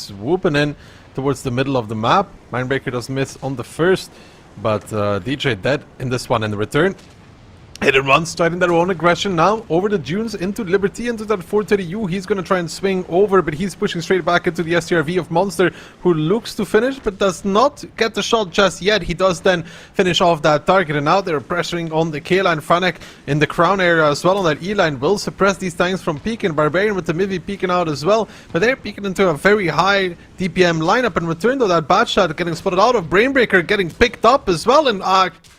swooping in towards the middle of the map. Mindbreaker does miss on the first, but DJ dead in this one in return. Hit and run, starting their own aggression now over the dunes into Liberty, into that 430U. He's going to try and swing over, but he's pushing straight back into the STRV of Monster, who looks to finish, but does not get the shot just yet. He does then finish off that target, and now they're pressuring on the K-line. Franek in the crown area as well on that E-line will suppress these tanks from peeking. Barbarian with the Mivy peeking out as well, but they're peeking into a very high DPM lineup. In return, though, that bad shot getting spotted out of Brainbreaker, getting picked up as well, and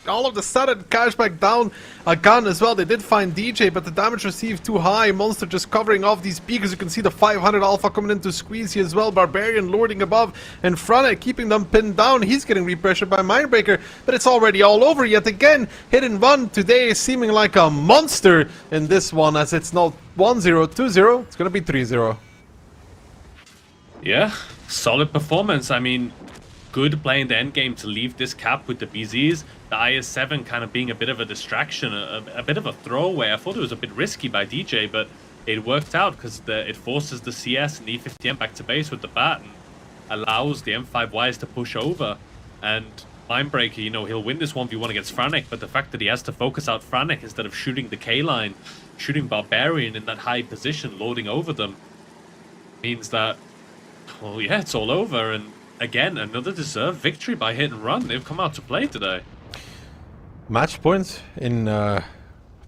all of the sudden, Cashback down a gun as well. They did find DJ, but the damage received too high. Monster just covering off these peaks. You can see the 500 Alpha coming in to squeeze here as well. Barbarian lording above, and Franek keeping them pinned down. He's getting repressured by Mindbreaker, but it's already all over yet again. Hit and run today is seeming like a monster in this one, as it's not 1-0, 2-0. It's going to be 3-0. Yeah, solid performance. I mean, good play in the end game to leave this cap with the BZs. The IS-7 kind of being a bit of a distraction, a bit of a throwaway. I thought it was a bit risky by DJ, but it worked out because it forces the CS and the E50M back to base with the bat and allows the M5Ys to push over. And Mindbreaker, you know, he'll win this 1v1 against Franek, but the fact that he has to focus out Franek instead of shooting the K-line, shooting Barbarian in that high position, loading over them, means that, well, yeah, it's all over. And again, another deserved victory by Hit and Run. They've come out to play today. Match points in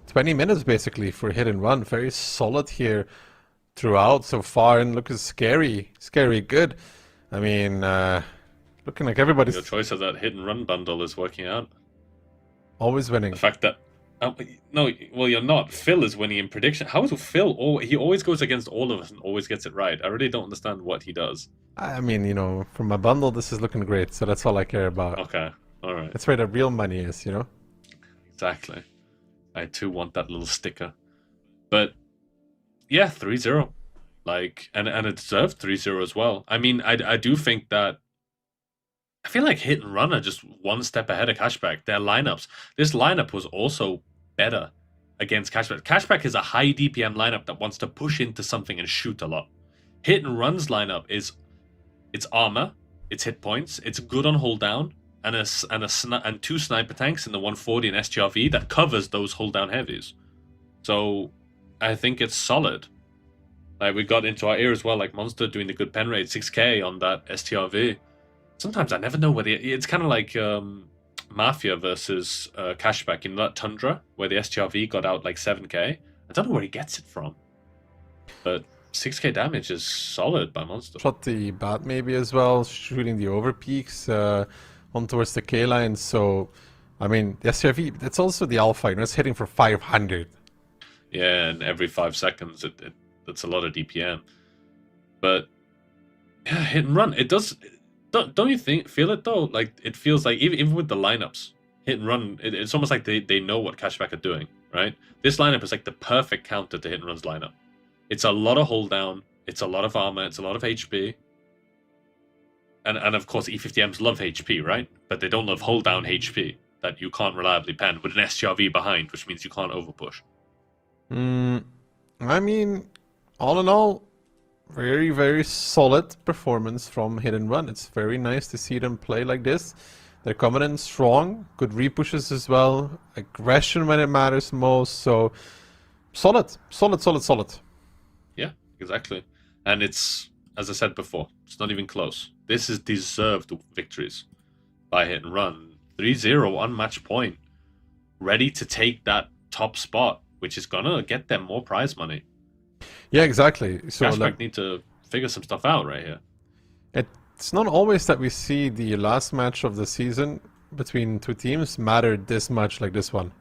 20 minutes basically for Hit and Run. Very solid here throughout so far, and looking scary good. I mean, looking like everybody's... Your choice of that Hit and Run bundle is working out. Always winning. The fact that... no, well, you're not. Phil is winning in prediction. How is Phil... he always goes against all of us and always gets it right. I really don't understand what he does. I mean, you know, from my bundle, this is looking great, so that's all I care about. Okay, alright. That's where the real money is, you know? Exactly. I too want that little sticker. But yeah, 3-0. Like, and it deserved 3-0 as well. I mean, I do think that I feel like Hit and Run are just one step ahead of Cashback. Their lineups. This lineup was also better against Cashback. Cashback is a high DPM lineup that wants to push into something and shoot a lot. Hit and Run's lineup is it's armor, it's hit points, it's good on hold down, and two sniper tanks in the 140 and STRV that covers those hold down heavies. So I think it's solid. Like, we got into our ear as well, like Monster doing the good pen rate, 6k on that STRV. Sometimes I never know whether it's kind of like Mafia versus Cashback in that Tundra, where the STRV got out like 7k. I don't know where he gets it from, but 6k damage is solid by Monster. Shot the bat maybe as well, shooting the overpeaks on towards the K-line. So, I mean, the STRV, that's also the Alpha, you know, it's hitting for 500. Yeah, and every 5 seconds, that's a lot of DPM. But, yeah, Hit and Run, it does... Don't you feel it though? Like, it feels like, even with the lineups, Hit and Run, it's almost like they know what Cashback are doing, right? This lineup is like the perfect counter to Hit and Run's lineup. It's a lot of hold down, it's a lot of armor, it's a lot of HP. And of course, E50Ms love HP, right? But they don't love hold down HP that you can't reliably pen with an STRV behind, which means you can't overpush. I mean, all in all, very, very solid performance from Hit and Run. It's very nice to see them play like this. They're coming in strong, good repushes as well, aggression when it matters most. So, solid. Yeah, exactly. And it's, as I said before, it's not even close. This is deserved victories by Hit and Run. 3-0 on match point. Ready to take that top spot, which is going to get them more prize money. Yeah, exactly. So Cashback need to figure some stuff out right here. It's not always that we see the last match of the season between two teams matter this much like this one.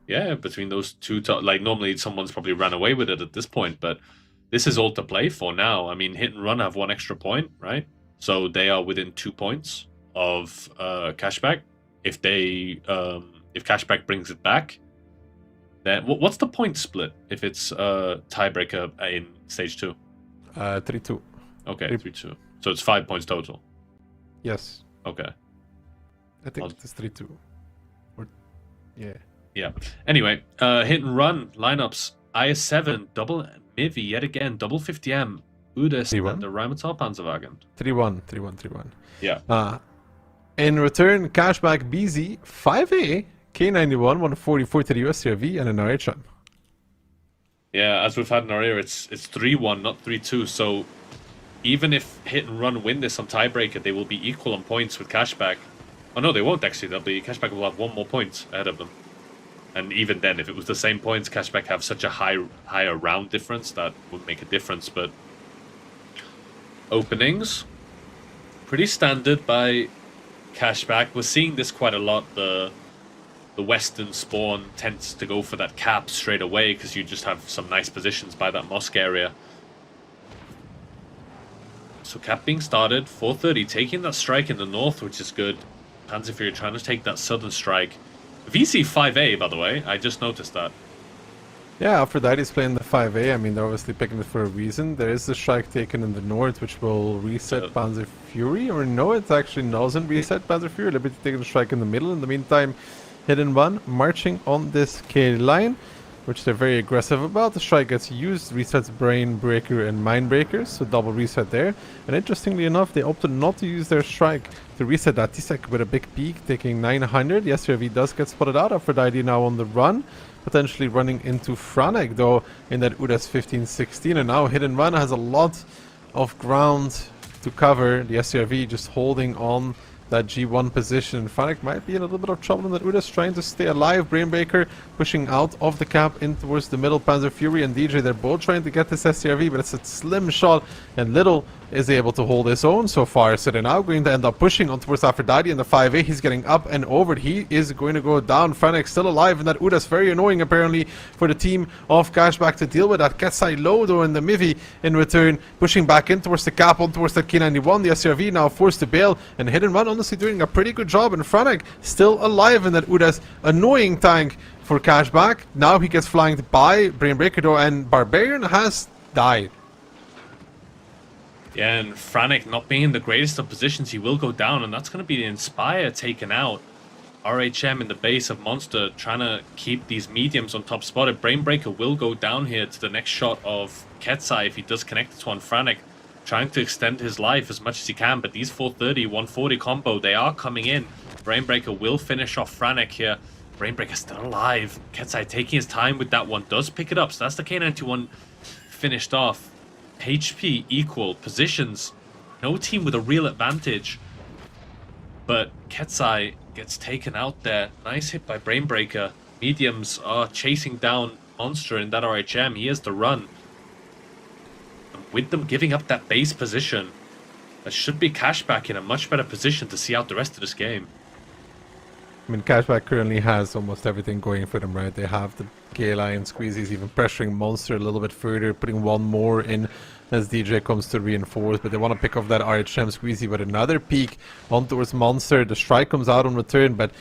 Yeah, between those two, like normally someone's probably ran away with it at this point, but this is all to play for now. I mean, Hit and Run have 1 extra point, right? So they are within 2 points of Cashback. If Cashback brings it back, then what's the point split if it's tiebreaker in stage 2? 3-2. Okay, 3-2. So it's 5 points total. Yes. Okay. I think it's 3-2. Or yeah. Yeah. Anyway, Hit and Run lineups. IS-7 double Mivy yet again, double 50M. Udist 3-1. and the Rheinmetall Panzerwagen. 3-1, 3-1, 3-1. Yeah. In return, cashback BZ 5A, K91, 144 to the USCRV, and an RHM. Yeah, as we've had in our ear, it's 3-1, not 3-2. So even if Hit and Run win this on tiebreaker, they will be equal on points with cashback. Oh no, they won't actually. Cashback will have 1 more point ahead of them. And even then, if it was the same points, cashback have such a higher round difference that would make a difference. But openings, pretty standard by cashback. We're seeing this quite a lot. The Western spawn tends to go for that cap straight away because you just have some nice positions by that mosque area. So cap being started, 430 taking that strike in the north, which is good. Panzerfury trying to take that southern strike. VC 5A, by the way, I just noticed that. Yeah, Aphrodite's playing the 5A. I mean, they're obviously picking it for a reason. There is a strike taken in the north, which will reset Panzer Fury. Or no, it actually doesn't reset Panzer Fury. Liberty taking a strike in the middle. In the meantime, Hit and Run marching on this K line, which they're very aggressive about. The strike gets used, resets Brain Breaker and Mind Breaker, so double reset there. And interestingly enough, they opted not to use their strike to reset that T-Sec with a big peak, taking 900. Yes, SRV does get spotted out. Aphrodite now on the run, potentially running into Franek, though, in that UDAS 15-16. And now Hit and Run has a lot of ground to cover. The SRV just holding on that G1 position. Franek might be in a little bit of trouble in that UDAS, trying to stay alive. Brainbreaker pushing out of the cap in towards the middle. Panzer Fury and DJ, they're both trying to get this SCRV, but it's a slim shot, and Little is able to hold his own so far. So they're now going to end up pushing on towards Aphrodite in the 5A. He's getting up and over. He is going to go down. Franek still alive in that UDAS. Very annoying apparently for the team of Cashback to deal with that. Ketsai low though in the Mivi in return, pushing back in towards the cap, on towards that K91. The SRV now forced to bail, and Hit and Run honestly doing a pretty good job. And Franek still alive in that UDAS. Annoying tank for Cashback. Now he gets flanked by Brainbreaker though, and Barbarian has died. Yeah, and Franek not being in the greatest of positions, he will go down, and that's going to be the Inspire taken out. RHM in the base of Monster trying to keep these mediums on top spotted. Brainbreaker will go down here to the next shot of Ketsai if he does connect it to on Franek, trying to extend his life as much as he can, but these 430, 140 combo, they are coming in. Brainbreaker will finish off Franek here. Brainbreaker still alive. Ketsai taking his time with that one, does pick it up, so that's the K91 finished off. HP equal, positions, no team with a real advantage. But Ketsai gets taken out there. Nice hit by Brainbreaker. Mediums are chasing down Monster in that RHM. He has to run. And with them giving up that base position, that should be Cashback in a much better position to see out the rest of this game. I mean, Cashback currently has almost everything going for them, right? They have the K-Line squeezies, even pressuring Monster a little bit further, putting one more in as DJ comes to reinforce, but they want to pick off that RHM squeezy with another peek on towards Monster. The strike comes out on return, but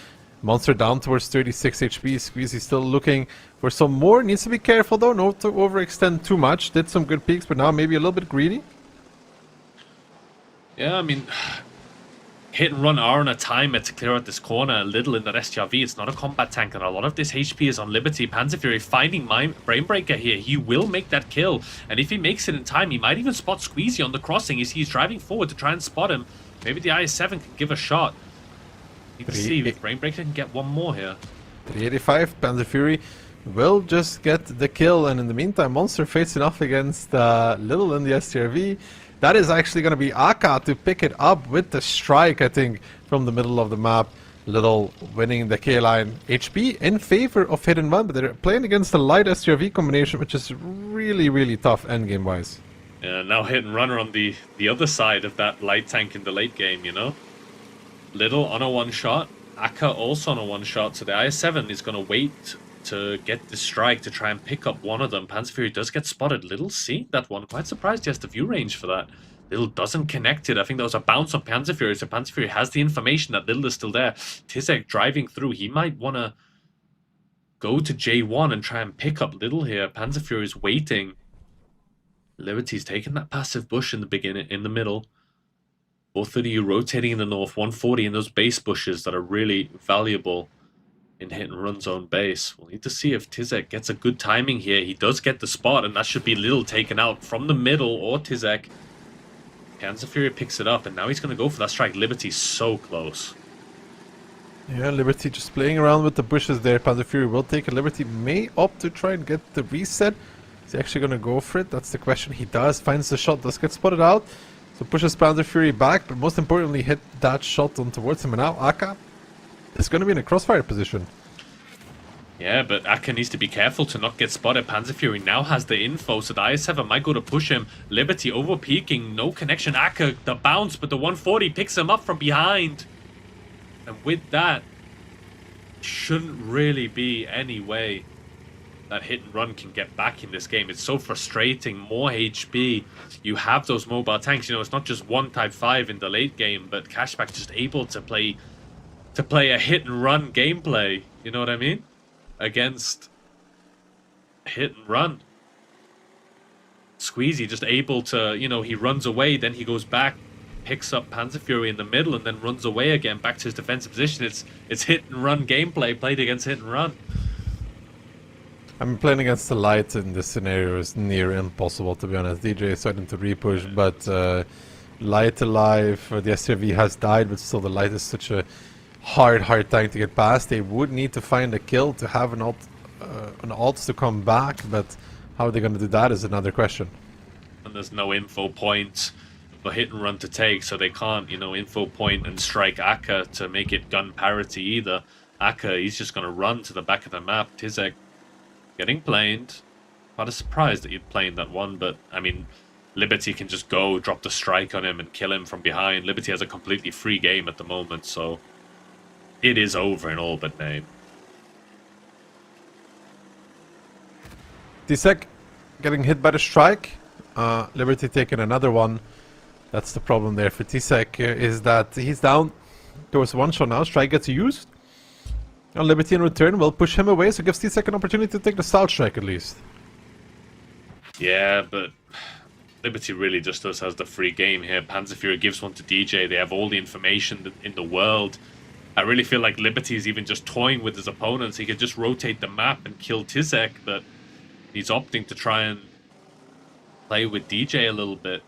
Monster down towards 36 HP. Squeezy still looking for some more. Needs to be careful though, not to overextend too much. Did some good peeks, but now maybe a little bit greedy. Yeah, I mean, Hit and Run are on a timer to clear out this corner. Little in that STRV, it's not a combat tank, and a lot of this HP is on Liberty. Panzerfury finding Brainbreaker here. He will make that kill, and if he makes it in time, he might even spot Squeezy on the crossing. He's driving forward to try and spot him. Maybe the IS-7 can give a shot. Need to see if Brainbreaker can get one more here. 385, Panzerfury will just get the kill, and in the meantime, Monster facing off against Little in the STRV. That is actually going to be Aka to pick it up with the strike, I think, from the middle of the map. Little winning the K-Line. HP in favor of Hit and Run, but they're playing against a light STRV combination, which is really, really tough endgame-wise. Yeah, now Hit and Run are on the other side of that light tank in the late game, you know? Little on a one-shot, Aka also on a one-shot, so the IS-7 is going to wait to get the strike to try and pick up one of them. Panzerfury does get spotted. Little seeing that one. Quite surprised he has the view range for that. Little doesn't connect it. I think that was a bounce on Panzerfury, so Panzerfury has the information that Little is still there. Tizek driving through. He might want to go to J1 and try and pick up Little here. Panzerfury is waiting. Liberty's taking that passive bush in the beginning, in the middle. 430 rotating in the north, 140 in those base bushes that are really valuable. in hit and run zone base. We'll need to see if Tizek gets a good timing here. He does get the spot, and that should be Little taken out from the middle, or Tizek. Panzer picks it up, and now he's going to go for that strike. Liberty's so close. Yeah, Liberty just playing around with the bushes there. Panzer Fury will take it. Liberty may opt to try and get the reset. Is he actually going to go for it? That's the question. He does. Finds the shot. Does get spotted out. So pushes Panzer Fury back, but most importantly hit that shot on towards him. And now Aka is going to be in a crossfire position. Yeah, but Aka needs to be careful to not get spotted. Panzer Fury now has the info, so the IS-7 might go to push him. Liberty over peeking, no connection. Aka, the bounce, but the 140 picks him up from behind. And with that, shouldn't really be any way that hit and run can get back in this game. It's so frustrating. More HP. You have those mobile tanks. You know, it's not just one Type 5 in the late game, but Cashback just able to play a hit and run gameplay. You know what I mean? Against hit and run. Squeezy just able to, you know, he runs away, then he goes back, picks up Panzer Fury in the middle, and then runs away again back to his defensive position. It's hit and run gameplay played against hit and run. I mean, playing against the light in this scenario is near impossible, to be honest. DJ is starting to repush, but light alive, the SRV has died, but still the light is such a hard tank to get past. They would need to find a kill to have an alt to come back, but how are they going to do that is another question. And there's no info point for hit and run to take, so they can't, you know, info point and strike Aka to make it gun parity either. Aka, he's just going to run to the back of the map. Tizek getting planed. Quite a surprise that you'd planed that one, but I mean, Liberty can just go, drop the strike on him and kill him from behind. Liberty has a completely free game at the moment, so it is over in all but name. Tsek getting hit by the strike. Liberty taking another one. That's the problem there for Tsek, is that he's down towards one shot now. Strike gets used. And Liberty in return will push him away, so gives Tsek an opportunity to take the South strike at least. Yeah, but Liberty really just has the free game here. Panzer Fury gives one to DJ. They have all the information in the world. I really feel like Liberty is even just toying with his opponents. He could just rotate the map and kill Tizek, but he's opting to try and play with DJ a little bit.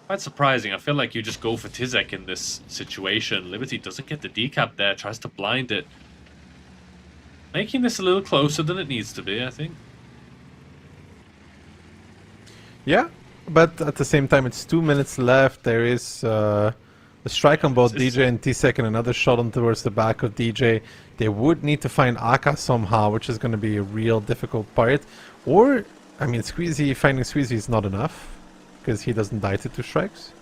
Quite surprising. I feel like you just go for Tizek in this situation. Liberty doesn't get the decap there, tries to blind it. Making this a little closer than it needs to be, I think. Yeah, but at the same time, it's 2 minutes left. There is a strike on both DJ and Tsek and another shot on towards the back of DJ. They would need to find Aka somehow, which is going to be a real difficult part. Or, I mean, finding Squeezy is not enough, because he doesn't die to 2 strikes.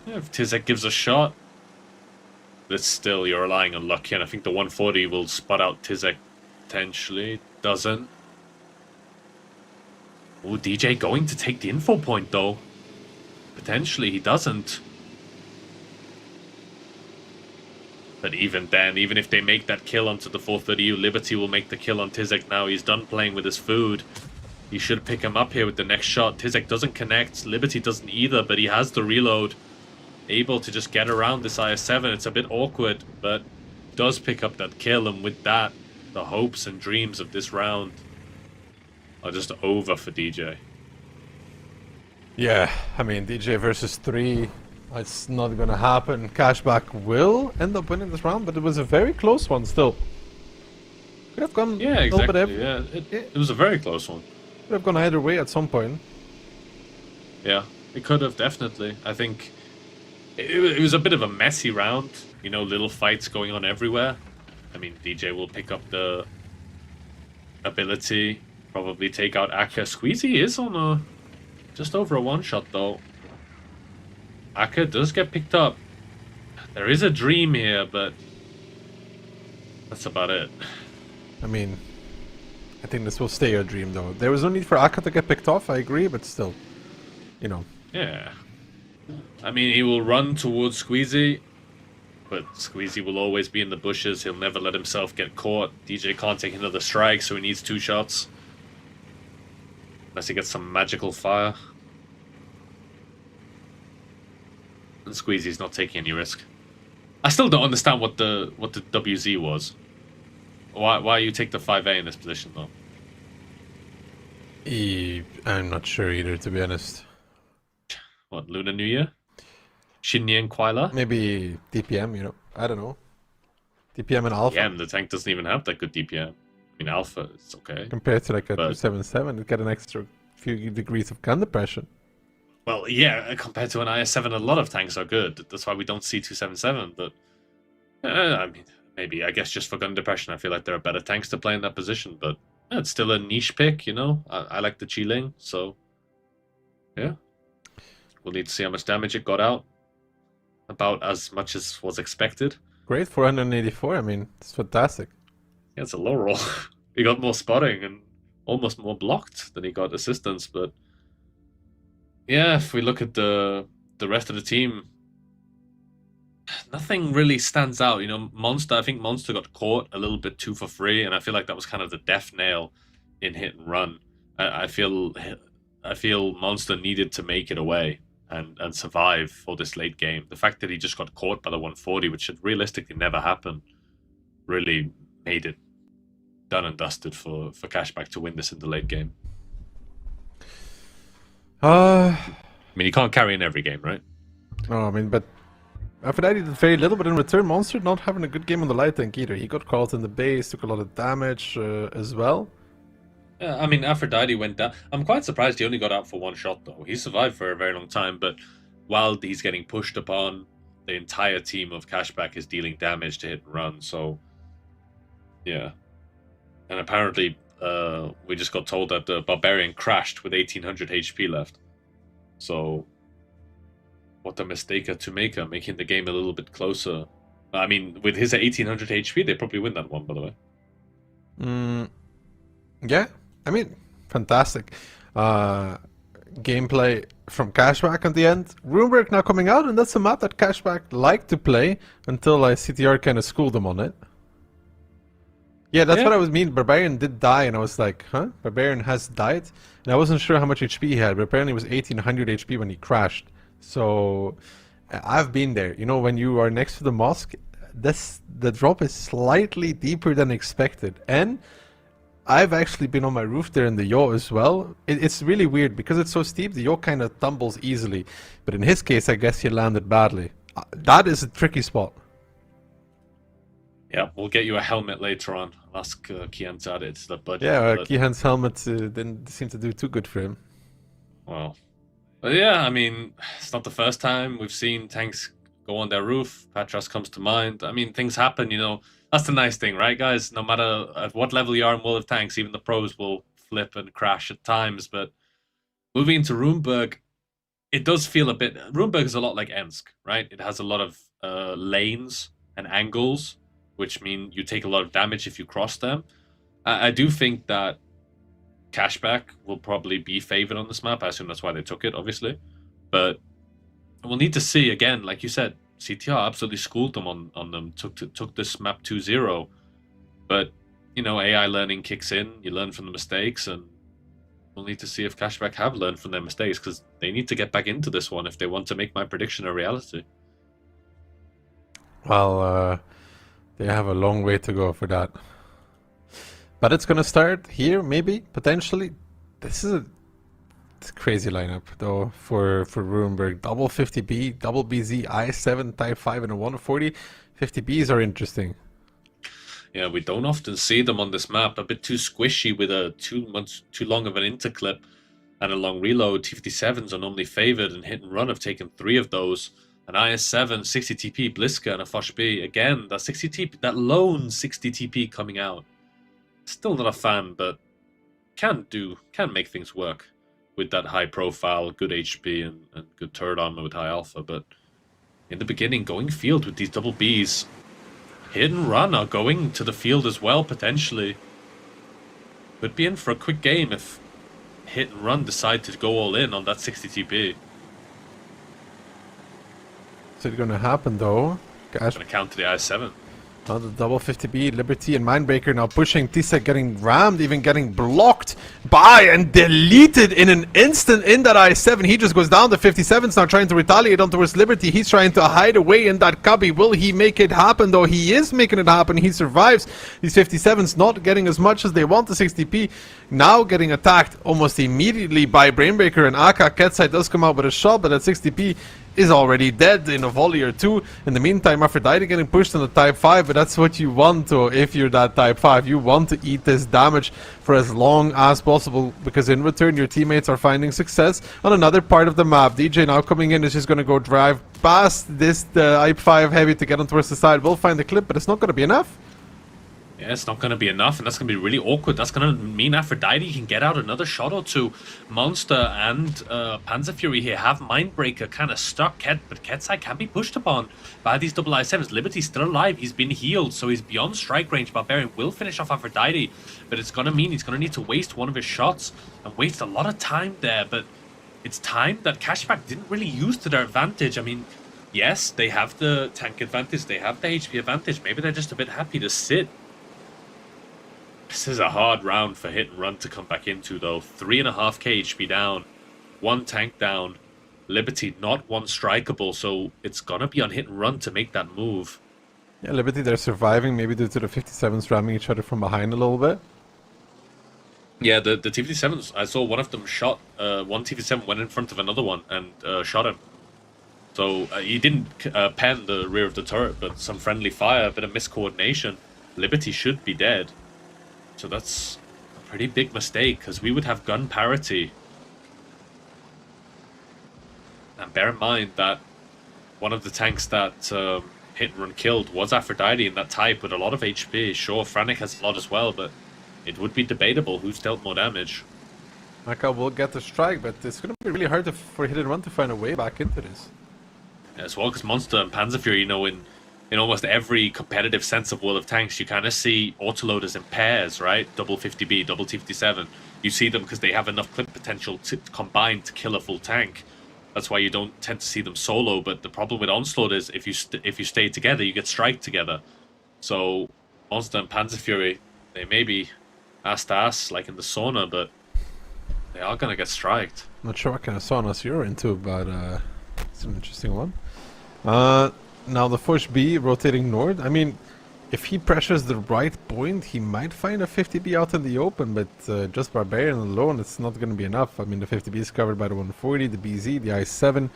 Yeah, if Tizek gives a shot, but still, you're relying on luck here, and I think the 140 will spot out Tizek potentially. Doesn't. Oh, DJ going to take the info point, though. Potentially, he doesn't. But even then, even if they make that kill onto the 430U, Liberty will make the kill on Tizek now. He's done playing with his food. He should pick him up here with the next shot. Tizek doesn't connect. Liberty doesn't either, but he has the reload. Able to just get around this IS-7. It's a bit awkward, but does pick up that kill. And with that, the hopes and dreams of this round are just over for DJ. Yeah, I mean, DJ versus 3, it's not going to happen. Cashback will end up winning this round, but it was a very close one still. Could have gone Yeah, a little exactly. bit It was a very close one. Could have gone either way at some point. Yeah, it could have, definitely. I think it was a bit of a messy round. You know, little fights going on everywhere. I mean, DJ will pick up the ability, probably take out Aka. Squeezy is on a just over a one-shot, though. Aka does get picked up. There is a dream here, but that's about it. I mean, I think this will stay a dream, though. There was no need for Aka to get picked off, I agree, but still, you know. Yeah. I mean, he will run towards Squeezy, but Squeezy will always be in the bushes. He'll never let himself get caught. DJ can't take another strike, so he needs 2 shots. Unless he gets some magical fire. And Squeezy's not taking any risk. I still don't understand what the WZ was. Why you take the 5A in this position though? I'm not sure either, to be honest. What, Lunar New Year? Shinyan Kwaila? Maybe DPM, you know. I don't know. DPM and Alpha. Yeah, and the tank doesn't even have that good DPM. I mean, Alpha, it's okay. Compared to like a But- 277, it got an extra few degrees of gun depression. Well, yeah, compared to an IS-7, a lot of tanks are good. That's why we don't see 277, but... I mean, maybe, I guess just for gun depression, I feel like there are better tanks to play in that position, but it's still a niche pick, you know? I like the Chiling, so... Yeah. We'll need to see how much damage it got out. About as much as was expected. Great, 484, I mean, it's fantastic. Yeah, it's a low roll. He got more spotting and almost more blocked than he got assistance, but... Yeah, if we look at the rest of the team... Nothing really stands out, you know. I think Monster got caught a little bit too for free, and I feel like that was kind of the death nail in hit and run. I feel Monster needed to make it away and survive for this late game. The fact that he just got caught by the 140, which should realistically never happen, really made it done and dusted for Cashback to win this in the late game. I mean, you can't carry in every game, right? No, I mean, but Aphrodite did very little, but in return, Monster not having a good game on the light tank either. He got caught in the base, took a lot of damage as well. Yeah, I mean, Aphrodite went down. I'm quite surprised he only got out for one shot, though. He survived for a very long time, but while he's getting pushed upon, the entire team of Cashback is dealing damage to hit and run, so... Yeah. And apparently, we just got told that the Barbarian crashed with 1800 HP left. So... What a mistake to make, making the game a little bit closer. I mean, with his 1800 HP, they probably win that one, by the way. Yeah, I mean, fantastic. Gameplay from Cashback at the end. Runeberg now coming out, and that's a map that Cashback liked to play until CTR kind of schooled them on it. Yeah, that's what I was mean. Barbarian did die, and I was like, huh? Barbarian has died? And I wasn't sure how much HP he had, but apparently it was 1800 HP when he crashed. So, I've been there. You know, when you are next to the mosque, the drop is slightly deeper than expected. And I've actually been on my roof there in the yaw as well. It's really weird, because it's so steep, the yaw kind of tumbles easily. But in his case, I guess he landed badly. That is a tricky spot. Yeah, we'll get you a helmet later on. I'll ask Kian to add it to the budget. Yeah, Kihan's helmet didn't seem to do too good for him. Well... But yeah, I mean, it's not the first time we've seen tanks go on their roof. Patras comes to mind. I mean, things happen, you know. That's the nice thing, right, guys? No matter at what level you are in World of Tanks, even the pros will flip and crash at times. But moving into Runeberg, it does feel a bit... Runeberg is a lot like Ensk, right? It has a lot of lanes and angles, which mean you take a lot of damage if you cross them. I do think that Cashback will probably be favored on this map. I assume that's why they took it, obviously. But we'll need to see, again, like you said, CTR absolutely schooled them on them, took this map 2-0. But, you know, AI learning kicks in, you learn from the mistakes, and we'll need to see if Cashback have learned from their mistakes, because they need to get back into this one if they want to make my prediction a reality. Well, they have a long way to go for that. But it's gonna start here, maybe, potentially. This is a crazy lineup, though, for Runeberg. Double 50B, double BZ, I7, Type 5, and a 140. 50Bs are interesting. Yeah, we don't often see them on this map. A bit too squishy with a too long of an interclip and a long reload. T57s are normally favored, and hit and run have taken 3 of those. An IS7, 60 TP, Bliska, and a Fosh B. Again, that 60 TP, that lone 60 TP coming out. Still not a fan, but can make things work with that high profile, good HP, and good turret armor with high alpha. But in the beginning, going field with these double Bs, hit and run are going to the field as well, potentially. Could be in for a quick game if hit and run decide to go all in on that 60 TP. Is it gonna happen, though? Gonna counter the I7. The double 50B, Liberty and Mindbreaker now pushing. Tisa getting rammed, even getting blocked by and deleted in an instant in that I7. He just goes down. The 57's now trying to retaliate on towards Liberty. He's trying to hide away in that cubby. Will he make it happen though? He is making it happen. He survives. These 57's not getting as much as they want. The 60P now getting attacked almost immediately by Brainbreaker and Aka. Ketside does come out with a shot, but that 60P is already dead in a volley or two. In the meantime, Aphrodite getting pushed on the Type 5, but that's what you want to, if you're that Type 5. You want to eat this damage for as long as possible, because in return your teammates are finding success on another part of the map. DJ now coming in is just going to go drive past this I5 heavy to get on towards the side. We'll find the clip, but it's not going to be enough. Yeah, it's not going to be enough, and that's going to be really awkward. That's going to mean Aphrodite can get out another shot or two. Monster and Panzer Fury here have Mindbreaker kind of stuck, but Ketsai can be pushed upon by these double I7s. Liberty's still alive. He's been healed, so he's beyond strike range. Barbarian will finish off Aphrodite, but it's going to mean he's going to need to waste one of his shots and waste a lot of time there. But it's time that Cashback didn't really use to their advantage. I mean, yes, they have the tank advantage. They have the HP advantage. Maybe they're just a bit happy to sit. This is a hard round for Hit and Run to come back into, though. 3.5k HP down, 1 tank down, Liberty not one strikeable, so it's gonna be on Hit and Run to make that move. Yeah, Liberty, they're surviving, maybe due to the 57s ramming each other from behind a little bit. Yeah, the T-57s, I saw one of them shot, one T-57 went in front of another one and shot him. So he didn't pen the rear of the turret, but some friendly fire, a bit of miscoordination. Liberty should be dead. So that's a pretty big mistake, because we would have gun parity. And bear in mind that one of the tanks that Hit and Run killed was Aphrodite in that type with a lot of HP. Sure, Frantic has a lot as well, but it would be debatable who's dealt more damage. Maka will get the strike, but it's going to be really hard for Hit and Run to find a way back into this. Yeah, as well, because Monster and Panzer Fury, you know, in almost every competitive sense of World of Tanks, you kind of see autoloaders in pairs, right? Double 50B, double T-57. You see them because they have enough clip potential to combine to kill a full tank. That's why you don't tend to see them solo. But the problem with Onslaught is if you stay together, you get strike together. So Monster and Panzer Fury, they may be ass to ass like in the sauna, but they are gonna get striked. Not sure what kind of saunas you're into, but it's an interesting one. Now the Force B rotating north. I mean, if he pressures the right point, he might find a 50B out in the open, but just Barbarian alone, it's not going to be enough. I mean, the 50B is covered by the 140, the BZ, the I7,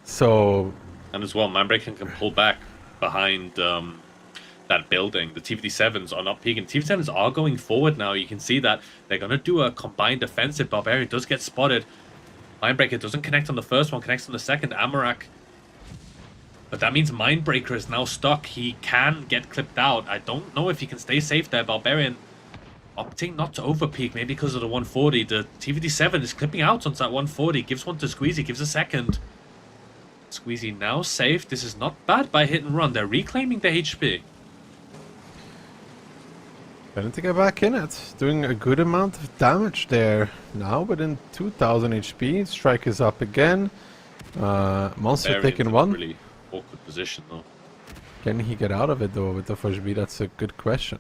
so... And as well, Mindbreaker can pull back behind that building. The T-57s are not peeking. T-57s are going forward now. You can see that they're going to do a combined offensive. Barbarian does get spotted. Mindbreaker doesn't connect on the first one, connects on the second. Amarak. But that means Mindbreaker is now stuck. He can get clipped out. I don't know if he can stay safe there. Barbarian opting not to overpeak, maybe because of the 140. The T-57 is clipping out onto that 140. Gives one to Squeezy, gives a second. Squeezy now safe. This is not bad by Hit and Run. They're reclaiming their HP. Trying to get back in it. Doing a good amount of damage there. Now within 2000 HP. Strike is up again. Monster taking one. Really awkward position though. Can he get out of it though with the first B? That's a good question.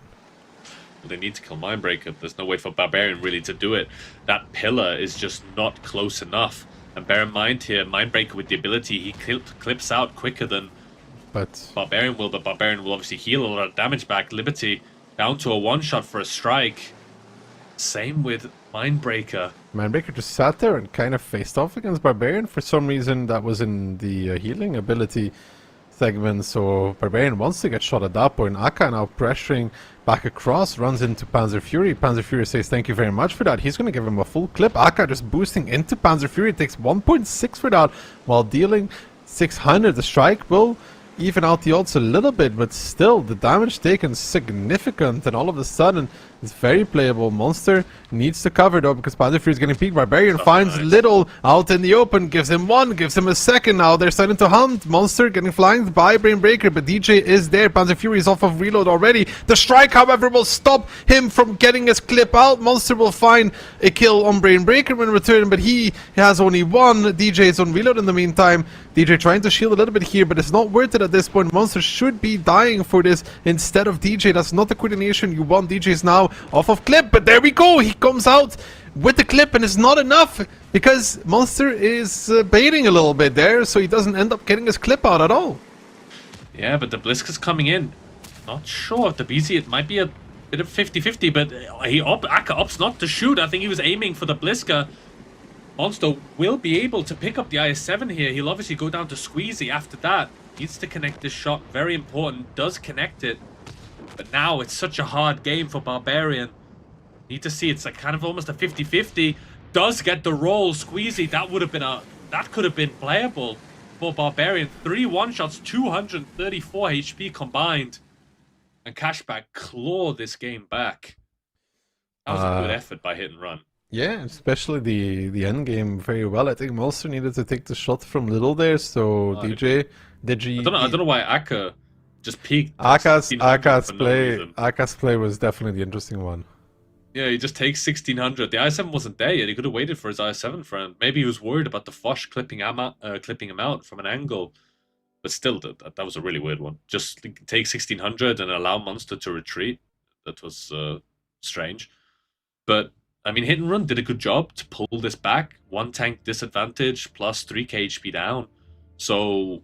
Well, they need to kill Mindbreaker. There's no way for Barbarian really to do it. That pillar is just not close enough. And bear in mind here, Mindbreaker with the ability, he clips out quicker than Barbarian will, but Barbarian will obviously heal a lot of damage back. Liberty down to a one-shot for a strike. Same with Mindbreaker. Mindbreaker just sat there and kind of faced off against Barbarian. For some reason that was in the healing ability segment, so Barbarian wants to get shot at that point. Aka now pressuring back across, runs into Panzer Fury. Panzer Fury says thank you very much for that. He's going to give him a full clip. Aka just boosting into Panzer Fury, takes 1.6 for that while dealing 600. The strike will even out the odds a little bit, but still the damage taken significant, and all of a sudden It's very playable. Monster needs to cover though because Panther Fury is getting peeked. Barbarian Oh, finds nice. Little out in the open, gives him one, gives him a second. Now they're starting to hunt. Monster getting flanked by Brainbreaker, but DJ is there. Panther Fury is off of reload already. The strike, however, will stop him from getting his clip out. Monster will find a kill on Brainbreaker when returning, but he has only one. DJ is on reload in the meantime. DJ trying to shield a little bit here, but it's not worth it at this point. Monster should be dying for this instead of DJ. That's not the coordination you want. DJ is now off of clip, but there we go. He comes out with the clip, and it's not enough because Monster is baiting a little bit there, so he doesn't end up getting his clip out at all. Yeah, but the Bliska's coming in. Not sure if the BZ, it might be a bit of 50-50, but Aka opts not to shoot. I think he was aiming for the Bliska. Monster will be able to pick up the IS-7 here. He'll obviously go down to Squeezy after that. Needs to connect this shot. Very important. Does connect it. But now it's such a hard game for Barbarian. Need to see. It's like kind of almost a 50-50. Does get the roll. Squeezy. That could have been playable for Barbarian. 3 one-shots, 234 HP combined. And Cashback claw this game back. That was a good effort by Hit and Run. Yeah, especially the end game very well. I think Monster needed to take the shot from Little there, so DJ. I don't know why Aka just peeked. Aka's play was definitely the interesting one. Yeah, he just takes 1600. The I7 wasn't there yet. He could have waited for his I7 friend. Maybe he was worried about the Foch clipping him out from an angle. But still, that was a really weird one. Just take 1600 and allow Monster to retreat. That was strange. But I mean, Hit and Run did a good job to pull this back. 1 tank disadvantage plus 3k HP down. So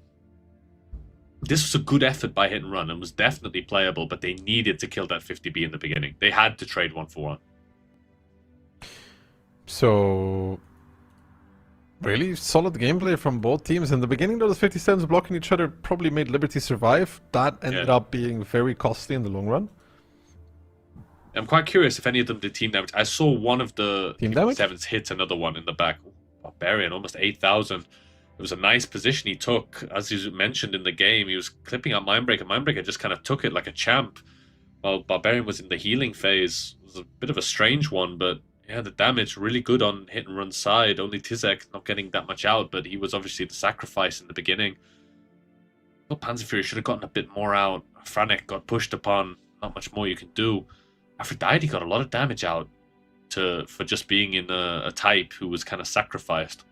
this was a good effort by Hit and Run and was definitely playable, but they needed to kill that 50B in the beginning. They had to trade 1 for 1. So really solid gameplay from both teams. In the beginning, those 57s blocking each other probably made Liberty survive. That ended up being very costly in the long run. I'm quite curious if any of them did team damage. I saw one of the team damage 7s hit another one in the back. Barbarian, almost 8,000. It was a nice position he took. As you mentioned in the game, he was clipping out Mindbreaker. Mindbreaker just kind of took it like a champ. While Barbarian was in the healing phase. It was a bit of a strange one, but yeah, the damage really good on Hit and Run side. Only Tizek not getting that much out, but he was obviously the sacrifice in the beginning. I thought Panzer Fury should have gotten a bit more out. Franek got pushed upon. Not much more you can do. Aphrodite got a lot of damage out for just being in a type who was kind of sacrificed.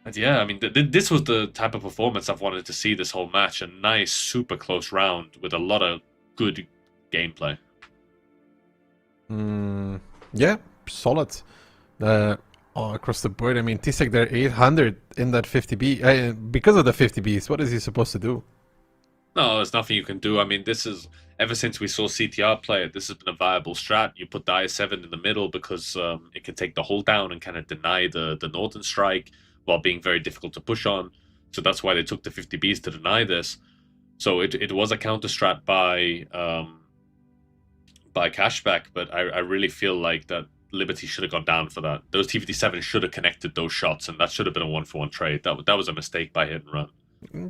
And yeah, I mean, this was the type of performance I've wanted to see this whole match. A nice, super close round with a lot of good gameplay. Yeah, solid. Across the board. I mean, Tisek there 800 in that 50B. Because of the 50Bs, what is he supposed to do? No, there's nothing you can do. I mean, this is, ever since we saw CTR play it, this has been a viable strat. You put the I7 in the middle because it can take the hull down and kind of deny the Northern strike while being very difficult to push on. So that's why they took the 50Bs to deny this. So it was a counter strat by Cashback, but I really feel like that Liberty should have gone down for that. Those T-57 should have connected those shots, and that should have been a 1-for-1 trade. That was a mistake by Hit and Run.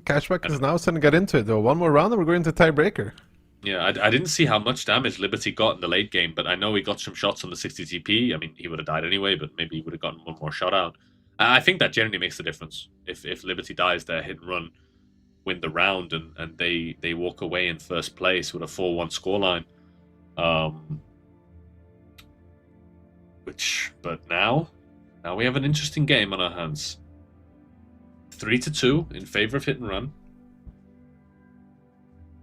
Cashback is now starting to get into it, though. One more round and we're going to tiebreaker. Yeah, I didn't see how much damage Liberty got in the late game, but I know he got some shots on the 60 TP. I mean, he would have died anyway, but maybe he would have gotten one more shot out. I think that generally makes a difference. If Liberty dies, their Hit and Run win the round, and they walk away in first place with a 4-1 scoreline. But now we have an interesting game on our hands. 3-2 in favor of Hit and Run.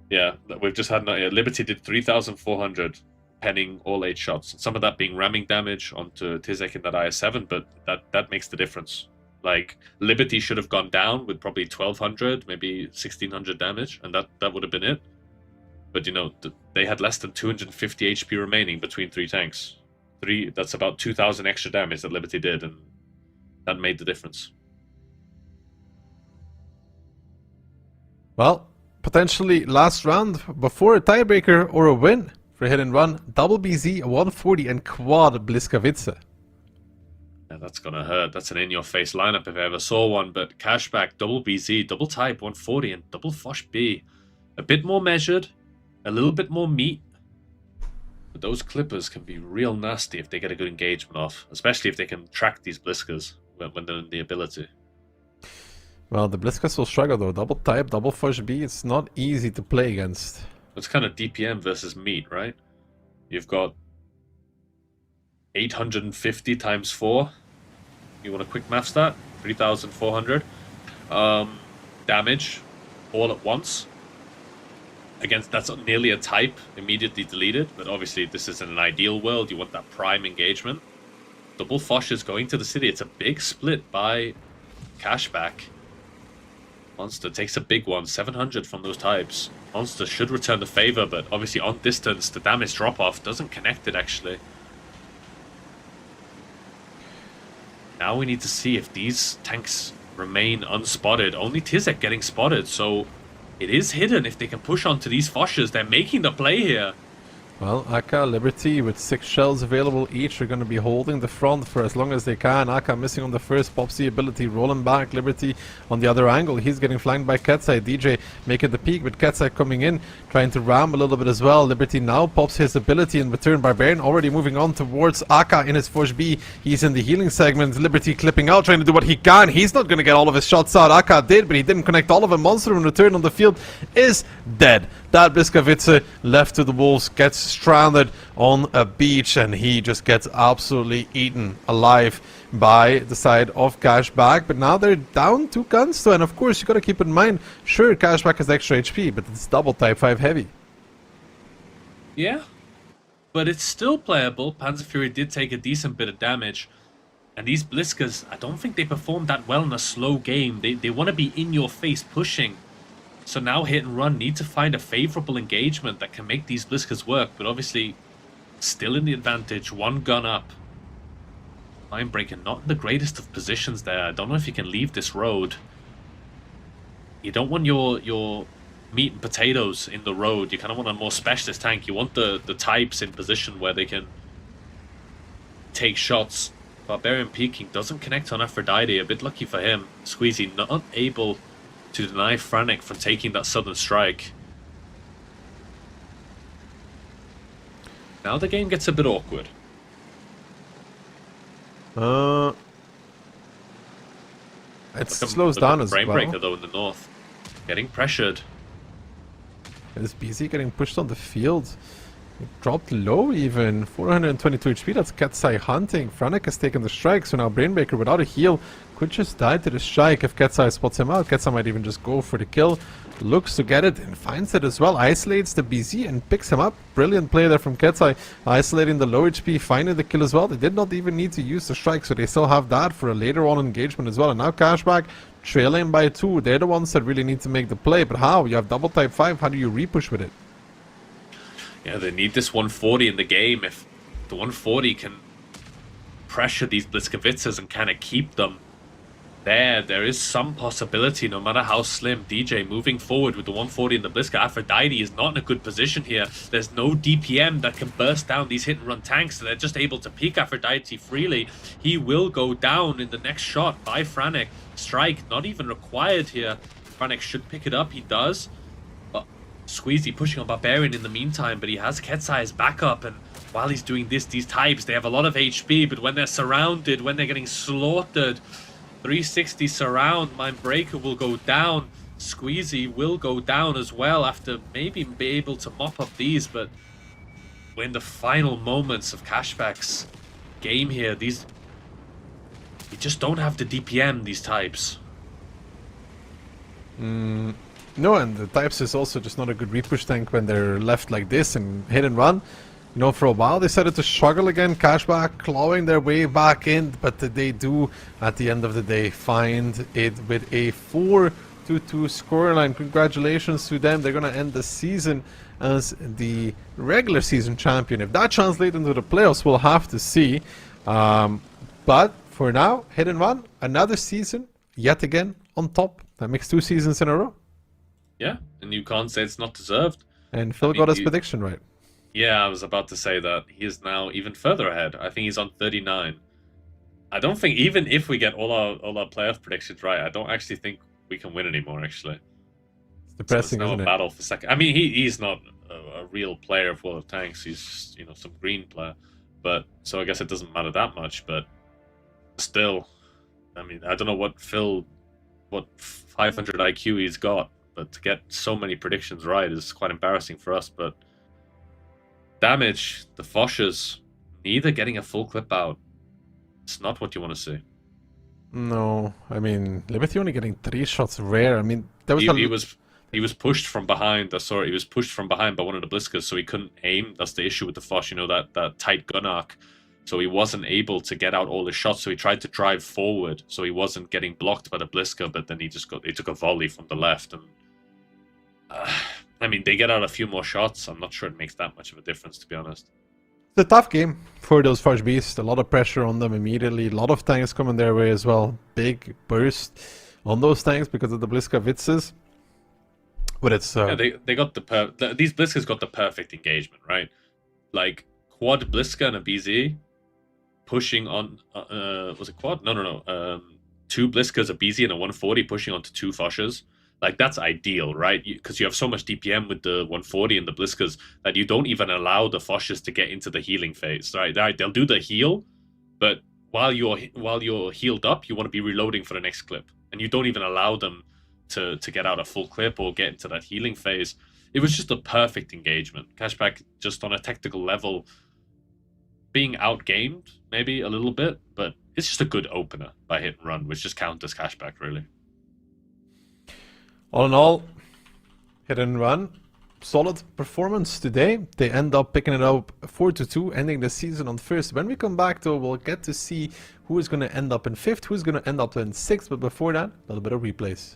Yeah, we've just had Liberty did 3,400 penning all 8 shots. Some of that being ramming damage onto Tizek in that IS-7, but that makes the difference. Like, Liberty should have gone down with probably 1,200, maybe 1,600 damage, and that would have been it. But, you know, they had less than 250 HP remaining between 3 tanks. That's about 2,000 extra damage that Liberty did, and that made the difference. Well, potentially last round before a tiebreaker or a win for Hit and Run. Double BZ 140 and quad Bliskavice. Yeah, that's gonna hurt. That's an in-your-face lineup if I ever saw one. But Cashback, double BZ, double type 140, and double Foch B. A bit more measured, a little bit more meat. But those clippers can be real nasty if they get a good engagement off, especially if they can track these bliskers when they're in the ability. Well, the Blitzkrieg will struggle though. Double type, double Fush B, it's not easy to play against. It's kind of DPM versus meat, right? You've got 850 times 4. You want a quick math stat? 3,400. Damage all at once. Against, that's nearly a type immediately deleted, but obviously this is in an ideal world. You want that prime engagement. Double Fosh is going to the city. It's a big split by Cashback. Monster takes a big one, 700 from those types. Monster should return the favor, but obviously on distance, the damage drop-off doesn't connect it, actually. Now we need to see if these tanks remain unspotted. Only Tizek getting spotted, so it is hidden if they can push onto these Foshes. They're making the play here. Well, Aka, Liberty with 6 shells available each are going to be holding the front for as long as they can. Aka missing on the first, pops the ability, rolling back. Liberty on the other angle. He's getting flanked by Ketsai. DJ making the peak, but Ketsai coming in, trying to ram a little bit as well. Liberty now pops his ability in return. Barbarian already moving on towards Aka in his Fush B. He's in the healing segment. Liberty clipping out, trying to do what he can. He's not going to get all of his shots out. Aka did, but he didn't connect all of them. Monster in return on the field is dead. That Bliskavice left to the wolves gets stranded on a beach, and he just gets absolutely eaten alive by the side of Cashback. But now they're down 2 guns, so, and of course you got to keep in mind, sure, Cashback has extra HP, but it's double type 5 heavy. Yeah, but it's still playable. Panzer Fury did take a decent bit of damage, and these Bliskas, I don't think they performed that well in a slow game. They want to be in your face pushing. So now Hit and Run need to find a favorable engagement that can make these Bliskas work, but obviously still in the advantage, 1 gun up. Mindbreaker not in the greatest of positions there. I don't know if you can leave this road. You don't want your meat and potatoes in the road. You kind of want a more specialist tank. You want the types in position where they can take shots. Barbarian peeking doesn't connect on Aphrodite. A bit lucky for him. Squeezy not able to deny Frantic from taking that sudden strike. Now the game gets a bit awkward. It slows down as well. Brainbreaker though in the north. Getting pressured. Is BZ getting pushed on the field? It dropped low even. 422 HP, that's Ketsai hunting. Frantic has taken the strike, so now Brainbreaker without a heal could just die to the strike if Ketsai spots him out. Ketsai might even just go for the kill. Looks to get it and finds it as well. Isolates the BZ and picks him up. Brilliant play there from Ketsai. Isolating the low HP, finding the kill as well. They did not even need to use the strike, so they still have that for a later on engagement as well. And now Cashback trailing by 2. They're the ones that really need to make the play. But how? You have double type 5. How do you repush with it? Yeah, they need this 140 in the game. If the 140 can pressure these Bliskavitzes and kind of keep them there is some possibility, no matter how slim. DJ moving forward with the 140 in the Bliska. Aphrodite is not in a good position here. There's no DPM that can burst down these hit and run tanks, so they're just able to peek Aphrodite freely. He will go down in the next shot by Frantic. Strike not even required here. Frantic should pick it up, he does. But Squeezy pushing on Barbarian in the meantime, but he has Ketsai's backup, and while he's doing this, these types, they have a lot of HP, but when they're surrounded, when they're getting slaughtered, 360 surround, Mindbreaker will go down. Squeezy will go down as well after maybe be able to mop up these, but when the final moments of Cashback's game here, these you just don't have the DPM, these types. No, and the types is also just not a good repush tank when they're left like this and hit and run. You know, for a while they started to struggle again, Cashback clawing their way back in, but they do, at the end of the day, find it with a 4-2 scoreline. Congratulations to them. They're going to end the season as the regular season champion. If that translates into the playoffs, we'll have to see. But for now, hit and run, another season, yet again, on top. That makes 2 seasons in a row. Yeah, and you can't say it's not deserved. And Phil got his prediction right. Yeah, I was about to say that. He is now even further ahead. I think he's on 39. I don't think, even if we get all our playoff predictions right, I don't actually think we can win anymore, actually. It's depressing, so isn't it? Battle for second. I mean, he's not a real player of World of Tanks. He's just, you know, some green player. But so I guess it doesn't matter that much. But still, I mean, I don't know what 500 IQ he's got, but to get so many predictions right is quite embarrassing for us. But damage, the Foshes, neither getting a full clip out. It's not what you want to see. No, I mean, Liberty only getting 3 shots rare. I mean, there was He was pushed from behind. Sorry, he was pushed from behind by one of the Bliskers, so he couldn't aim. That's the issue with the Fosh, you know, that tight gun arc. So he wasn't able to get out all his shots. So he tried to drive forward, so he wasn't getting blocked by the Blisker. But then he took a volley from the left, and I mean, they get out a few more shots. I'm not sure it makes that much of a difference, to be honest. It's a tough game for those Fosh Beasts. A lot of pressure on them immediately. A lot of tanks coming their way as well. Big burst on those tanks because of the Bliska Vitzes. But it's yeah, they got these Bliskers got the perfect engagement, right? Like quad Bliska and a BZ pushing on. Was it quad? No. 2 Bliskers, a BZ, and a 140 pushing onto 2 Foshes. Like, that's ideal, right? Because you have so much DPM with the 140 and the Bliskers that you don't even allow the Foshes to get into the healing phase, right? They'll do the heal, but while you're healed up, you want to be reloading for the next clip, and you don't even allow them to get out a full clip or get into that healing phase. It was just a perfect engagement. Cashback, just on a tactical level, being outgamed maybe a little bit, but it's just a good opener by hit and run, which just counts as Cashback, really. All in all, hit and run. Solid performance today. They end up picking it up 4-2, ending the season on first. When we come back, though, we'll get to see who is going to end up in 5th, who's going to end up in 6th. But before that, a little bit of replays.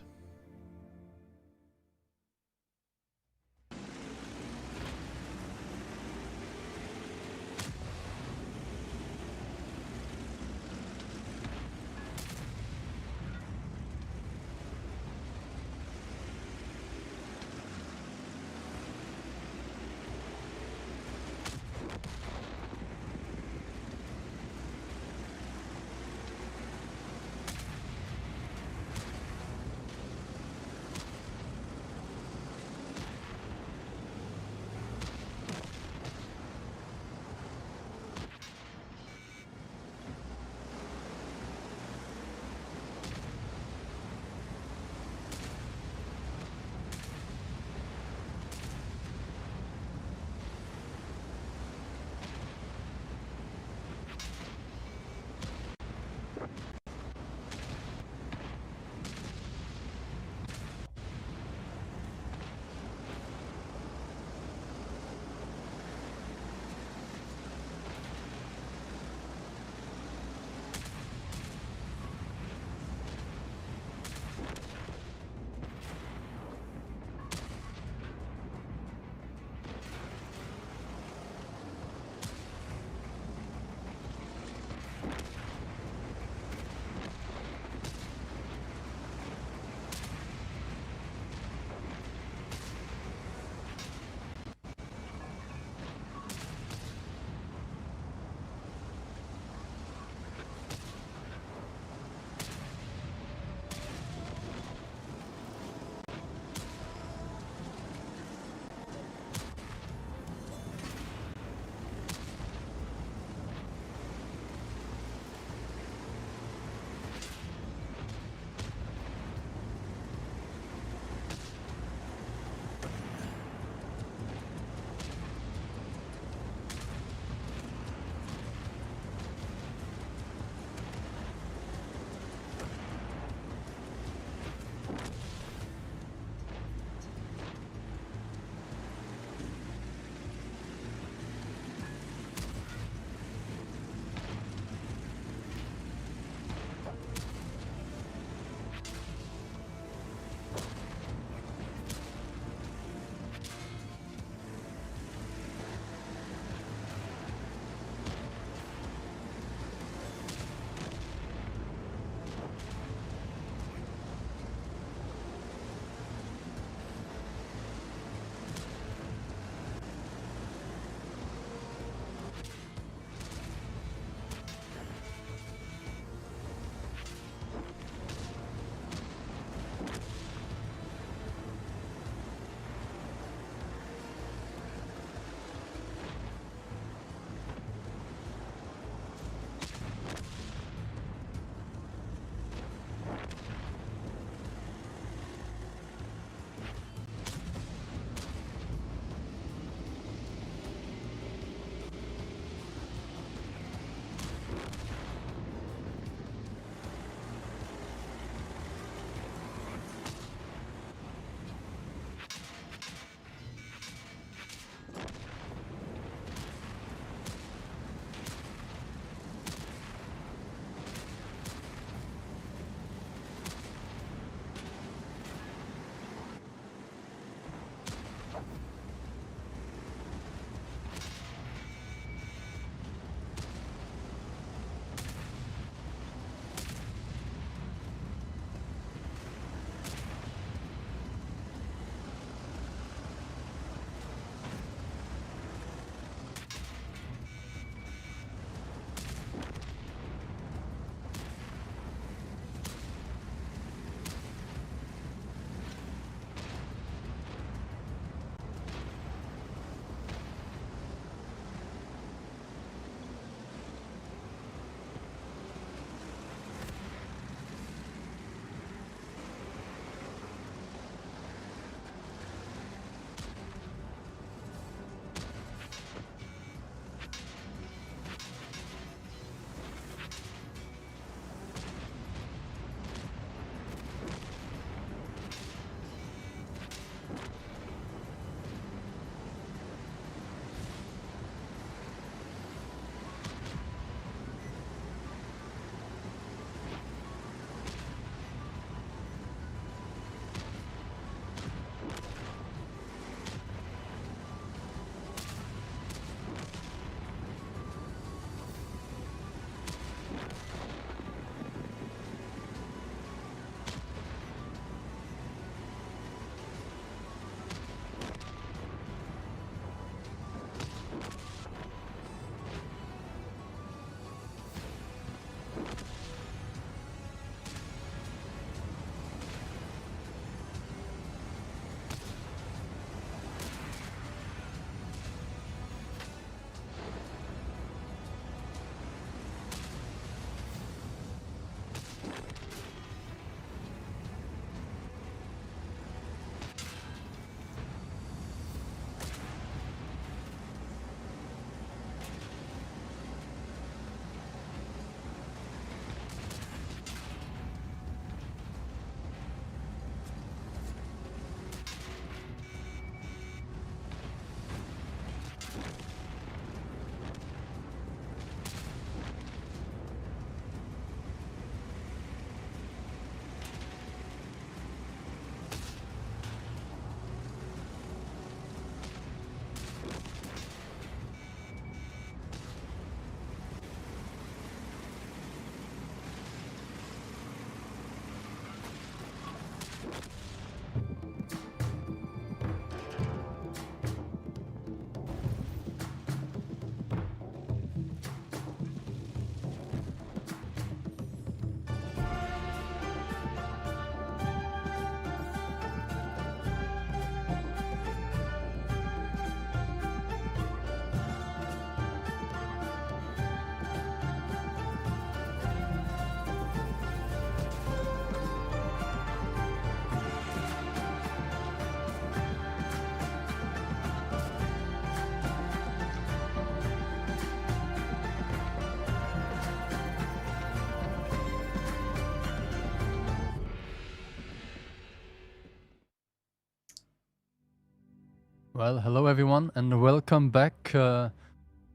Well, hello everyone, and welcome back.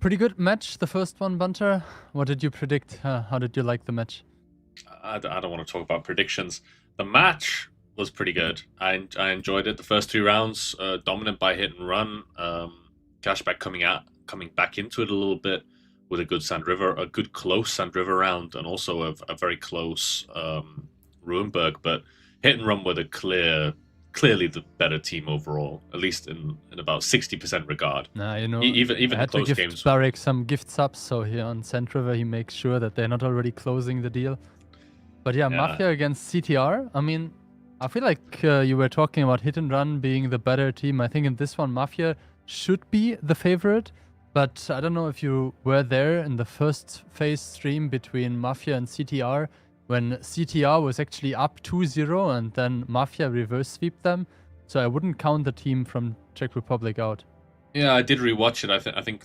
Pretty good match, the first one, Bunter. What did you predict? How did you like the match? I don't want to talk about predictions. The match was pretty good. I enjoyed it. The first 3 rounds, dominant by hit and run. Cashback coming back into it a little bit with a good a good close Sand River round, and also a very close Ruinberg. But hit and run were clearly the better team overall, at least in about 60% regard. Nah, you know, even I had the to close give games. Barrick some gift subs, so here on Sand River he makes sure that they're not already closing the deal. But yeah, Mafia against CTR. I mean, I feel like you were talking about hit and run being the better team. I think in this one, Mafia should be the favorite. But I don't know if you were there in the first phase stream between Mafia and CTR, when CTR was actually up 2-0 and then Mafia reverse sweeped them. So I wouldn't count the team from Czech Republic out. Yeah, I did rewatch it. I think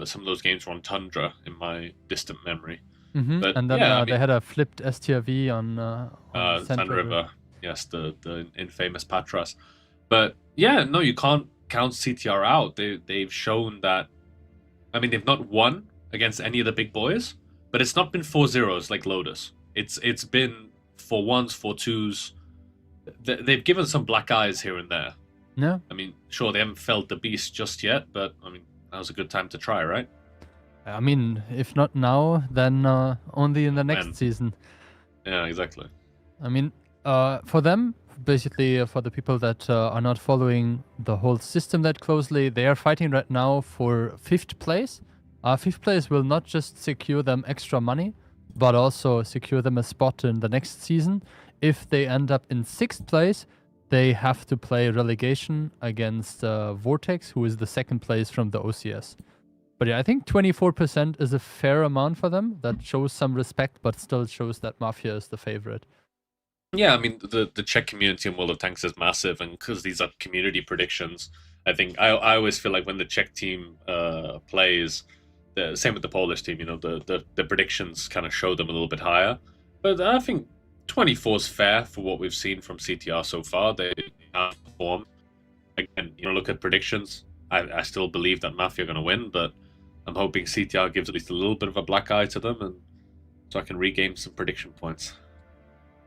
some of those games were on Tundra in my distant memory. But and then yeah, they had a flipped STRV on Sand River. Yes, the infamous Patras. But yeah, no, you can't count CTR out. They've shown that. I mean, they've not won against any of the big boys, but it's not been 4-0s like Lotus. It's been 4-1s, 4-2s. They've given some black eyes here and there. Yeah. I mean, sure, they haven't felled the beast just yet, but I mean, that was a good time to try, right? I mean, if not now, then only in the next season. Yeah, exactly. I mean, for them, basically for the people that are not following the whole system that closely, they are fighting right now for 5th place. 5th place will not just secure them extra money, but also secure them a spot in the next season. If they end up in 6th place, they have to play relegation against Vortex, who is the 2nd place from the OCS. But yeah, I think 24% is a fair amount for them. That shows some respect, but still shows that Mafia is the favorite. Yeah, I mean, the Czech community in World of Tanks is massive, and because these are community predictions, I think I always feel like when the Czech team plays, same with the Polish team, you know, the predictions kind of show them a little bit higher. But I think 24 is fair for what we've seen from CTR so far. They have performed. Again, you know, look at predictions. I still believe that Mafia are going to win, but I'm hoping CTR gives at least a little bit of a black eye to them, and so I can regain some prediction points.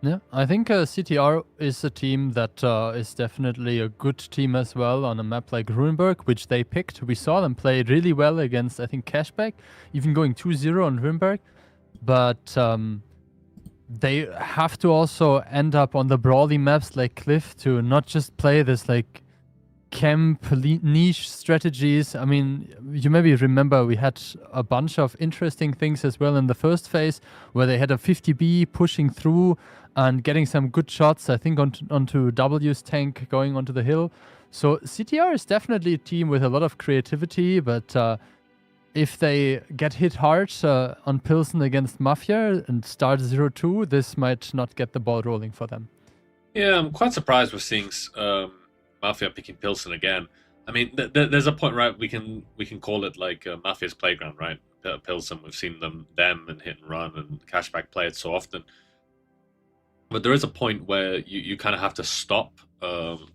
Yeah, I think CTR is a team that is definitely a good team as well on a map like Ruinberg, which they picked. We saw them play really well against, I think, Cashback, even going 2-0 on Ruinberg. But they have to also end up on the brawly maps like Cliff to not just play this like camp niche strategies. I mean, you maybe remember we had a bunch of interesting things as well in the first phase where they had a 50B pushing through and getting some good shots, I think, onto W's tank going onto the hill. So CTR is definitely a team with a lot of creativity, but if they get hit hard on Pilsen against Mafia and start 0-2, this might not get the ball rolling for them. Yeah, I'm quite surprised we're seeing Mafia picking Pilsen again. I mean, there's a point, right? We can call it like Mafia's playground, right? Pilsen, we've seen them and hit and run, and Cashback play it so often. But there is a point where you kind of have to stop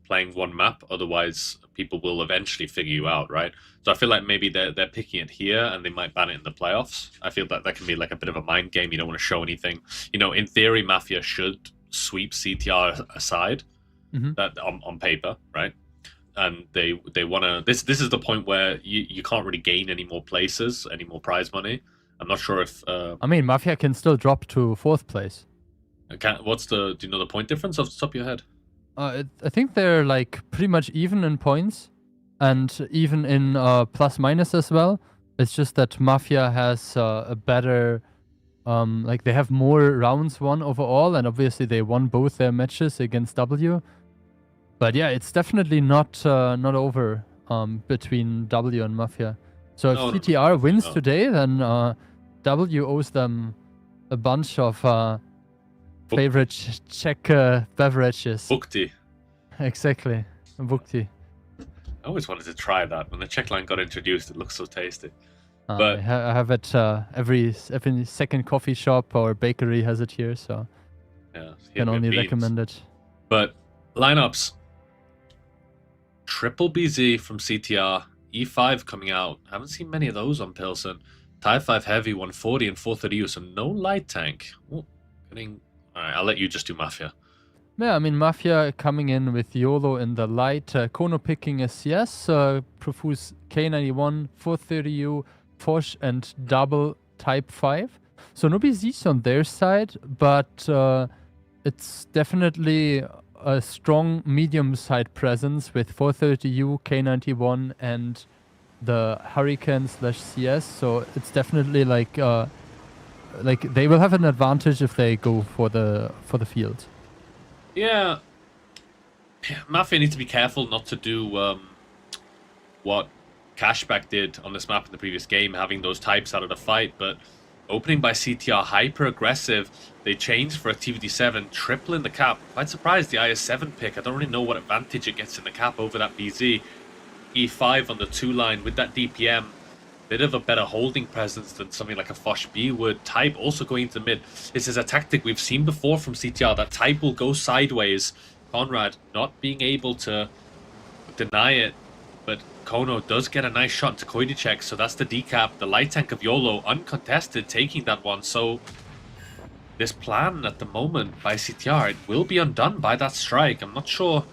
playing one map, otherwise people will eventually figure you out, right? So I feel like maybe they're picking it here and they might ban it in the playoffs. I feel that can be like a bit of a mind game. You don't want to show anything. You know, in theory, Mafia should sweep CTR aside. That on paper, right? And they want to. This is the point where you can't really gain any more places, any more prize money. I'm not sure if. I mean, Mafia can still drop to 4th place. Do you know the point difference off the top of your head? I think they're like pretty much even in points, and even in plus minus as well. It's just that Mafia has a better. Like they have more rounds won overall, and obviously they won both their matches against W. But yeah, it's definitely not over between W and Mafia. So if CTR wins today, then W owes them a bunch of favorite Czech beverages. Bukti. Exactly, Bukti. I always wanted to try that. When the Czech line got introduced, it looks so tasty. But I have it every second coffee shop or bakery has it here, so yeah, can only recommend it. But lineups. triple BZ from CTR. E5 coming out. Haven't seen many of those on Pilsen. Type 5 heavy, 140 and 430U, so no light tank. Ooh, getting... Alright, I'll let you just do Mafia. Yeah, I mean, Mafia coming in with YOLO in the light, Kono picking a CS, Profuse K91, 430U, Foch, and double Type 5. So no BZs on their side, but it's definitely a strong medium side presence with 430U, K91, and the Hurricane / CS. So it's definitely like they will have an advantage if they go for the field. Yeah. Mafia need to be careful not to do what Cashback did on this map in the previous game, having those types out of the fight, but opening by CTR, hyper aggressive. They changed for a TVD7, triple in the cap. Quite surprised the IS7 pick. I don't really know what advantage it gets in the cap over that BZ. E5 on the 2 line with that DPM. Bit of a better holding presence than something like a Foch B would. Type also going to the mid. This is a tactic we've seen before from CTR. That Type will go sideways. Conrad not being able to deny it. But Kono does get a nice shot to Koide check. So that's the decap. The light tank of YOLO uncontested taking that one. So this plan at the moment by CTR, it will be undone by that strike. I'm not sure.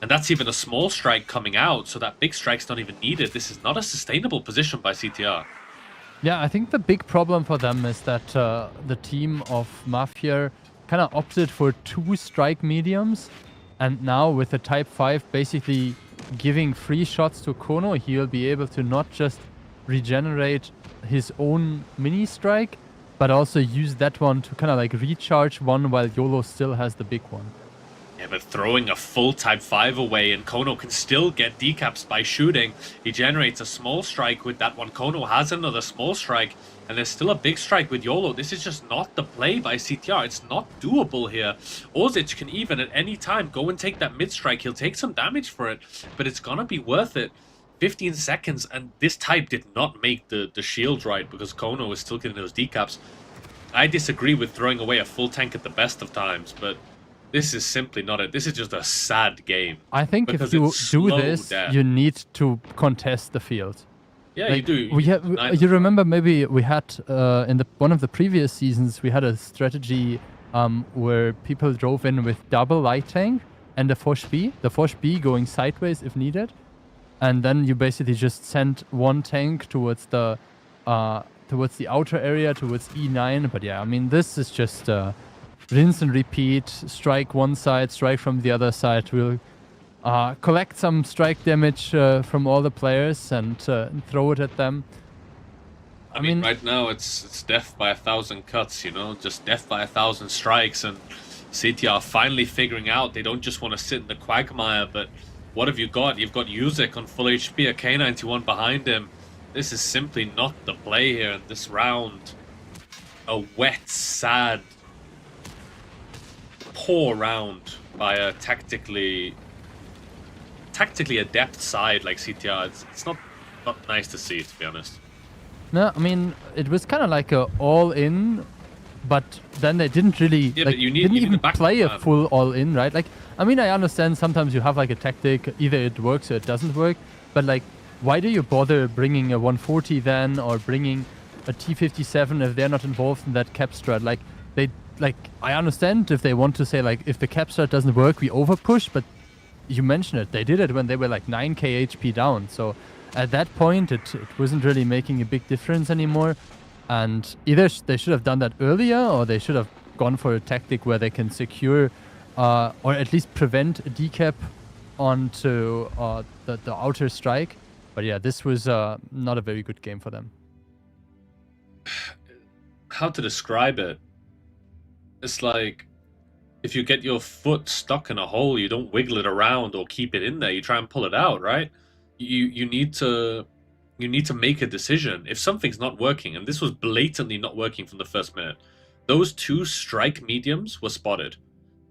And that's even a small strike coming out, so that big strike's not even needed. This is not a sustainable position by CTR. Yeah, I think the big problem for them is that the team of Mafia kind of opted for 2 strike mediums. And now with the Type 5 basically giving free shots to Kono, he'll be able to not just regenerate his own mini strike, but also use that one to kind of like recharge one while YOLO still has the big one. Yeah, but throwing a full Type 5 away and Kono can still get decaps by shooting. He generates a small strike with that one. Kono has another small strike, and there's still a big strike with YOLO. This is just not the play by CTR. It's not doable here. Orzic can even at any time go and take that mid strike. He'll take some damage for it, but it's gonna be worth it. 15 seconds, and this Type did not make the shield right because Kono is still getting those decaps. I disagree with throwing away a full tank at the best of times, but this is simply not it. This is just a sad game. I think if you do this, you need to contest the field. Yeah, like, you do. You remember maybe we had in one of the previous seasons we had a strategy where people drove in with double light tank and the Foch B. The Foch B going sideways if needed, and then you basically just send one tank towards the outer area towards E9. But yeah, I mean this is just. Rinse and repeat, strike one side, strike from the other side. We'll collect some strike damage from all the players and throw it at them. I mean, right now it's death by 1,000 cuts, you know, just death by 1,000 strikes, and CTR finally figuring out they don't just want to sit in the quagmire, but what have you got? You've got Yuzik on full HP, a K91 behind him. This is simply not the play here in this round. A wet, sad, poor round by a tactically adept side like CTR. It's not nice to see, to be honest. No, I mean it was kind of like a all-in, but then they didn't really didn't even play a full all-in, right? Like, I mean, I understand sometimes you have like a tactic, either it works or it doesn't work, but like, why do you bother bringing a 140 then, or bringing a T57 if they're not involved in that cap strat? Like, I understand if they want to say, like, if the cap strat doesn't work, we overpush, but you mentioned it. They did it when they were, like, 9k HP down. So at that point, it wasn't really making a big difference anymore. And either they should have done that earlier, or they should have gone for a tactic where they can secure, or at least prevent a decap onto the outer strike. But yeah, this was not a very good game for them. How to describe it? It's like, if you get your foot stuck in a hole, you don't wiggle it around or keep it in there. You try and pull it out, right? You need to make a decision. If something's not working, and this was blatantly not working from the first minute, those 2 strike mediums were spotted.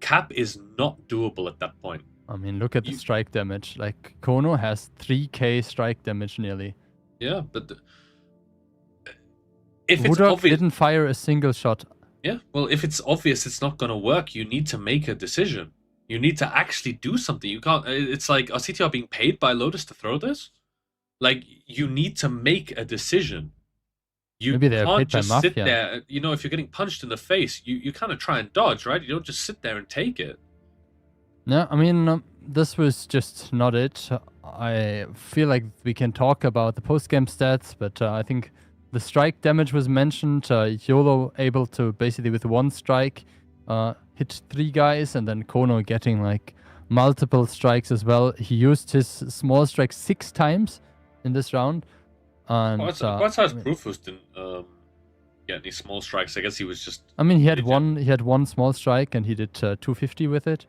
Cap is not doable at that point. I mean, look at the strike damage. Like, Kono has 3k strike damage nearly. Yeah, but if it's Woodrock obvious, didn't fire a single shot. yeah, well, if it's obvious it's not going to work, you need to make a decision. You need to actually do something. You can't. It's like, are CTR being paid by Lotus to throw this? Like, you need to make a decision. You Maybe they're can't paid by just sit Mafia. there. You know, if you're getting punched in the face, you kind of try and dodge, right? You don't just sit there and take it. No, I mean, this was just not it. I feel like we can talk about the post-game stats, but I think the strike damage was mentioned. YOLO able to basically with one strike hit 3 guys, and then Kono getting like multiple strikes as well. He used his small strike 6 times in this round. And Quite surprised Brufus didn't get any small strikes. I guess he was just. I mean, he had one small strike, and he did 250 with it.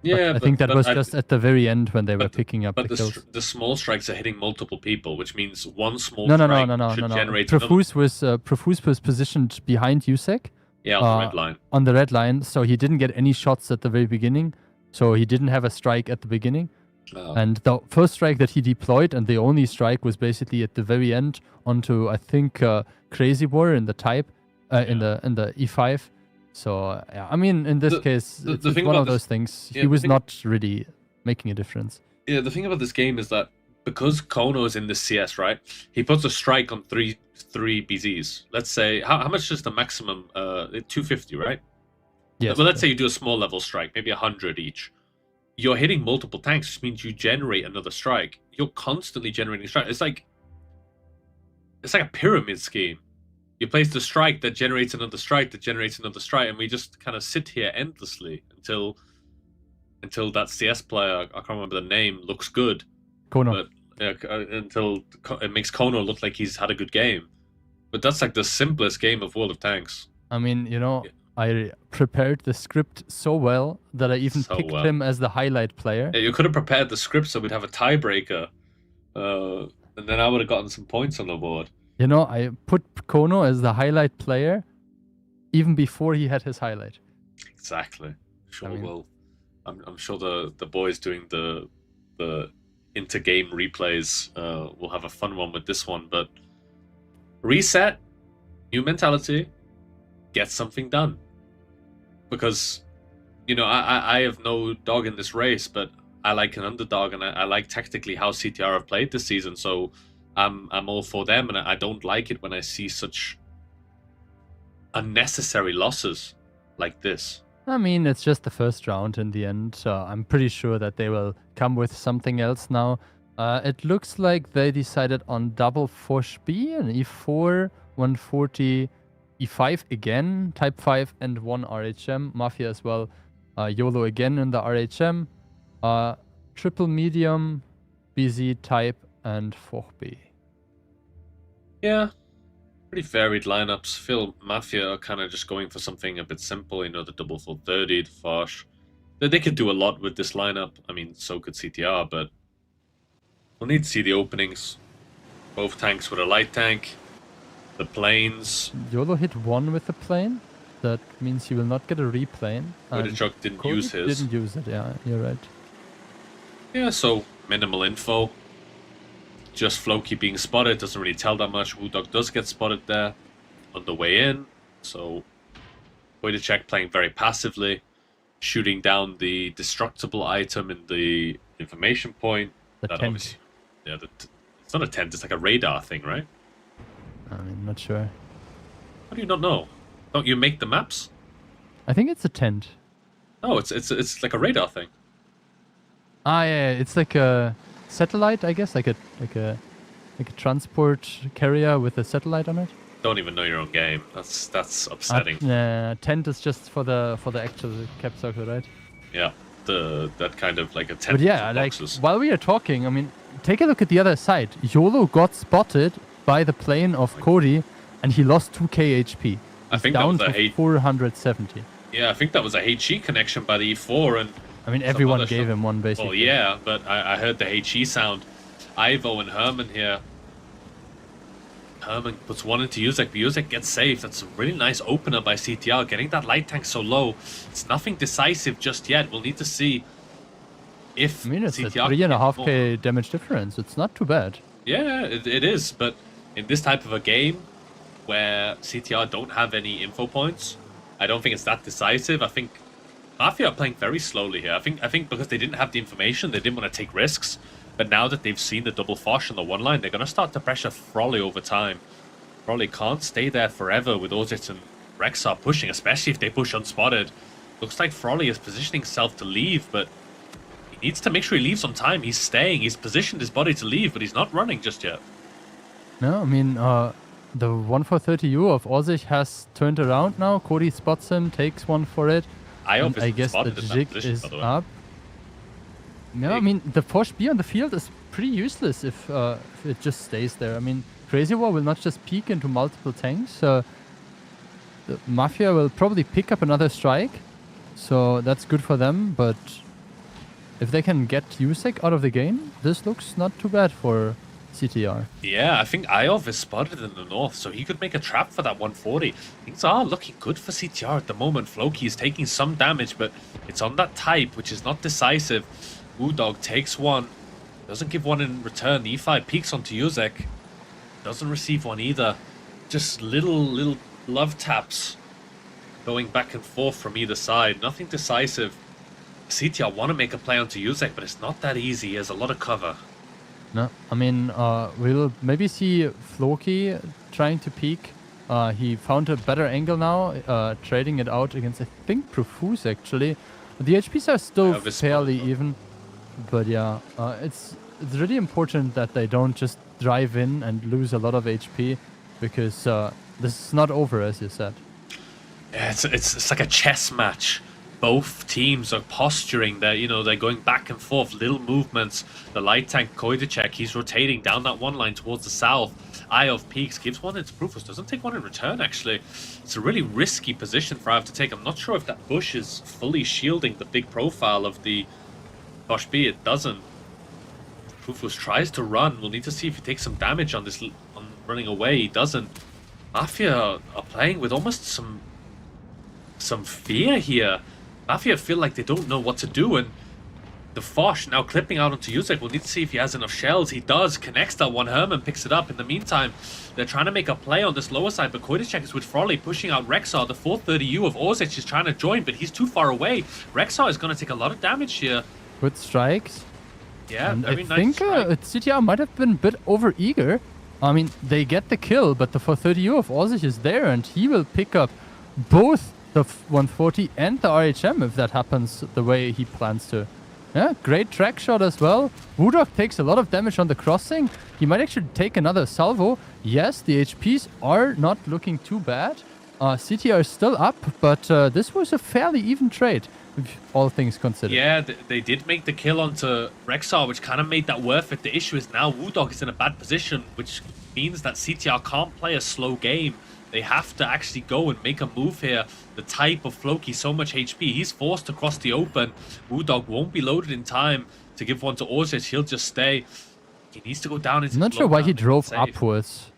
Yeah, I think that was just at the very end when they were picking up the kills. The small strikes are hitting multiple people, which means one small No. strike should generate Profuse was positioned behind Yusek. Yeah, on the red line. On the red line, so he didn't get any shots at the very beginning. So he didn't have a strike at the beginning. Oh. And the first strike that he deployed, and the only strike, was basically at the very end onto, I think, Crazy War in the type, in the E5. So yeah, I mean, in this case, it's one of those things. He was not really making a difference. Yeah, the thing about this game is that because Kono is in the CS, right? He puts a strike on three BZs. Let's say how much is the maximum? 250, right? Yes. Well, let's say you do a small level strike, maybe 100 each. You're hitting multiple tanks, which means you generate another strike. You're constantly generating strike. It's like a pyramid scheme. You place the strike that generates another strike that generates another strike, and we just kind of sit here endlessly until that CS player, I can't remember the name, looks good. Kono. But until it makes Kono look like he's had a good game. But that's like the simplest game of World of Tanks. I mean, you know, I prepared the script so well that I even picked him as the highlight player. Yeah, you could have prepared the script so we'd have a tiebreaker. And then I would have gotten some points on the board. You know, I put Kono as the highlight player even before he had his highlight. Exactly. I'm sure the boys doing the inter-game replays will have a fun one with this one. But reset, new mentality, get something done. Because, you know, I have no dog in this race, but I like an underdog, and I like tactically how CTR have played this season. So I'm all for them, and I don't like it when I see such unnecessary losses like this. I mean, it's just the first round in the end. I'm pretty sure that they will come with something else now. It looks like they decided on double Force B, an E4, 140, E5 again, Type 5, and 1 RHM. Mafia as well. YOLO again in the RHM. Triple medium, BZ Type, and 4B. Yeah, pretty varied lineups. Feel Mafia are kind of just going for something a bit simple, you know, the double 430, the Fosh. They could do a lot with this lineup. I mean, so could CTR, but we'll need to see the openings. Both tanks with a light tank, the planes. YOLO hit 1 with the plane. That means he will not get a replane. Chuck didn't use his. Didn't use it, yeah, you're right. Yeah, so minimal info. Just Floki being spotted doesn't really tell that much. Woodog does get spotted there on the way in. So Wojciech playing very passively, shooting down the destructible item in the information point. The tent. Yeah, it's not a tent, it's like a radar thing, right? I'm not sure. How do you not know? Don't you make the maps? I think it's a tent. No, it's like a radar thing. Ah, yeah, it's like a satellite, I guess, like a transport carrier with a satellite on it. Don't even know your own game. That's upsetting. Tent is just for the actual cap circle, right? Yeah, that kind of like a tent. But yeah, like while we are talking, I mean, take a look at the other side. YOLO got spotted by the plane of Cody, and he lost 2k HP. I think down that was to 470. Yeah, I think that was a HE connection by the E4, and I mean, everyone gave him one, basically. Well, yeah, but I heard the HE sound. Ivo and Herman here. Herman puts one into Yusek, but Yusek gets saved. That's a really nice opener by CTR. Getting that light tank so low. It's nothing decisive just yet. We'll need to see if I mean, it's CTR a 3.5k damage difference. It's not too bad. Yeah, it is. But in this type of a game where CTR don't have any info points, I don't think it's that decisive. I think Mafia are playing very slowly here. I think because they didn't have the information, they didn't want to take risks. But now that they've seen the double Fosh on the one line, they're going to start to pressure Frolly over time. Frolly can't stay there forever with Ozit and Rexar pushing, especially if they push unspotted. Looks like Frolly is positioning himself to leave, but he needs to make sure he leaves on time. He's staying. He's positioned his body to leave, but he's not running just yet. No, I mean, the 1-for-30U of Ozich has turned around now. Cody spots him, takes one for it. And I guess the jig is up. No, I mean, the Fosh B on the field is pretty useless if it just stays there. I mean, Crazy War will not just peek into multiple tanks. The Mafia will probably pick up another strike, so that's good for them. But if they can get Yusek out of the game, this looks not too bad for CTR. Yeah, I think Iov is spotted in the north, so he could make a trap for that 140. Things are looking good for CTR at the moment. Floki is taking some damage, but it's on that type, which is not decisive. Woodog takes one, doesn't give one in return. The E5 peeks onto Yuzek, doesn't receive one either. Just little love taps going back and forth from either side. Nothing decisive. CTR want to make a play onto Yuzek, but it's not that easy. He has a lot of cover. No, I mean, we'll maybe see Floki trying to peek. He found a better angle now, trading it out against, I think, Profuse, actually. The HPs are still fairly even, but yeah, it's really important that they don't just drive in and lose a lot of HP, because this is not over, as you said. Yeah, it's like a chess match. Both teams are posturing. They're going back and forth, little movements. The light tank Koidacek, he's rotating down that one line towards the south. Eye of Peaks gives one into Profus, doesn't take one in return, actually. It's a really risky position for Ive to take. I'm not sure if that bush is fully shielding the big profile of the Bosch B. It doesn't. Profus tries to run. We'll need to see if he takes some damage on this, on running away. He doesn't. Mafia are playing with almost some fear here. Mafia feel like they don't know what to do, and the Fosh now clipping out onto Yusek. We'll need to see if he has enough shells. He does, connects that one. Herman picks it up. In the meantime, they're trying to make a play on this lower side, but Koidacek is with Frolly pushing out Rexar. The 430U of Orzic is trying to join, but he's too far away. Rexar is going to take a lot of damage here. Good strikes. Yeah, and very I nice think strike. CTR might have been a bit over-eager. I mean, they get the kill, but the 430U of Orzic is there, and he will pick up both the 140 and the RHM if that happens the way he plans to. Yeah, great track shot as well. Woodog takes a lot of damage on the crossing. He might actually take another salvo. Yes, the HPs are not looking too bad. CTR is still up, but this was a fairly even trade, if all things considered. Yeah, they did make the kill onto Rexar, which kind of made that worth it. The issue is now Woodog is in a bad position, which means that CTR can't play a slow game. They have to actually go and make a move here. The type of Floki, so much HP. He's forced to cross the open. Woodog won't be loaded in time to give one to Orzic. He'll just stay. He needs to go down into I'm not sure why he drove upwards.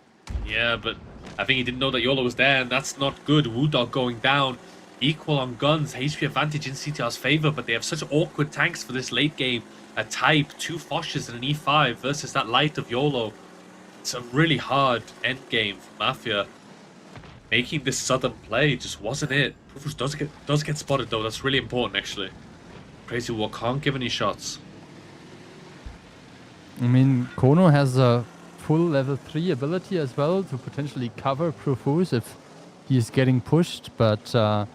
Yeah, but I think he didn't know that YOLO was there, and that's not good. Woodog going down. Equal on guns. HP advantage in CTR's favor, but they have such awkward tanks for this late game. A type, 2 Foshes and an E5 versus that light of YOLO. It's a really hard end game for Mafia. Making this southern play just wasn't it. Profus does get spotted though. That's really important actually. Crazy War can't give any shots. I mean, Kono has a full level 3 ability as well to potentially cover Profus if he's getting pushed, but yeah,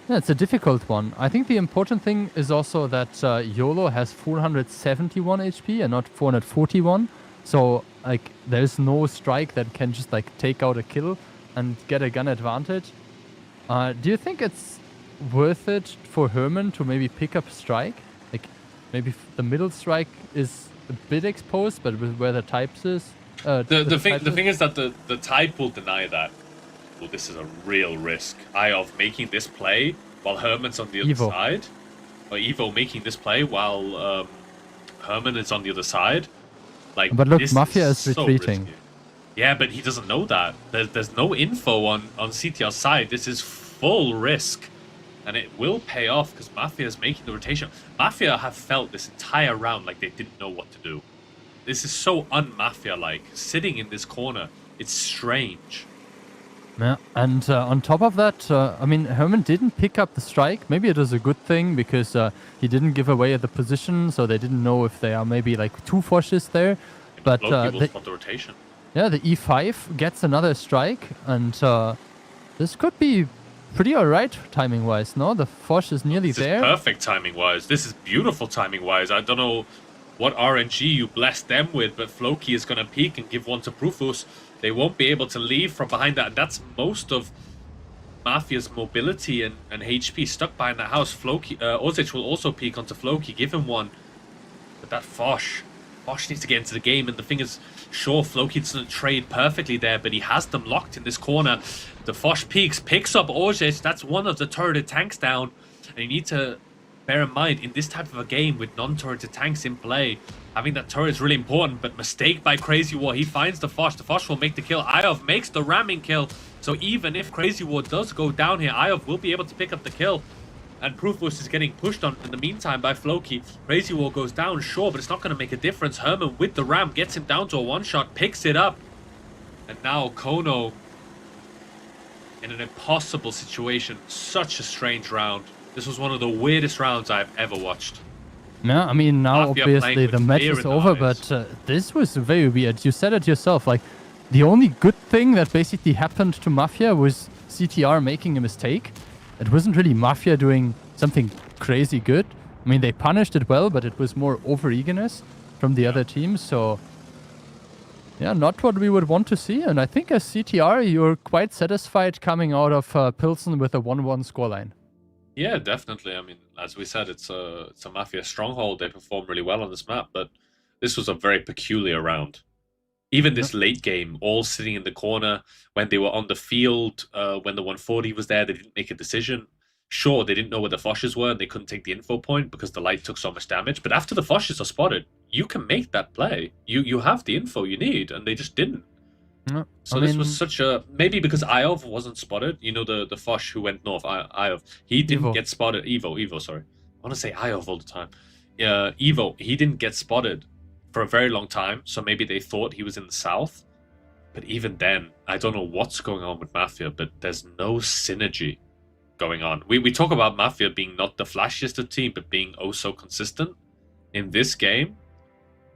it's a difficult one. I think the important thing is also that YOLO has 471 HP and not 441. So like there's no strike that can just like take out a kill and get a gun advantage. Do you think it's worth it for Herman to maybe pick up strike? Like maybe the middle strike is a bit exposed, but where the types is, the thing is that the type will deny that. Well, this is a real risk. Of making this play while Herman's on the other side, or Evo making this play while Herman is on the other side. Like, but look, Mafia is retreating. Risky. Yeah, but he doesn't know that. There's no info on CTR's side. This is full risk. And it will pay off because Mafia is making the rotation. Mafia have felt this entire round like they didn't know what to do. This is so un-Mafia-like. Sitting in this corner, it's strange. Yeah, and on top of that, I mean, Herman didn't pick up the strike. Maybe it was a good thing because he didn't give away the position, so they didn't know if there are maybe like 2 Foshes there. But Floki will spot the rotation. yeah, the E5 gets another strike, and this could be pretty alright timing-wise, no? The Fosh is nearly This there. is perfect timing-wise. This is beautiful timing-wise. I don't know what RNG you blessed them with, but Floki is going to peek and give one to Prufus. They won't be able to leave from behind that, and that's most of Mafia's mobility and HP stuck behind that house. Floki, Ozic will also peek onto Floki, give him one. But that Fosh needs to get into the game, and the thing is, sure, Floki doesn't trade perfectly there, but he has them locked in this corner. The Fosh peeks, picks up Ozic. That's one of the turreted tanks down, and you need to bear in mind, in this type of a game with non-turreted tanks in play, having that turret is really important, but mistake by Crazy War. He finds the Fosh will make the kill. Iov makes the ramming kill, so even if Crazy War does go down here, Iov will be able to pick up the kill. And Prufus is getting pushed on in the meantime by Floki. Crazy War goes down, sure, but it's not going to make a difference. Herman with the ram gets him down to a one-shot, picks it up. And now Kono in an impossible situation. Such a strange round. This was one of the weirdest rounds I've ever watched. Yeah, I mean, now Mafia obviously playing the with match fear is in the over, eyes. but this was very weird. You said it yourself, like, the only good thing that basically happened to Mafia was CTR making a mistake. It wasn't really Mafia doing something crazy good. I mean, they punished it well, but it was more over-eagerness from the other team, so... yeah, not what we would want to see, and I think as CTR, you're quite satisfied coming out of Pilsen with a 1-1 scoreline. Yeah, definitely. I mean, as we said, it's a Mafia stronghold. They perform really well on this map, but this was a very peculiar round. Even this late game, all sitting in the corner, when they were on the field, when the 140 was there, they didn't make a decision. Sure, they didn't know where the Foshes were, and they couldn't take the info point because the light took so much damage, but after the Foshes are spotted, you can make that play. You have the info you need, and they just didn't. No, So this was such a... maybe because Iov wasn't spotted. You know, the Fosh who went north, Iov. He didn't Evo. get spotted. Evo, sorry. I want to say Iov all the time. Evo, he didn't get spotted for a very long time, so maybe they thought he was in the south. But even then, I don't know what's going on with Mafia, but there's no synergy going on. We talk about Mafia being not the flashiest of team, but being oh so consistent. In this game,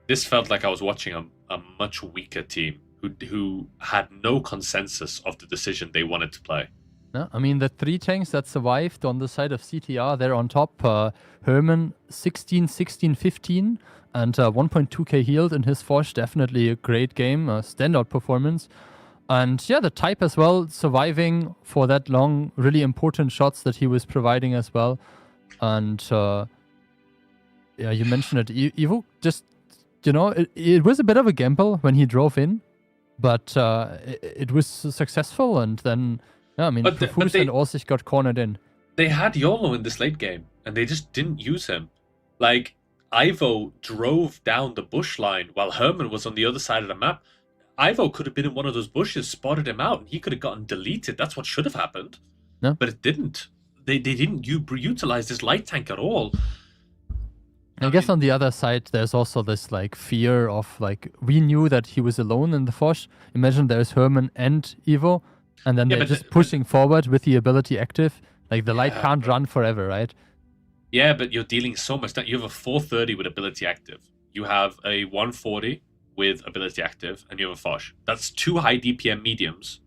this felt like I was watching a much weaker team who had no consensus of the decision they wanted to play. No, I mean, the 3 tanks that survived on the side of CTR, they're on top. Herman, 16, 16, 15, and 1.2k healed in his Fosh. Definitely a great game, standout performance. And yeah, the type as well, surviving for that long, really important shots that he was providing as well. And yeah, you mentioned it. Evo just, you know, it was a bit of a gamble when he drove in, but it was successful. And then, yeah, I mean, Profus and Orsich got cornered in. They had YOLO in this late game, and they just didn't use him. Like, Ivo drove down the bush line while Herman was on the other side of the map. Ivo could have been in one of those bushes, spotted him out, and he could have gotten deleted. That's what should have happened. No. But it didn't. They didn't utilize this light tank at all. I guess on the other side, there's also this like fear of like, we knew that he was alone in the Fosh. Imagine there's Herman and Evo, and then they're just pushing forward with the ability active. Like the light can't run forever, right? Yeah, but you're dealing so much that you have a 430 with ability active. You have a 140 with ability active, and you have a Fosh. That's 2 high DPM mediums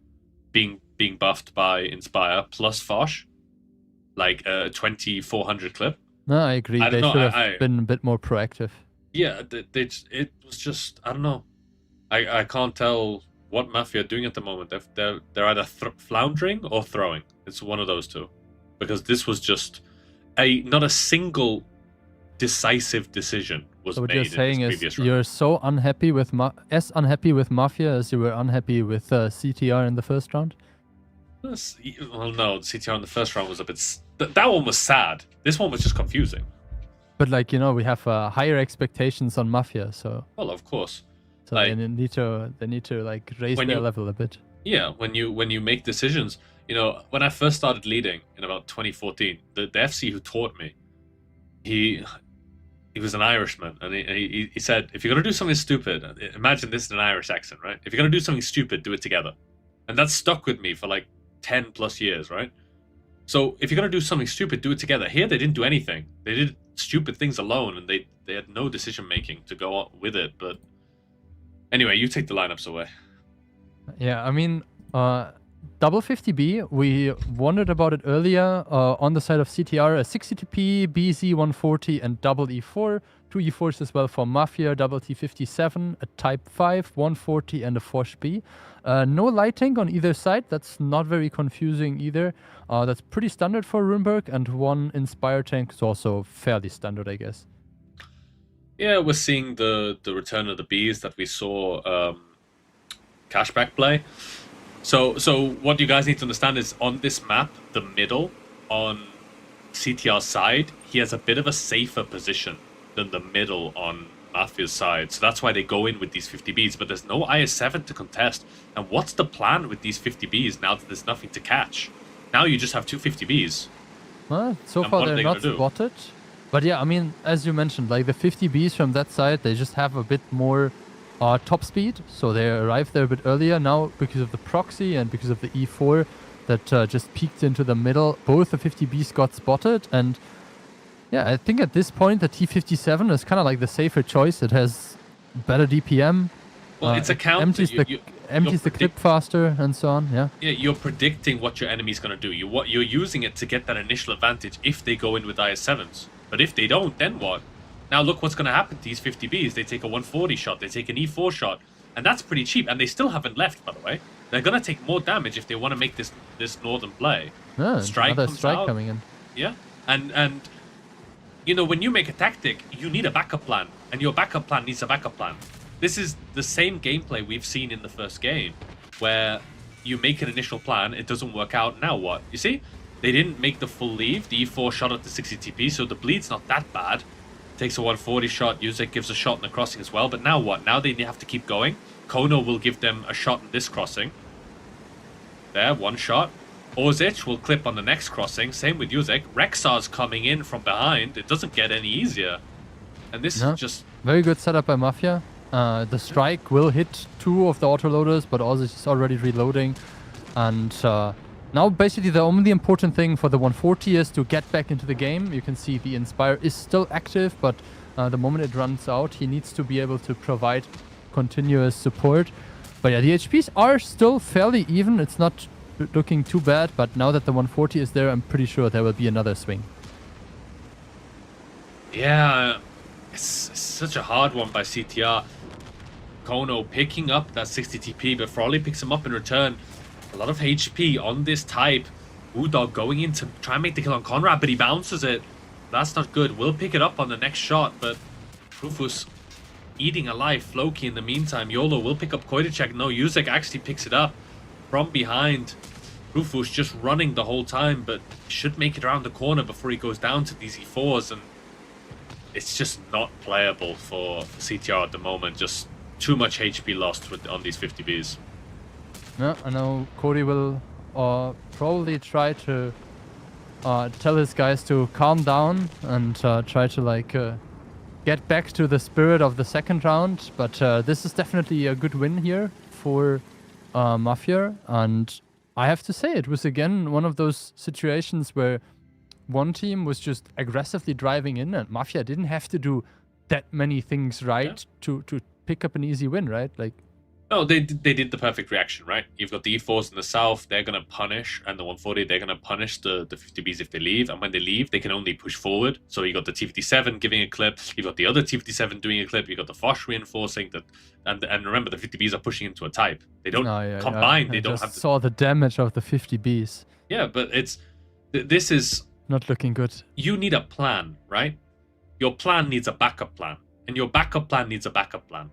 being buffed by Inspire plus Fosh, like a 2400 clip. No, I agree. They should have been a bit more proactive. Yeah, it was just, I don't know. I can't tell what Mafia are doing at the moment. They're either floundering or throwing. It's one of those two. Because this was just not a single decisive decision was so what made you're in saying this is previous round. you're so unhappy with unhappy with Mafia as you were unhappy with CTR in the first round? Well, no, CTR in the first round was a bit... that one was sad. This one was just confusing. But like, you know, we have higher expectations on Mafia, so... Well, of course. So like, they need to like raise their level a bit. Yeah, when you make decisions... You know, when I first started leading in about 2014, the FC who taught me, he was an Irishman, and he said, if you're going to do something stupid, imagine this in an Irish accent, right? If you're going to do something stupid, do it together. And that's stuck with me for like 10 plus years, right? So if you're going to do something stupid, do it together. Here, they didn't do anything. They did stupid things alone, and they had no decision making to go on with it. But anyway, you take the lineups away. Yeah, I mean, double 50B, we wondered about it earlier on the side of CTR, a 60TP, BZ140, and double E4. 2 E4s as well for Mafia, double T57, a Type 5, 140, and a Forge B. No lighting on either side. That's not very confusing either. That's pretty standard for Runeberg, and one Inspire tank is also fairly standard, I guess. Yeah, we're seeing the return of the bees that we saw Cashback play. So what you guys need to understand is on this map, the middle on CTR's side, he has a bit of a safer position than the middle on Mafia's side. So that's why they go in with these 50Bs, but there's no IS-7 to contest. And what's the plan with these 50Bs now that there's nothing to catch? Now you just have two 50Bs. Well, so far they're not spotted. But yeah, I mean, as you mentioned, like the 50Bs from that side, they just have a bit more top speed. So they arrived there a bit earlier. Now, because of the proxy and because of the E4 that just peeked into the middle, both the 50Bs got spotted. And yeah, I think at this point, the T57 is kind of like the safer choice. It has better DPM. Well, it's a counter. Empties the clip faster and so on, yeah. Yeah, you're predicting what your enemy's going to do. You're using it to get that initial advantage if they go in with IS-7s. But if they don't, then what? Now look what's going to happen to these 50Bs. They take a 140 shot, they take an E4 shot, and that's pretty cheap. And they still haven't left, by the way. They're going to take more damage if they want to make this northern play. Yeah, Strike another comes strike out. coming in. Yeah, and you know, when you make a tactic, you need a backup plan, and your backup plan needs a backup plan. This is the same gameplay we've seen in the first game, where you make an initial plan, it doesn't work out, now what? You see? They didn't make the full leave, the E4 shot at the 60 TP, so the bleed's not that bad. Takes a 140 shot, Yuzek gives a shot in the crossing as well, but now what? Now they have to keep going. Kono will give them a shot in this crossing. There, one shot. Ozic will clip on the next crossing, same with Yuzek. Rexar's coming in from behind, it doesn't get any easier. And this is just... Very good setup by Mafia. The strike will hit 2 of the autoloaders, but Ozic is already reloading. And now basically the only important thing for the 140 is to get back into the game. You can see the Inspire is still active, but the moment it runs out, he needs to be able to provide continuous support. But yeah, the HPs are still fairly even. It's not looking too bad, but now that the 140 is there, I'm pretty sure there will be another swing. Yeah, it's such a hard one by CTR. Kono picking up that 60 TP, but Frolly picks him up in return. A lot of HP on this type. Udog going in to try and make the kill on Conrad, but he bounces it. That's not good. We'll pick it up on the next shot, but Rufus eating alive Floki in the meantime. YOLO will pick up Koidacek. No, Yuzek actually picks it up from behind. Rufus just running the whole time, but should make it around the corner before he goes down to these E4s, and it's just not playable for CTR at the moment. Just too much HP lost on these 50Bs. Yeah, I know Cody will probably try to tell his guys to calm down and try to like get back to the spirit of the second round. But this is definitely a good win here for Mafia, and I have to say it was again one of those situations where one team was just aggressively driving in, and Mafia didn't have to do that many things right to pick up an easy win, right? Like, no, they did the perfect reaction, right? You've got the E4s in the south, they're going to punish, and the 140, they're going to punish the 50Bs if they leave, and when they leave, they can only push forward. So you got the T57 giving a clip, you've got the other T57 doing a clip, you've got the Foch reinforcing that, and remember, the 50Bs are pushing into a type. They don't combine, they don't have to... saw the damage of the 50Bs. Yeah, but this is... not looking good. You need a plan, right? Your plan needs a backup plan, and your backup plan needs a backup plan.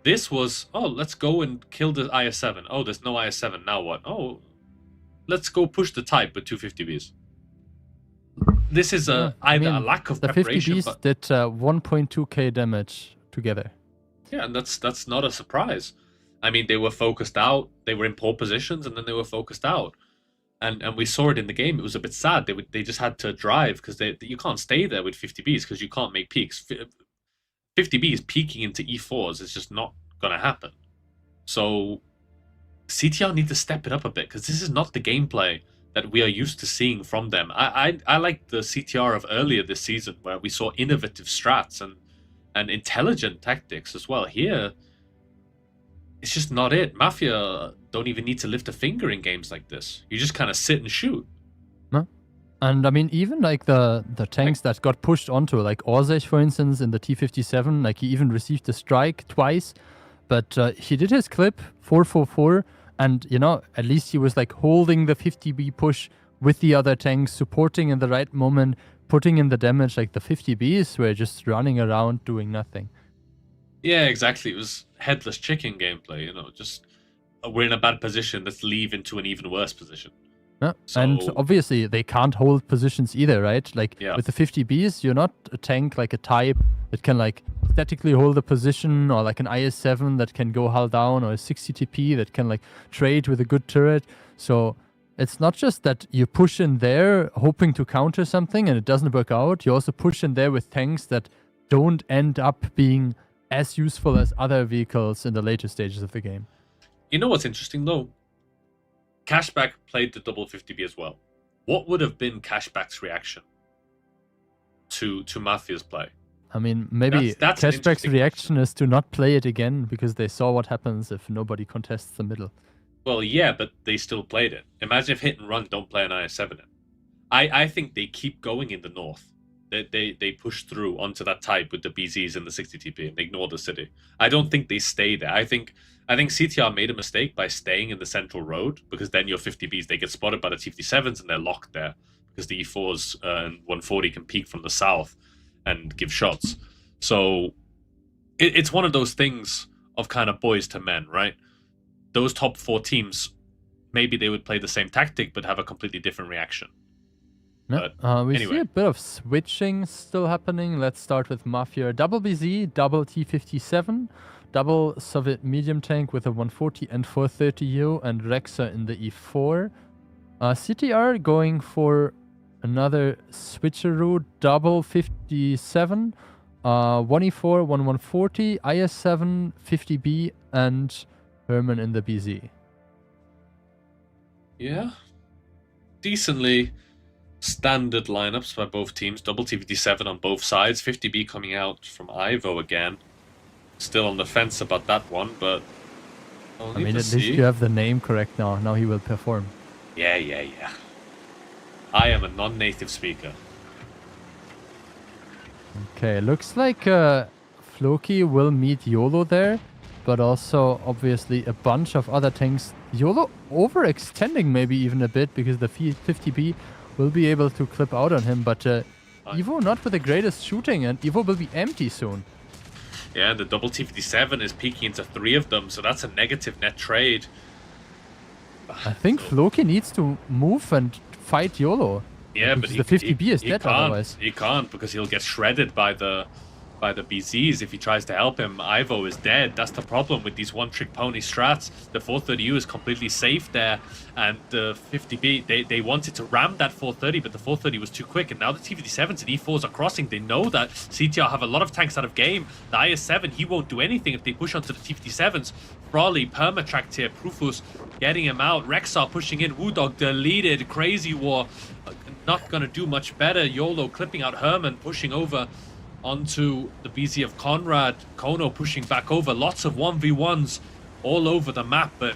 This was, oh, let's go and kill the IS-7. Oh, there's no IS-7, now what? Oh, let's go push the type with 250Bs. This is either a lack of preparation. The 50Bs did 1.2k damage together. Yeah, and that's not a surprise. I mean, they were focused out, they were in poor positions, and then they were focused out. And we saw it in the game. It was a bit sad. They just had to drive because you can't stay there with 50Bs because you can't make peaks. 50Bs peeking into E4s is just not going to happen. So CTR need to step it up a bit because this is not the gameplay that we are used to seeing from them. I like the CTR of earlier this season where we saw innovative strats and intelligent tactics as well. Here, it's just not it. Mafia don't even need to lift a finger in games like this. You just kind of sit and shoot. No. And I mean, even like the tanks that got pushed onto, like Orzech, for instance, in the T-57, like he even received a strike twice, but he did his clip 444, and you know, at least he was like holding the 50B push with the other tanks, supporting in the right moment, putting in the damage. Like the 50Bs were just running around doing nothing. Yeah, exactly. It was headless chicken gameplay, you know, just we're in a bad position, let's leave into an even worse position. Yeah. So- And obviously they can't hold positions either, right? Like Yeah. with the 50Bs, you're not a tank like a type that can like statically hold a position, or like an IS-7 that can go hull down, or a 60TP that can like trade with a good turret. So it's not just that you push in there hoping to counter something and it doesn't work out. You also push in there with tanks that don't end up being as useful as other vehicles in the later stages of the game. You know what's interesting though? Cashback played the double 50B as well. What would have been Cashback's reaction to Mafia's play? I mean, maybe That's an Cashback's interesting reaction is to not play it again because they saw what happens if nobody contests the middle. Well, yeah, but they still played it. Imagine if Hit and Run don't play an IS-7 in. I think they keep going in the north. They push through onto that type with the BZs and the 60TP and ignore the city. I don't think they stay there. I think CTR made a mistake by staying in the central road, because then your 50Bs, they get spotted by the T-57s and they're locked there because the E4s and 140 can peek from the south and give shots. So it's one of those things of kind of boys to men, right? Those top 4 teams, maybe they would play the same tactic but have a completely different reaction. Yeah. We see anyway. a bit of switching still happening. Let's start with Mafia. Double BZ, double T-57, double Soviet medium tank with a 140 and 430U, and Rexa in the E4. CTR going for another switcheroo, double 57, 1E4, 140, IS-7, 50B, and Herman in the BZ. Yeah. Decently standard lineups by both teams. Double T-57 on both sides. 50B coming out from Ivo again. Still on the fence about that one, but I mean, at least you have the name correct now. Now he will perform. Yeah. I am a non-native speaker. Okay, looks like Floki will meet YOLO there, but also obviously a bunch of other tanks. YOLO overextending maybe even a bit because the 50B will be able to clip out on him, but Evo not with the greatest shooting, and Evo will be empty soon. Yeah, the double T-57 is peeking into 3 of them, so that's a negative net trade. I think Floki needs to move and fight YOLO. Yeah, but the 50B is dead can't. otherwise. He can't, because he'll get shredded by the BZs if he tries to help him. Ivo is dead. That's the problem with these one-trick pony strats. The 430U is completely safe there, and the 50B, they wanted to ram that 430, but the 430 was too quick, and now the T-57s and E4s are crossing. They know that CTR have a lot of tanks out of game. The IS-7, he won't do anything if they push onto the T-57s. Frawley, permatracked here. Prufus getting him out. Rexar pushing in. Woodog deleted. Crazy War not gonna do much better. YOLO clipping out Herman, pushing over onto the BZ of Conrad. Kono pushing back over. Lots of 1v1s all over the map, but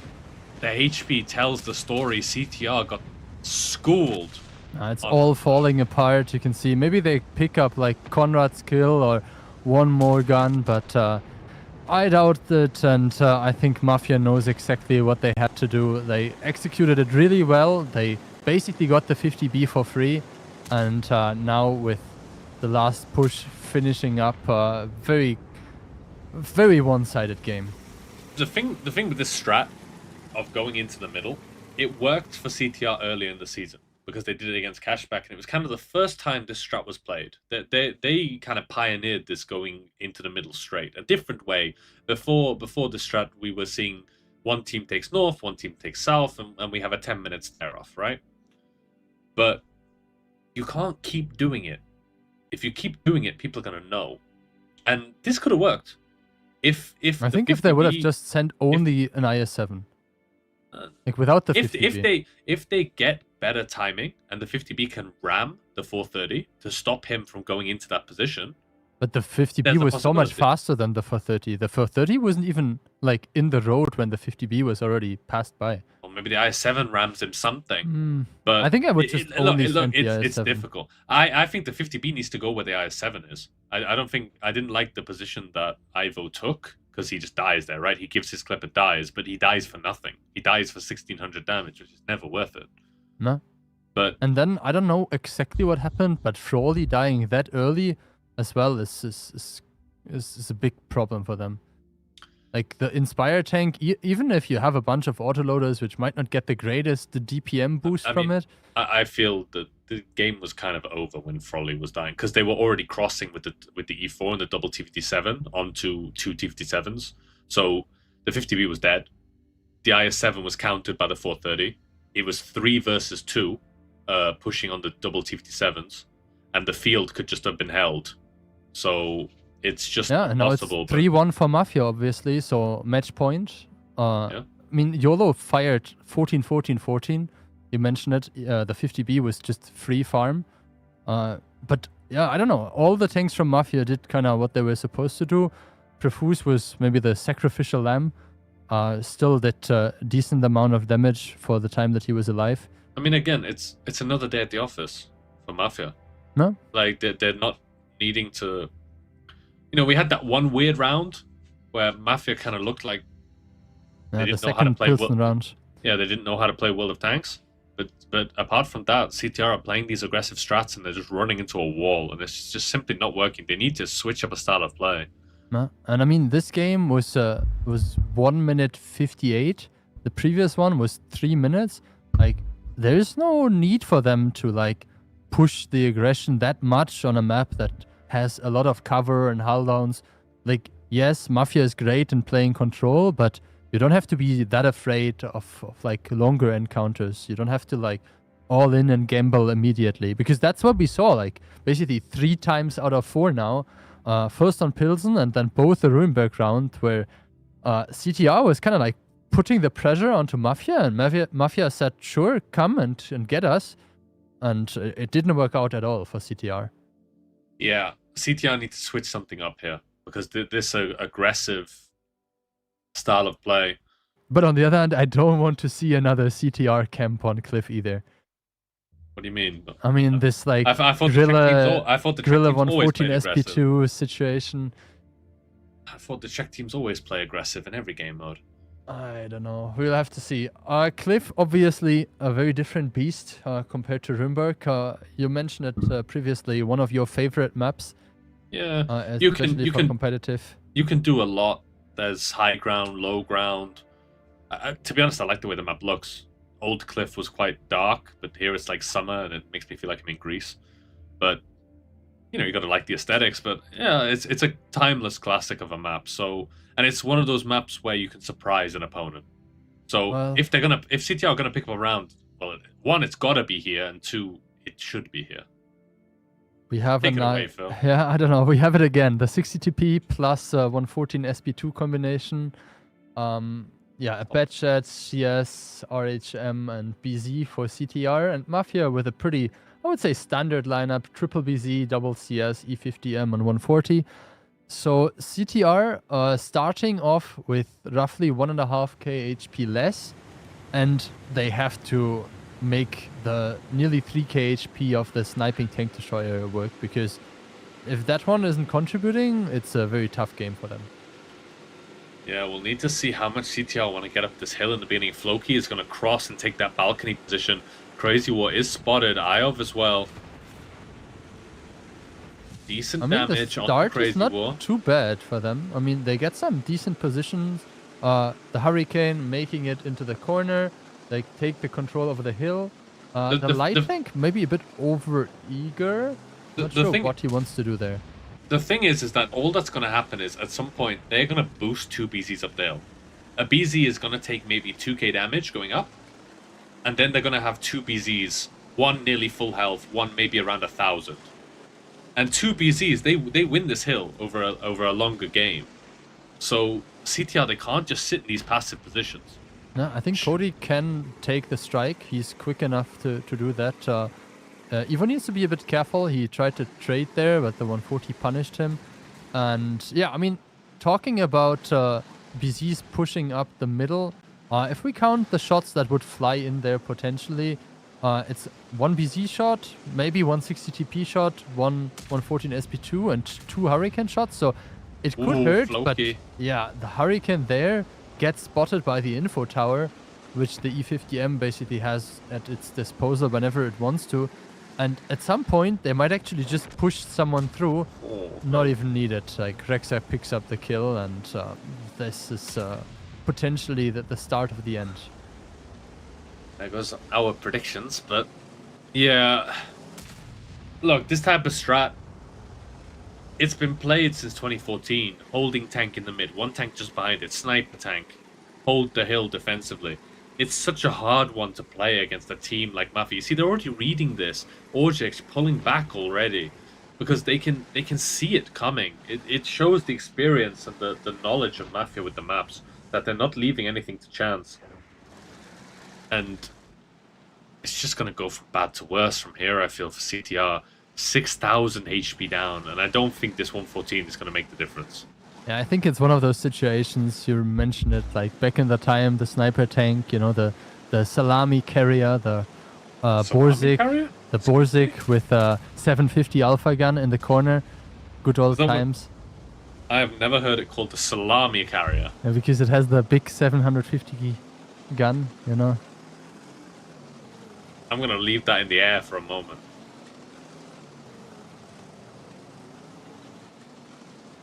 the HP tells the story. CTR got schooled. It's all falling apart. You can see maybe they pick up like Conrad's kill or one more gun, but I doubt it, and I think Mafia knows exactly what they had to do. They executed it really well. They basically got the 50B for free, and now with the last push finishing up, very one-sided game. The thing with this strat of going into the middle, it worked for CTR earlier in the season because they did it against Cashback, and it was kind of the first time this strat was played. They kind of pioneered this going into the middle straight, a different way. Before the strat, we were seeing one team takes north, one team takes south, and we have a 10-minute stare off, right? But you can't keep doing it. If you keep doing it, people are gonna know. And this could have worked. If I think if they would have just sent only an IS-7. Like without the if 50B. if they get better timing and the 50B can ram the 430 to stop him from going into that position. But the 50B There's a was so much possibility. faster than the 430. The 430 wasn't even like in the road when the 50B was already passed by. Or maybe the IS-7 rams him something. But I think I would just only send the it's IS-7. difficult. I think the 50B needs to go where the IS-7 is. I didn't like the position that Ivo took because he just dies there, right? He gives his clip and dies, but he dies for nothing. He dies for 1600 damage, which is never worth it. No. But And then I don't know exactly what happened, but Frawley dying that early as well is a big problem for them. Like the Inspire tank, even if you have a bunch of autoloaders which might not get the greatest DPM boost from it. I feel that the game was kind of over when Frawley was dying because they were already crossing with the E4 and the double T57 onto two T57s. So the 50B was dead. The IS-7 was countered by the 430. It was 3 versus 2, pushing on the double T57s, and the field could just have been held. So it's just and now it's possible. 3-1 for Mafia, obviously, so match point. I mean, YOLO fired 14-14-14. You mentioned it. The 50B was just free farm. But yeah, I don't know. All the tanks from Mafia did kind of what they were supposed to do. Profuse was maybe the sacrificial lamb. Still did decent amount of damage for the time that he was alive. I mean, again, it's another day at the office for Mafia. No? Like, they're not needing to... You know, we had that one weird round where Mafia kind of looked like they didn't know how to play round. Yeah, they didn't know how to play World of Tanks. But apart from that, CTR are playing these aggressive strats and they're just running into a wall, and it's just simply not working. They need to switch up a style of play. No. And I mean, this game was 1 minute 58. The previous one was 3 minutes. Like, there's no need for them to like push the aggression that much on a map that has a lot of cover and hull downs. Like, yes, Mafia is great in playing control, but you don't have to be that afraid of like longer encounters. You don't have to like all in and gamble immediately, because that's what we saw like basically 3 times out of 4 now. First on Pilsen and then both the Ruinberg round, where CTR was kind of like putting the pressure onto Mafia, and Mafia said, sure, come and get us. And it didn't work out at all for CTR. Yeah, CTR need to switch something up here, because this aggressive style of play. But on the other hand, I don't want to see another CTR camp on Cliff either. What do you mean? I mean, this like I thought Guerrilla 114 SP2 situation. I thought the Czech teams always play aggressive in every game mode. I don't know. We'll have to see. Cliff, obviously, a very different beast compared to Ruinberg. You mentioned it previously, one of your favorite maps. Yeah, especially for competitive. You can do a lot. There's high ground, low ground. To be honest, I like the way the map looks. Old Cliff was quite dark, but here it's like summer, and it makes me feel like I'm in Greece. But you know, you gotta like the aesthetics. But yeah, it's a timeless classic of a map. So, and it's one of those maps where you can surprise an opponent. So if CTR are gonna pick up a round, well, 1, it's gotta be here, and 2, it should be here. We have Take it away, Phil. Yeah, I don't know. We have it again. The 60TP plus 114 SP2 combination. Yeah, a Batchat, CS, RHM, and BZ for CTR, and Mafia with a pretty, I would say, standard lineup: triple BZ, double CS, E50M, and 140. So CTR starting off with roughly 1.5k HP less, and they have to make the nearly 3k HP of the sniping tank destroyer work, because if that one isn't contributing, it's a very tough game for them. Yeah, we'll need to see how much CTR want to get up this hill in the beginning. Floki is going to cross and take that balcony position. Crazy War is spotted. Iov as well. Decent damage on the Crazy War. The start is not too bad for them. I mean, they get some decent positions. The Hurricane making it into the corner. They take the control over the hill. The light tank maybe a bit over eager. Not sure what he wants to do there. The thing is that all that's going to happen is at some point they're going to boost 2 BZs up there. A BZ is going to take maybe 2k damage going up, and then they're going to have 2 BZs, 1 nearly full health, 1 maybe around 1,000. And 2 BZs, they win this hill over a longer game. So CTR, they can't just sit in these passive positions. No, I think Cody can take the strike. He's quick enough to do that. Ivo needs to be a bit careful. He tried to trade there, but the 140 punished him. And yeah, I mean, talking about BZ's pushing up the middle, if we count the shots that would fly in there potentially, it's one BZ shot, maybe 160 TP shot, one 114 SP2, and 2 Hurricane shots. So it could hurt, but yeah, the Hurricane there gets spotted by the info tower, which the E50M basically has at its disposal whenever it wants to. And at some point, they might actually just push someone through, not even need it. Like, Rexar picks up the kill, and this is potentially the start of the end. There goes our predictions, but yeah. Look, this type of strat, it's been played since 2014. Holding tank in the mid, one tank just behind it, sniper tank, hold the hill defensively. It's such a hard one to play against a team like Mafia. You see, they're already reading this. Orjek's pulling back already because they can see it coming. It shows the experience and the knowledge of Mafia with the maps, that they're not leaving anything to chance. And it's just going to go from bad to worse from here, I feel, for CTR. 6,000 HP down, and I don't think this 114 is going to make the difference. Yeah, I think it's one of those situations, you mentioned it, like back in the time, the sniper tank, you know, the salami carrier, the Borzik, the Borzik with a 750 alpha gun in the corner. Good old times. I have never heard it called the salami carrier. Yeah, because it has the big 750 gun, you know. I'm going to leave that in the air for a moment.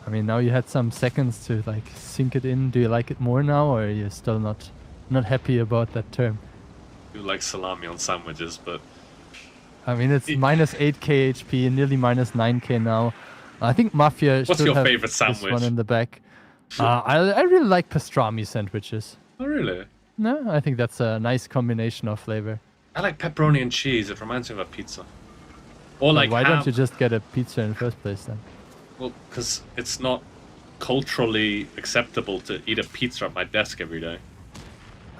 I mean, now you had some seconds to like sink it in. Do you like it more now, or are you still not happy about that term? I do like salami on sandwiches, but I mean, it's minus 8k HP, nearly minus 9k now. I think Mafia What's should your have favorite sandwich? This one in the back. I really like pastrami sandwiches. Oh, really? No, I think that's a nice combination of flavor. I like pepperoni and cheese. It reminds me of a pizza. Or like why ham. don't you just get a pizza in the first place then? Well, because it's not culturally acceptable to eat a pizza at my desk every day.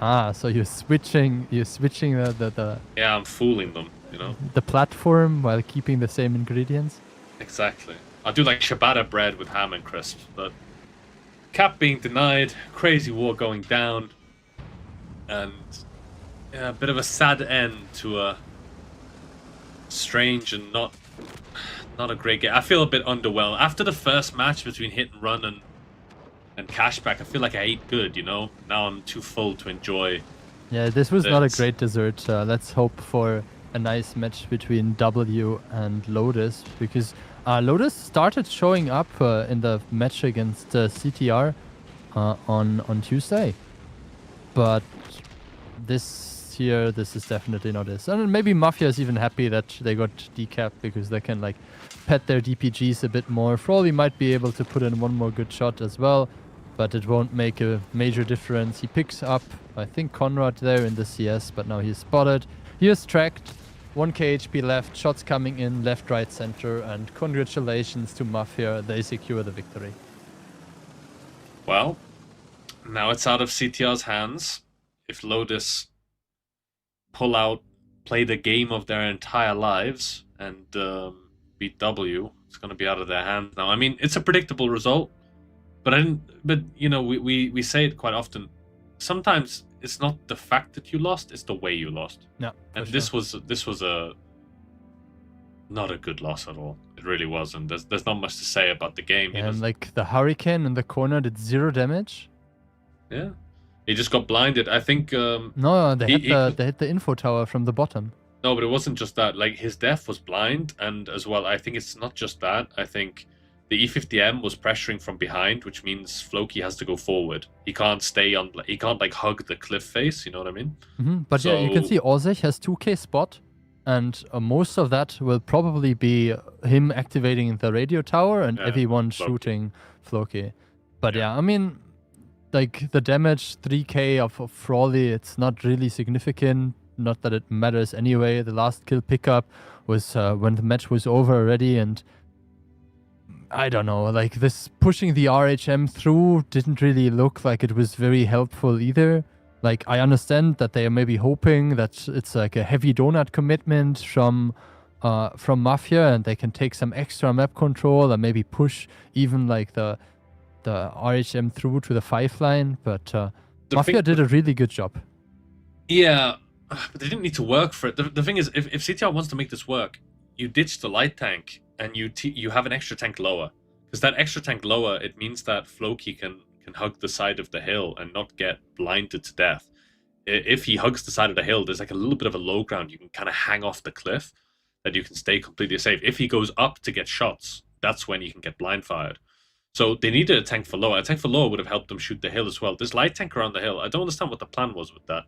Ah, so you're switching the Yeah, I'm fooling them, you know? the platform while keeping the same ingredients? Exactly. I do like ciabatta bread with ham and crisps, but cap being denied, crazy war going down, and yeah, a bit of a sad end to a strange and not a great game. I feel a bit underwhelmed. After the first match between Hit and Run and Cashback, I feel like I ate good, you know? Now I'm too full to enjoy. Yeah, this was not a great dessert. Let's hope for a nice match between W and Lotus, because Lotus started showing up in the match against CTR on Tuesday. But this is definitely not this. And maybe Mafia is even happy that they got decapped, because they can like pet their DPGs a bit more. Frawley might be able to put in one more good shot as well, but it won't make a major difference. He picks up, I think, Conrad there in the CS, but now he's spotted. He is tracked. 1k HP left, shots coming in left, right, center, and congratulations to Mafia. They secure the victory. Well, now it's out of CTR's hands. If Lotus play the game of their entire lives and beat W, it's going to be out of their hands now. I mean, it's a predictable result, but you know, we say it quite often. Sometimes it's not the fact that you lost, it's the way you lost. Yeah, and this was not a good loss at all. It really wasn't. There's not much to say about the game. And like the Hurricane in the corner did 0 damage. Yeah, he just got blinded. I think. No, they hit the info tower from the bottom. No, but it wasn't just that. Like, his death was blind, and as well, I think it's not just that. I think the E50M was pressuring from behind, which means Floki has to go forward. He can't he can't like hug the cliff face. You know what I mean? But so, yeah, you can see Ozech has 2k spot, and most of that will probably be him activating the radio tower and everyone shooting Floki. But yeah, I mean, like the damage 3k of Frawley, it's not really significant. Not that it matters anyway. The last kill pickup was when the match was over already, and I don't know, like this pushing the RHM through didn't really look like it was very helpful either. Like, I understand that they are maybe hoping that it's like a heavy donut commitment from Mafia, and they can take some extra map control and maybe push even like the RHM through to the 5 line. But Mafia did a really good job. Yeah, but they didn't need to work for it. The thing is, if CTR wants to make this work, you ditch the light tank and you have an extra tank lower. Because that extra tank lower, it means that Floki can hug the side of the hill and not get blinded to death. If he hugs the side of the hill, there's like a little bit of a low ground. You can kind of hang off the cliff that you can stay completely safe. If he goes up to get shots, that's when you can get blind fired. So they needed a tank for lower. A tank for lower would have helped them shoot the hill as well. This light tank around the hill, I don't understand what the plan was with that.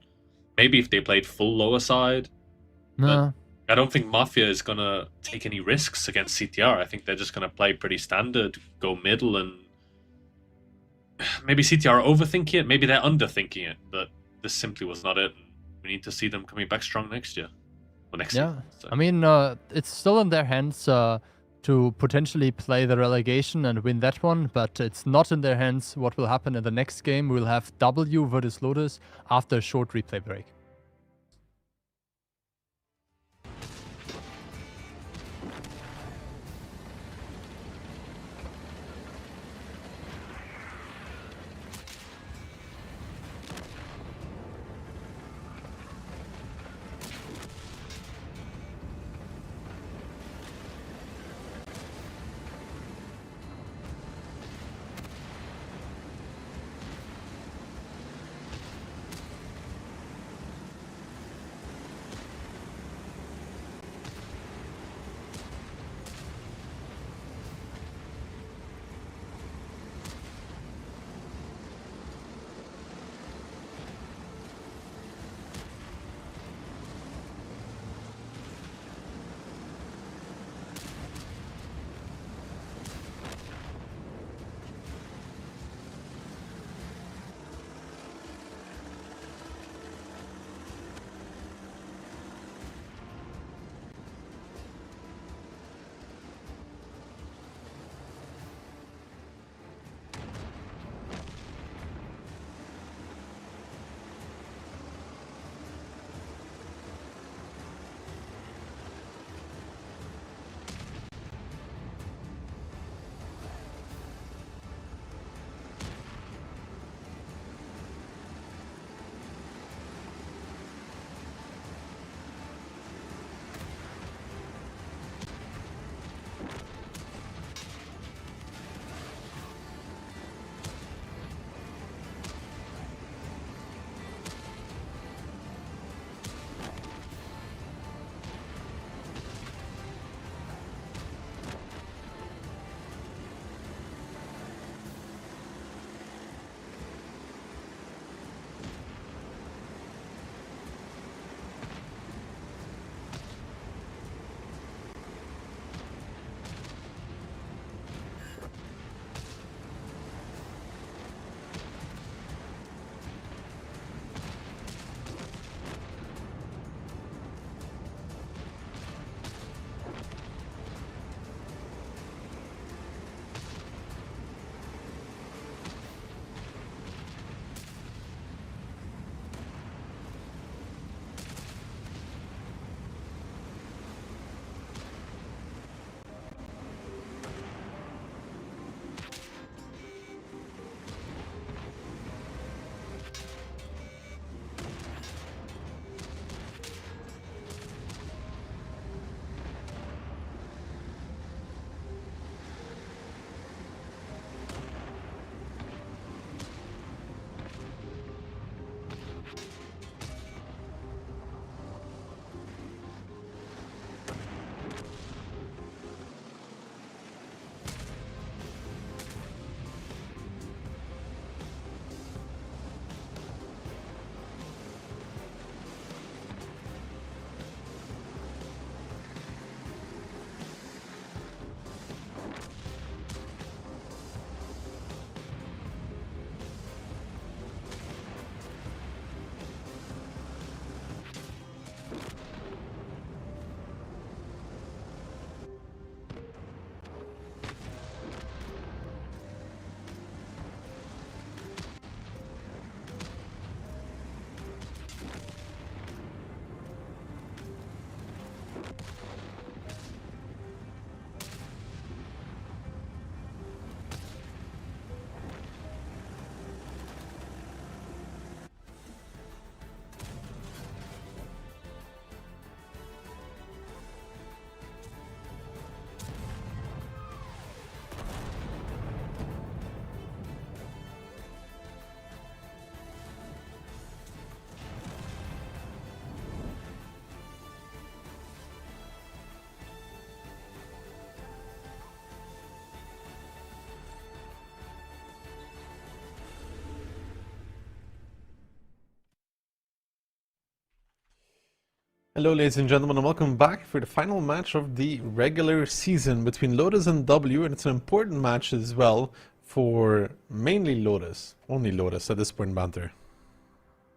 Maybe if they played full lower side. No. I don't think Mafia is going to take any risks against CTR. I think they're just going to play pretty standard, go middle, and maybe CTR are overthinking it. Maybe they're underthinking it, but this simply was not it. We need to see them coming back strong next year. Or next season, so. I mean, it's still in their hands to potentially play the relegation and win that one, but it's not in their hands what will happen in the next game. We'll have W versus Lotus after a short replay break. Hello ladies and gentlemen, and welcome back for the final match of the regular season between Lotus and W, and it's an important match as well for mainly Lotus. Only Lotus at this point in banter.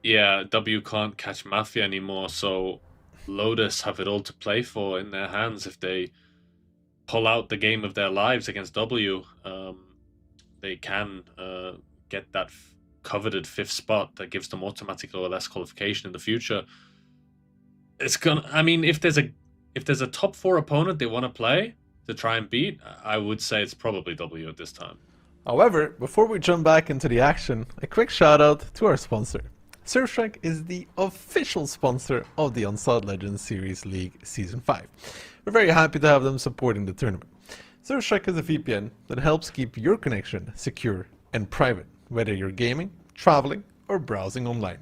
Yeah, W can't catch Mafia anymore, so Lotus have it all to play for in their hands if they pull out the game of their lives against W. They can get that coveted 5th spot that gives them automatic OLS qualification in the future. It's gonna. I mean, if there's a top 4 opponent they want to play to try and beat, I would say it's probably W at this time. However, before we jump back into the action, a quick shout out to our sponsor. Surfshark is the official sponsor of the Unsought Legends Series League Season 5. We're very happy to have them supporting the tournament. Surfshark is a VPN that helps keep your connection secure and private, whether you're gaming, traveling, or browsing online.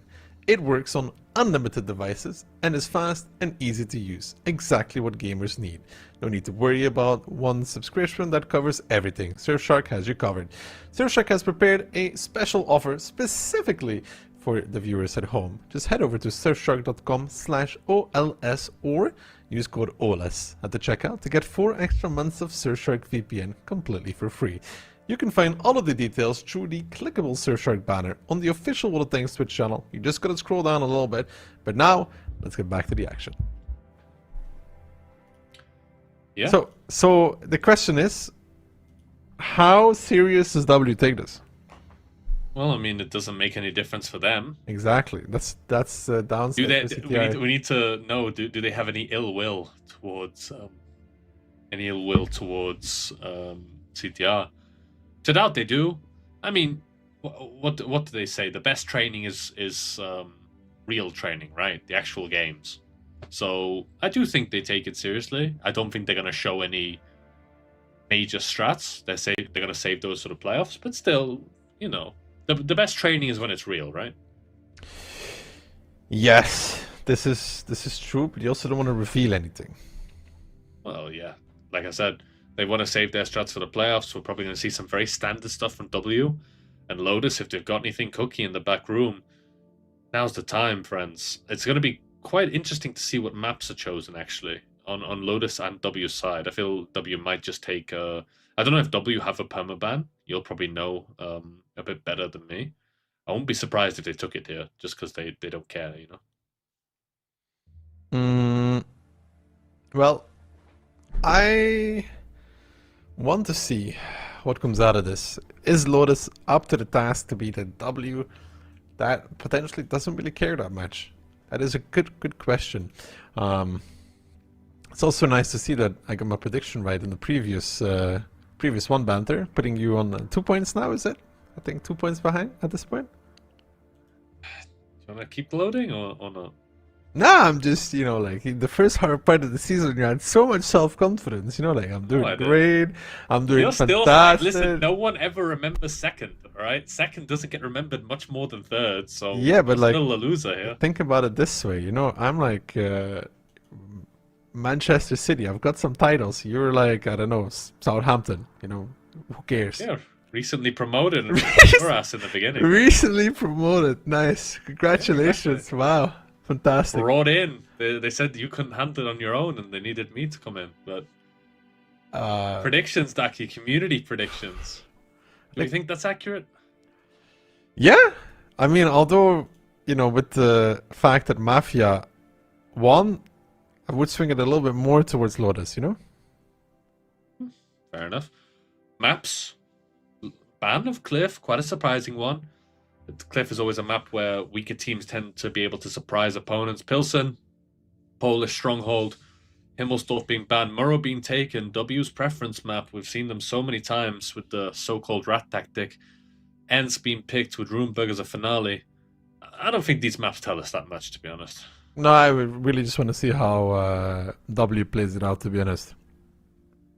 It works on unlimited devices and is fast and easy to use, exactly what gamers need. No need to worry about one subscription that covers everything. Surfshark has you covered. Surfshark has prepared a special offer specifically for the viewers at home. Just head over to surfshark.com/OLS or use code OLS at the checkout to get 4 extra months of Surfshark VPN completely for free. You can find all of the details through the clickable Surfshark banner on the official World of Tanks Twitch channel. You just gotta scroll down a little bit, but now let's get back to the action. Yeah. So the question is, how serious does W take this? Well, I mean, it doesn't make any difference for them. Exactly. That's downside. Do they? for CTI. We need to know. Do they have any ill will towards CTR? To doubt they do. I mean, what do they say? The best training is real training, right? The actual games. So I do think they take it seriously. I don't think they're gonna show any major strats. They're gonna save those for the playoffs, but still, you know, the best training is when it's real, right? Yes, this is true, but you also don't want to reveal anything. Well, yeah. Like I said, they want to save their strats for the playoffs. We're probably going to see some very standard stuff from W and Lotus if they've got anything cookie in the back room. Now's the time, friends. It's going to be quite interesting to see what maps are chosen, actually, on Lotus and W's side. I feel W might just take... I don't know if W have a permaban. You'll probably know a bit better than me. I won't be surprised if they took it here, just because they don't care, you know? Well, I want to see what comes out of this. Is Lotus up to the task to beat a W that potentially doesn't really care that much? That is a good question. It's also nice to see that I got my prediction right in the previous one banter, putting you on 2 points now, is it? I think 2 points behind at this point. Do you want to keep loading or not? Nah, I'm just, you know, like, in the first hard part of the season, you had so much self-confidence, you know, like, I'm doing great, I'm doing fantastic. Listen, no one ever remembers second, alright? Second doesn't get remembered much more than third, so yeah, but like, still a loser here. Think about it this way, you know, I'm like, Manchester City, I've got some titles, you're like, I don't know, Southampton, you know, who cares? Yeah, recently promoted and your ass in the beginning. Recently promoted, nice, congratulations, wow. Fantastic. Brought in. They said you couldn't handle it on your own and they needed me to come in. But predictions, Daki, community predictions. Do you think that's accurate? Yeah. I mean, although, you know, with the fact that Mafia won, I would swing it a little bit more towards Lotus, you know? Fair enough. Maps. Ban of Cliff, quite a surprising one. Cliff is always a map where weaker teams tend to be able to surprise opponents. Pilsen, Polish Stronghold, Himmelsdorf being banned, Murrow being taken, W's preference map. We've seen them so many times with the so-called rat tactic. Ents being picked with Runeberg as a finale. I don't think these maps tell us that much, to be honest. No, I really just want to see how W plays it out, to be honest.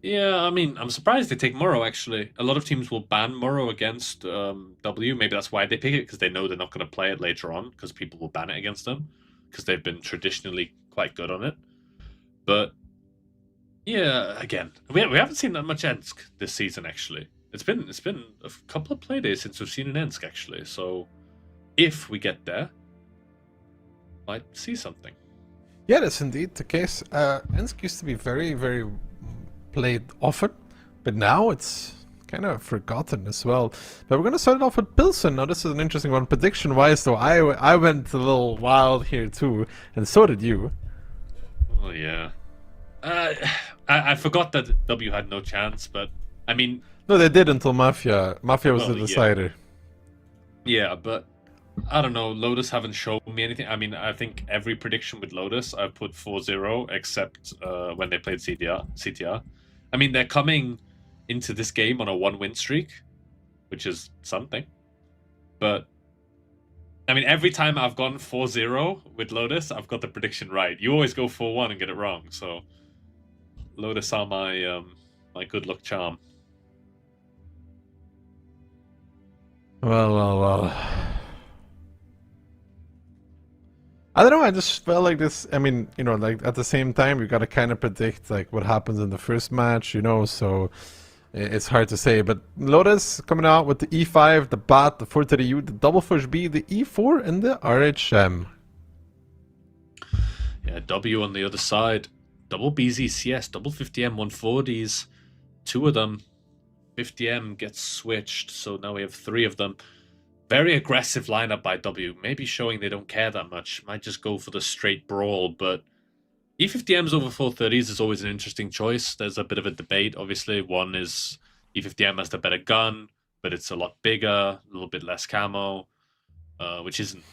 Yeah, I mean, I'm surprised they take Murrow, actually. A lot of teams will ban Murrow against W. Maybe that's why they pick it, because they know they're not going to play it later on, because people will ban it against them, because they've been traditionally quite good on it. But, yeah, again, we haven't seen that much Ensk this season, actually. It's been a couple of play days since we've seen an Ensk, actually. So, if we get there, might see something. Yeah, that's indeed the case. Ensk used to be very, very played often, but now it's kind of forgotten as well. But we're going to start it off with Pilsen. Now, this is an interesting one. Prediction-wise, though, I went a little wild here too, and so did you. Oh, yeah. I forgot that W had no chance, but, I mean... No, they did until Mafia. Mafia was Well, the decider. Yeah, but I don't know. Lotus haven't shown me anything. I mean, I think every prediction with Lotus, I've put 4-0, except when they played CTR. I mean, they're coming into this game on a 1-win streak, which is something. But, I mean, every time I've gone 4-0 with Lotus, I've got the prediction right. You always go 4-1 and get it wrong, so Lotus are my my good luck charm. Well. I don't know, I just felt like this, I mean, you know, like at the same time, you gotta kind of predict like what happens in the first match, you know, so it's hard to say. But Lotus coming out with the E5, the BAT, the 430U, the double push B, the E4, and the RHM. Yeah, W on the other side. Double BZCS, double 50M 140s. Two of them. 50M gets switched, so now we have three of them. Very aggressive lineup by W, maybe showing they don't care that much. Might just go for the straight brawl, but E50Ms over 430s is always an interesting choice. There's a bit of a debate, obviously. One is E50M has the better gun, but it's a lot bigger, a little bit less camo, which isn't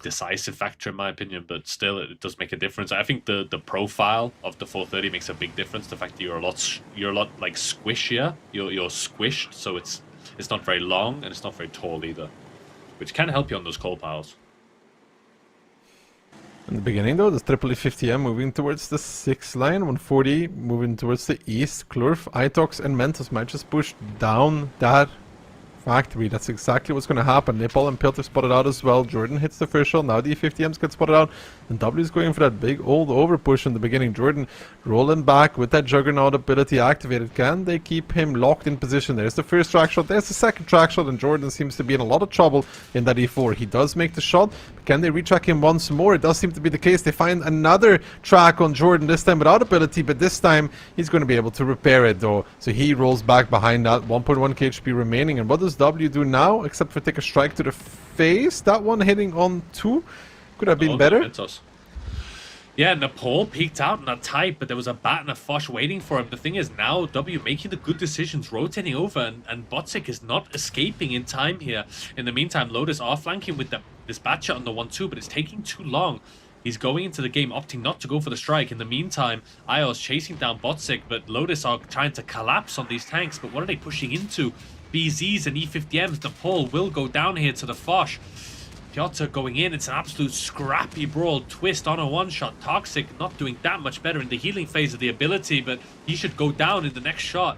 decisive factor in my opinion, but still it does make a difference. I think the profile of the 430 makes a big difference. The fact that you're a lot like squishier. You're squished, so it's not very long and it's not very tall either, which can help you on those coal piles. In the beginning though, the triple E50M moving towards the 6 line, 140 moving towards the east. Klurf, Itox and Mentos might just push down that factory. That's exactly what's going to happen. Nepal and Pilter spotted out as well. Jordan hits the first shot. Now the E50Ms get spotted out. And W is going for that big old over push in the beginning. Jordan rolling back with that Juggernaut ability activated. Can they keep him locked in position? There's the first track shot. There's the second track shot. And Jordan seems to be in a lot of trouble in that E4. He does make the shot. But can they retrack him once more? It does seem to be the case. They find another track on Jordan, this time without ability. But this time he's going to be able to repair it though. So he rolls back behind that. 1.1 KHP remaining. And what does W do now, except for take a strike to the face? That one hitting on 2 could have been better. Yeah, Nepal peeked out in that type, but there was a bat and a Fosh waiting for him. The thing is now, W making the good decisions, rotating over, and Botsik is not escaping in time here. In the meantime, Lotus are flanking with this bat shot on the 1-2, but it's taking too long. He's going into the game, opting not to go for the strike. In the meantime, IO's chasing down Botsik, but Lotus are trying to collapse on these tanks. But what are they pushing into? BZs and E50Ms. Nepal will go down here to the Fosh. Piotr going in. It's an absolute scrappy brawl. Twist on a one-shot. Toxic not doing that much better in the healing phase of the ability, but he should go down in the next shot.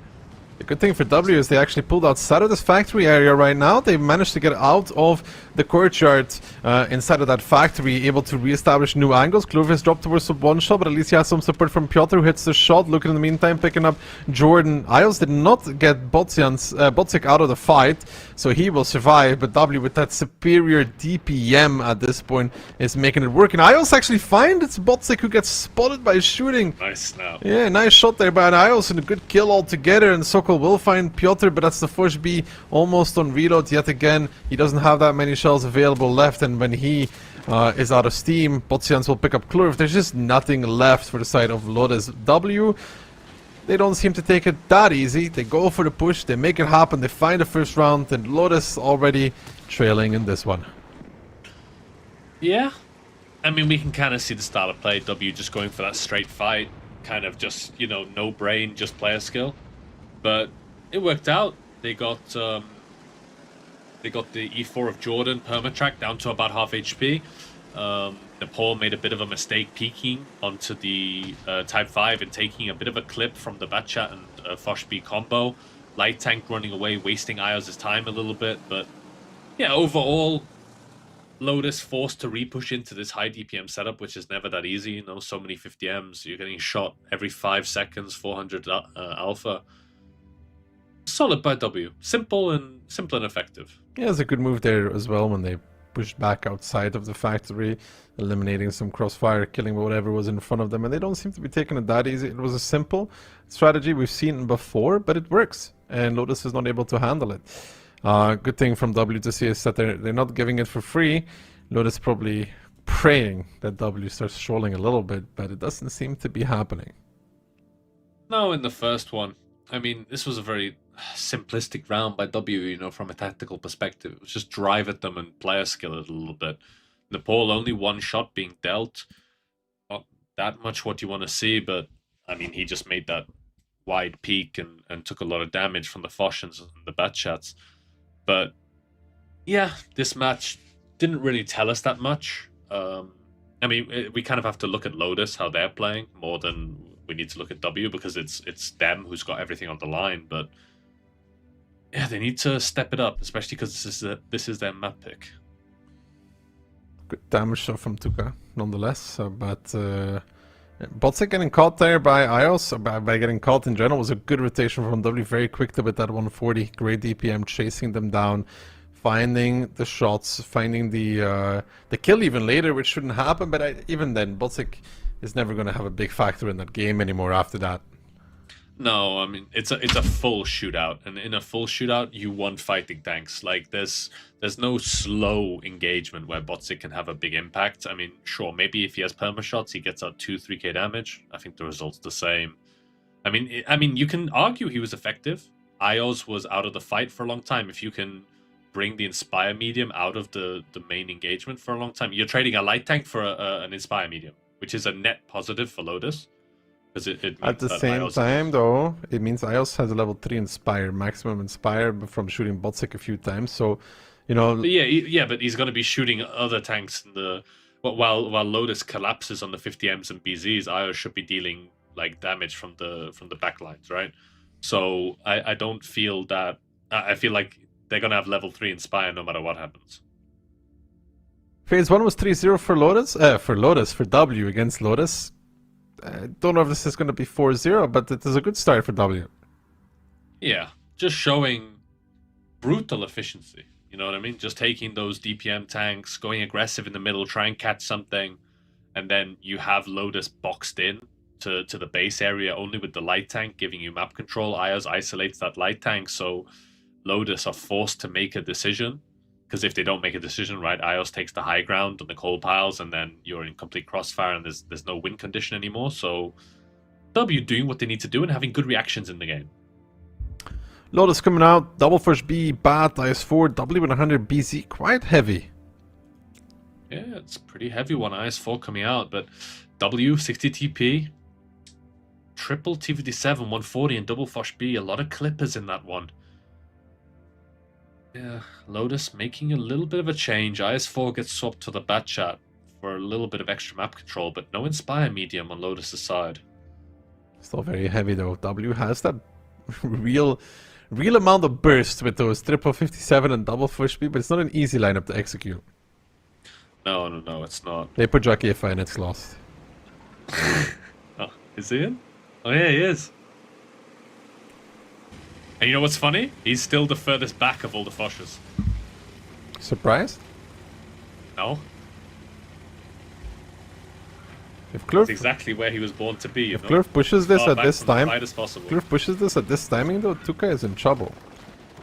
The good thing for W is they actually pulled outside of this factory area right now. They managed to get out of the courtyard inside of that factory, able to re-establish new angles. Clovis dropped towards the one shot, but at least he has some support from Piotr, who hits the shot. Looking in the meantime, picking up Jordan. Ios did not get Botsik out of the fight, so he will survive. But W, with that superior DPM at this point, is making it work. And Ios actually find it's Botsik who gets spotted by shooting. Nice now. Yeah, nice shot there by Ios and a good kill altogether. And so will find Piotr, but that's the Fush B almost on reload yet again. He doesn't have that many shells available left, and when he is out of steam, Botsians will pick up Klurf. There's just nothing left for the side of Lotus. W, they don't seem to take it that easy. They go for the push, they make it happen, they find the first round, and Lotus already trailing in this one. Yeah, I mean, we can kind of see the style of play. W just going for that straight fight, kind of just, you know, no brain, just player skill. But it worked out. They got the E4 of Jordan permatrack down to about half HP. Nepal made a bit of a mistake peeking onto the Type 5 and taking a bit of a clip from the Batchat and Fosh B combo. Light Tank running away, wasting Ios' time a little bit. But yeah, overall, Lotus forced to re-push into this high DPM setup, which is never that easy. You know, so many 50Ms. You're getting shot every 5 seconds, 400 alpha. Solid by W. Simple and effective. Yeah, it's a good move there as well when they pushed back outside of the factory, eliminating some crossfire, killing whatever was in front of them, and they don't seem to be taking it that easy. It was a simple strategy we've seen before, but it works, and Lotus is not able to handle it. Good thing from W to see is that they're not giving it for free. Lotus probably praying that W starts trolling a little bit, but it doesn't seem to be happening. No, in the first one. I mean, this was a very simplistic round by W, you know, from a tactical perspective. It was just drive at them and player skill it a little bit. Nepal, only one shot being dealt. Not that much what you want to see, but I mean, he just made that wide peak and took a lot of damage from the Foshans and the bat chats. But yeah, this match didn't really tell us that much. I mean, we kind of have to look at Lotus, how they're playing, more than we need to look at W, because it's them who's got everything on the line. But yeah, they need to step it up, especially because this is their map pick. Good damage shot from Tuka, nonetheless. But Botsic getting caught there by Ios, by getting caught in general, was a good rotation from W. Very quick to with that 140. Great DPM, chasing them down, finding the shots, finding the kill even later, which shouldn't happen. But even then, Botsic is never going to have a big factor in that game anymore after that. No, I mean, it's a full shootout, and in a full shootout, you want fighting tanks. Like, there's no slow engagement where Botsic can have a big impact. I mean, sure, maybe if he has perma shots, he gets out 2-3k damage. I think the result's the same. I mean, you can argue he was effective. Ios was out of the fight for a long time. If you can bring the Inspire medium out of the main engagement for a long time, you're trading a light tank for an Inspire medium, which is a net positive for Lotus. It at the same time, though, it means Ios has a level 3 Inspire, maximum Inspire from shooting Botsic a few times. So, you know, but yeah, but he's going to be shooting other tanks in the while Lotus collapses on the 50Ms and BZs. Ios should be dealing like damage from the back lines, right? So I don't feel that. I feel like they're going to have level 3 Inspire no matter what happens. Phase 1 was 3-0 for W against Lotus. I don't know if this is going to be 4-0, but it is a good start for W. Yeah, just showing brutal efficiency. You know what I mean? Just taking those DPM tanks, going aggressive in the middle, try and catch something, and then you have Lotus boxed in to the base area only with the light tank, giving you map control. Ios isolates that light tank, so Lotus are forced to make a decision. Because if they don't make a decision, right, Ios takes the high ground on the coal piles, and then you're in complete crossfire, and there's no win condition anymore. So W doing what they need to do and having good reactions in the game. Lotus coming out, double first B, Bat, IS4, W with 100 BZ, quite heavy. Yeah, it's pretty heavy one, IS4 coming out, but W, 60 TP, triple T57, 140, and double Fosh B, a lot of clippers in that one. Yeah, Lotus making a little bit of a change. IS4 gets swapped to the Bat Chat for a little bit of extra map control, but no Inspire medium on Lotus' side. Still very heavy though. W has that real amount of burst with those triple 57 and double Fush B, but it's not an easy lineup to execute. No, it's not. They put Jackie F and it's lost. Oh, is he in? Oh yeah, he is. And you know what's funny? He's still the furthest back of all the Foshes. Surprised? No. If Klurf, That's exactly where he was born to be. if Klurf pushes this at this time, possible. Klurf pushes this at this timing though, Tuka is in trouble.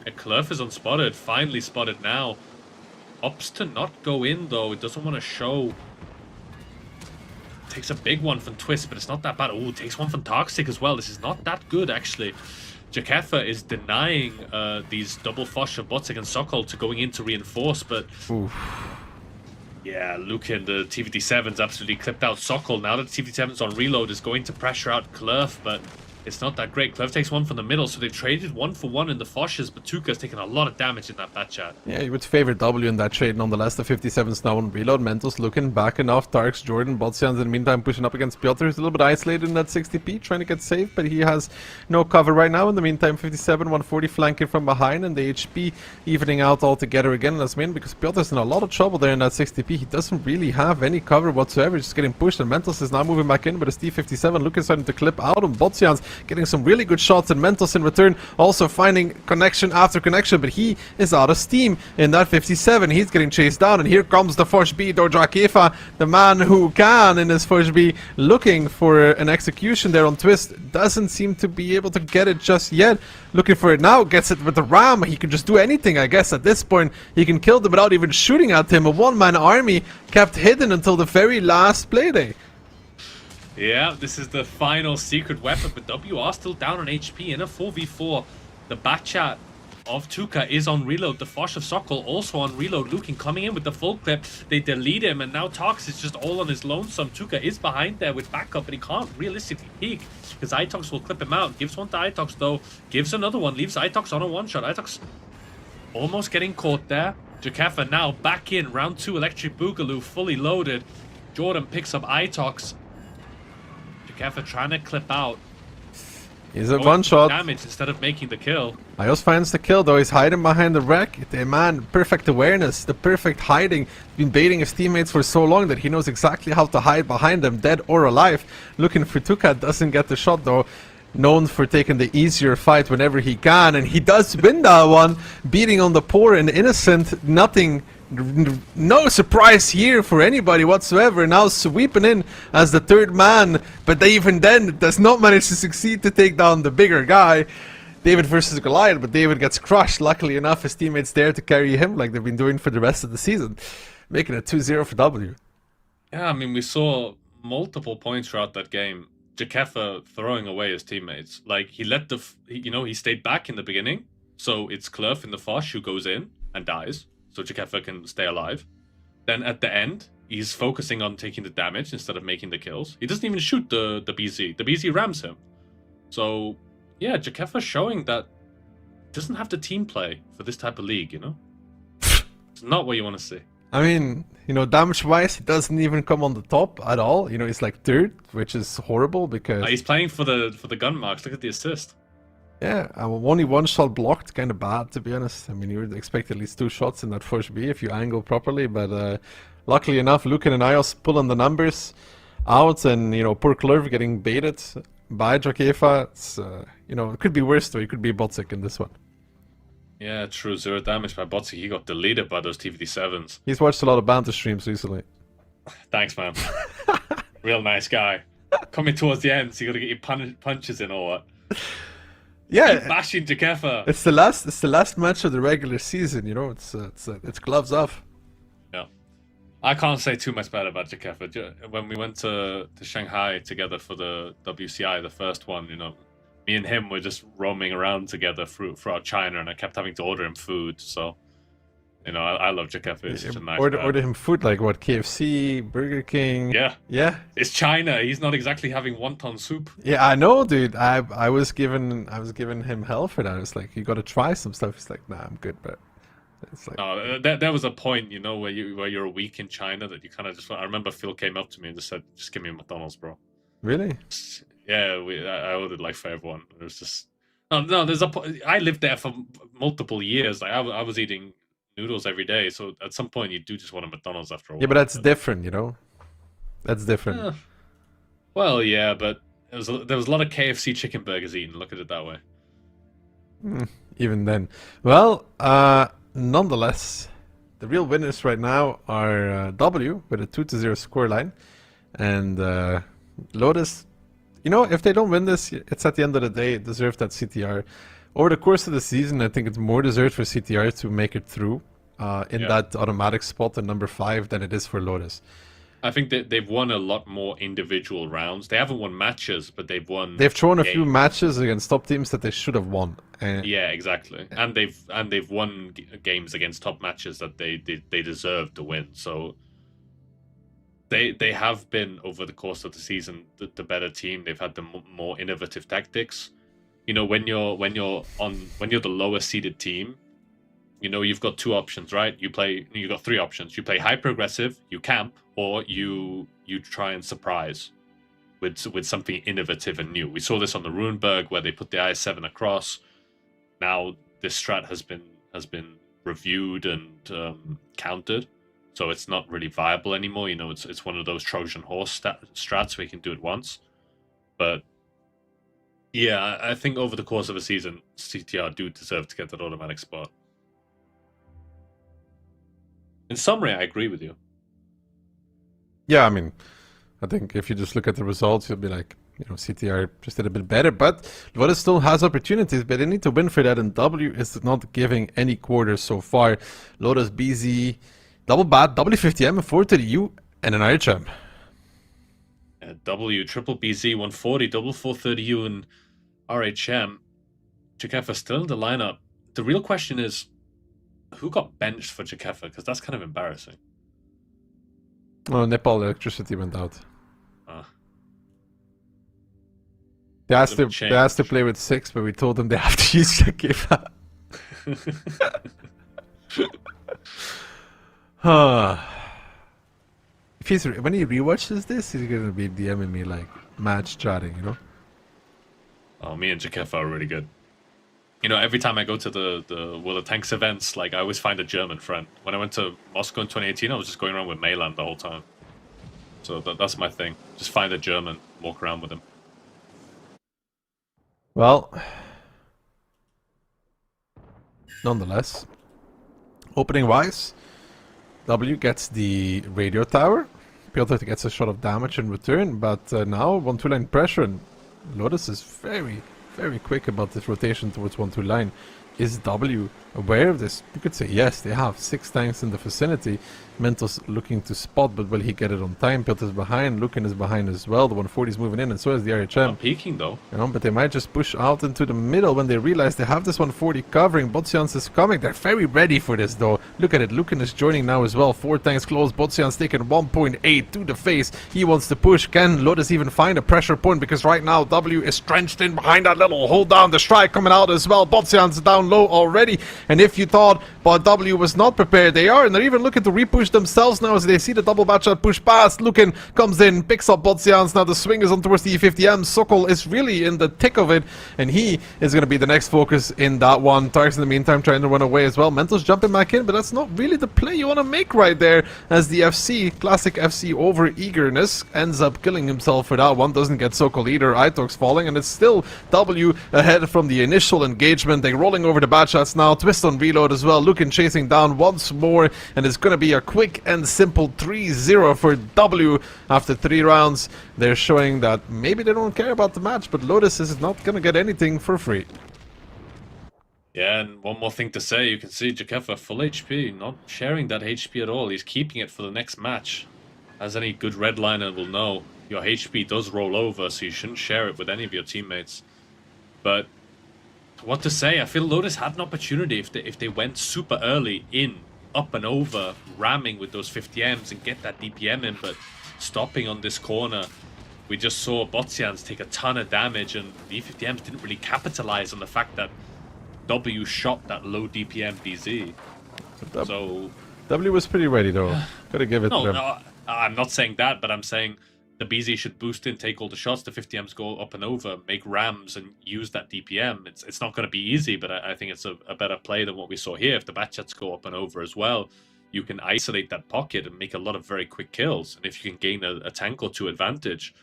Klurf is unspotted, finally spotted now. Opts to not go in though, it doesn't want to show. Takes a big one from Twist, but it's not that bad. Oh, takes one from Toxic as well. This is not that good actually. Jakefa is denying these double Fosh of Botsic and Sokol to going in to reinforce, but Oof. yeah, Lukin, the T57's absolutely clipped out Sokol. Now that the T57's on reload, is going to pressure out Klurf, but it's not that great. Klurf takes one from the middle, so they've traded 1-for-1 in the Foshes, but Tuka's taken a lot of damage in that bat chat. Yeah, you would favor W in that trade nonetheless. The 57's now on reload. Mentos looking back enough. Tarks, Jordan, Botsians in the meantime pushing up against Piotr. He's a little bit isolated in that 60p, trying to get safe, but he has no cover right now. In the meantime, 57, 140 flanking from behind, and the HP evening out altogether again as main, because Piotr's in a lot of trouble there in that 60p. He doesn't really have any cover whatsoever, just getting pushed, and Mentos is now moving back in, but his T57 Lukin starting to clip out on Botsians. getting some really good shots, and Mentos in return also finding connection after connection, but he is out of steam in that 57. He's getting chased down, and here comes the Fosh B, Dojakefa, the man who can in his Fosh B, looking for an execution there on Twist. Doesn't seem to be able to get it just yet. Looking for it now, gets it with the ram. He can just do anything, I guess. At this point, he can kill them without even shooting at him. A one-man army kept hidden until the very last playday. Yeah, this is the final secret weapon, but WR still down on HP in a 4v4. The Batchat of Tuka is on reload. The Fosh of Sokol also on reload. Lukin coming in with the full clip. They delete him, and now Tox is just all on his lonesome. Tuka is behind there with backup, but he can't realistically peek because Itox will clip him out. Gives one to Itox though. Gives another one. Leaves Itox on a one-shot. Itox almost getting caught there. Jakefa now back in. Round 2 Electric Boogaloo fully loaded. Jordan picks up Itox. Jakefa trying to clip out. He's a one-shot. Damage instead of making the kill. Ios finds the kill though. He's hiding behind the wreck. The man, perfect awareness, the perfect hiding. He's been baiting his teammates for so long that he knows exactly how to hide behind them, dead or alive. Looking for Tuka, doesn't get the shot though. Known for taking the easier fight whenever he can, and he does win that one, beating on the poor and innocent. Nothing, no surprise here for anybody whatsoever. Now sweeping in as the third man, but even then does not manage to succeed to take down the bigger guy. David versus Goliath, but David gets crushed. Luckily enough, his teammates there to carry him like they've been doing for the rest of the season, making it 2-0 for W. Yeah, I mean, we saw multiple points throughout that game. Jakefa throwing away his teammates. Like, he let the, he stayed back in the beginning. So it's Cluff in the Fosh who goes in and dies. So Jakefa can stay alive. Then at the end, he's focusing on taking the damage instead of making the kills. He doesn't even shoot the BZ. The BZ rams him. So, yeah, Jakefa showing that he doesn't have the team play for this type of league, It's not what you want to see. I mean, damage-wise, he doesn't even come on the top at all. He's like third, which is horrible because... He's playing for the gun marks. Look at the assist. Yeah, only one shot blocked, kind of bad, to be honest. I mean, you would expect at least 2 shots in that first B if you angle properly, but luckily enough, Lukin and Ios pulling the numbers out, and, poor Klurv getting baited by Jakefa. It's, it could be worse, though. It could be Botsic in this one. Yeah, true. 0 damage by Botsic. He got deleted by those TVD7s. He's watched a lot of banter streams recently. Thanks, man. Real nice guy. Coming towards the end, so you got to get your punches in or what? Yeah, keep bashing Jakefa. It's the last match of the regular season. It's gloves off. Yeah, I can't say too much bad about Jakefa. When we went to Shanghai together for the WCI, the first one, me and him were just roaming around together throughout China, and I kept having to order him food. So, I love Jakefa. He's such a nice guy. Order him food like what? KFC, Burger King. Yeah. Yeah. It's China. He's not exactly having wonton soup. Yeah, I know, dude. I was giving him hell for that. It's like, you got to try some stuff. He's like, nah, I'm good, but it's like. No, there was a point, where you're a week in China that you kind of just. I remember Phil came up to me and just said, "Just give me a McDonald's, bro." Really? Yeah, I ordered like for everyone. It was just no. There's I lived there for multiple years. Like I was eating noodles every day. So at some point, you do just want a McDonald's after a while. Yeah, but that's different, That's different. Well, yeah, but there was a lot of KFC chicken burgers eaten. Look at it that way. Even then, well, nonetheless, the real winners right now are W with a 2-0 scoreline, and Lotus. If they don't win this, it's at the end of the day deserved that CTR. Over the course of the season, I think it's more deserved for CTR to make it through in that automatic spot at number 5 than it is for Lotus. I think that they've won a lot more individual rounds. They haven't won matches, but they've won. They've thrown a few matches against top teams that they should have won. Yeah, exactly. And they've won games against top matches that they deserve to win. So. They have been, over the course of the season, the better team. They've had the more innovative tactics. When you're the lower seeded team, you've got 2 options, right? You've got 3 options. You play hyper aggressive, you camp, or you try and surprise with something innovative and new. We saw this on the Runeberg where they put the IS-7 across. Now this strat has been reviewed and countered. So it's not really viable anymore. It's one of those Trojan horse strats where you can do it once. But Yeah, I think over the course of a season, CTR do deserve to get that automatic spot. In summary, I agree with you. Yeah, I mean, I think if you just look at the results, you'll be like, you know, CTR just did a bit better, but Lotus still has opportunities, but they need to win for that, and W is not giving any quarters so far. Lotus, BZ, double bat, W50M, a 430U, and an IHM. W, triple BZ, 140, double 430U, and RHM. Jakefa still in the lineup. The real question is, who got benched for Jakefa? Because that's kind of embarrassing. Oh, Nepal electricity went out. Ah. They asked to play with 6, but we told them they have to use Jakefa. When he rewatches this, he's gonna be DMing me like match chatting, you know? Oh, me and Jakefa are really good. You know, every time I go to the World of Tanks events, like I always find a German friend. When I went to Moscow in 2018, I was just going around with Mayland the whole time. So that's my thing. Just find a German, walk around with him. Well, nonetheless, opening wise, W gets the radio tower. Piotr gets a shot of damage in return, but now 1-2 line pressure, and Lotus is very, very quick about this rotation towards 1-2 line. Is W aware of this? You could say yes, they have 6 tanks in the vicinity. Mentos looking to spot, but will he get it on time? Piotr is behind, Lukin is behind as well. The 140 is moving in, and so is the RHM. Not peeking though. You know, but they might just push out into the middle when they realize they have this 140 covering. Botsians is coming. They're very ready for this though. Look at it. Lukin is joining now as well. 4 tanks close. Botsians taking 1.8 to the face. He wants to push. Can Lotus even find a pressure point? Because right now W is trenched in behind that little hold down. The strike coming out as well. Botsians down low already. And if you thought but W was not prepared, they are, and they're even looking to repush themselves now as they see the double batch shot push past. Lukin comes in, picks up Botsians. Now the swing is on towards the E50M. Sokol is really in the thick of it, and he is going to be the next focus in that one. Tarks in the meantime trying to run away as well. Mentos jumping back in, but that's not really the play you want to make right there, as the FC, classic FC over eagerness, ends up killing himself for that one. Doesn't get Sokol either. Itox falling, and it's still W ahead from the initial engagement. They're rolling over the batch shots now. Twist on reload as well. Lukin chasing down once more, and it's going to be a quick and simple 3-0 for W after 3 rounds. They're showing that maybe they don't care about the match, but Lotus is not going to get anything for free. Yeah, and one more thing to say, you can see Jakefa full HP, not sharing that HP at all. He's keeping it for the next match. As any good redliner will know, your HP does roll over, so you shouldn't share it with any of your teammates. But what to say, I feel Lotus had an opportunity if they went super early in, up and over, ramming with those 50Ms and get that DPM in, but stopping on this corner. We just saw Botsians take a ton of damage, and the E50Ms didn't really capitalize on the fact that W shot that low DPM BZ. So W was pretty ready though. Gotta give it to them. No, I'm not saying that, but I'm saying the BZ should boost in, take all the shots, the 50Ms go up and over, make rams and use that DPM. It's not going to be easy, but I think it's a better play than what we saw here. If the batchets go up and over as well, you can isolate that pocket and make a lot of very quick kills. And if you can gain a tank or 2 advantage,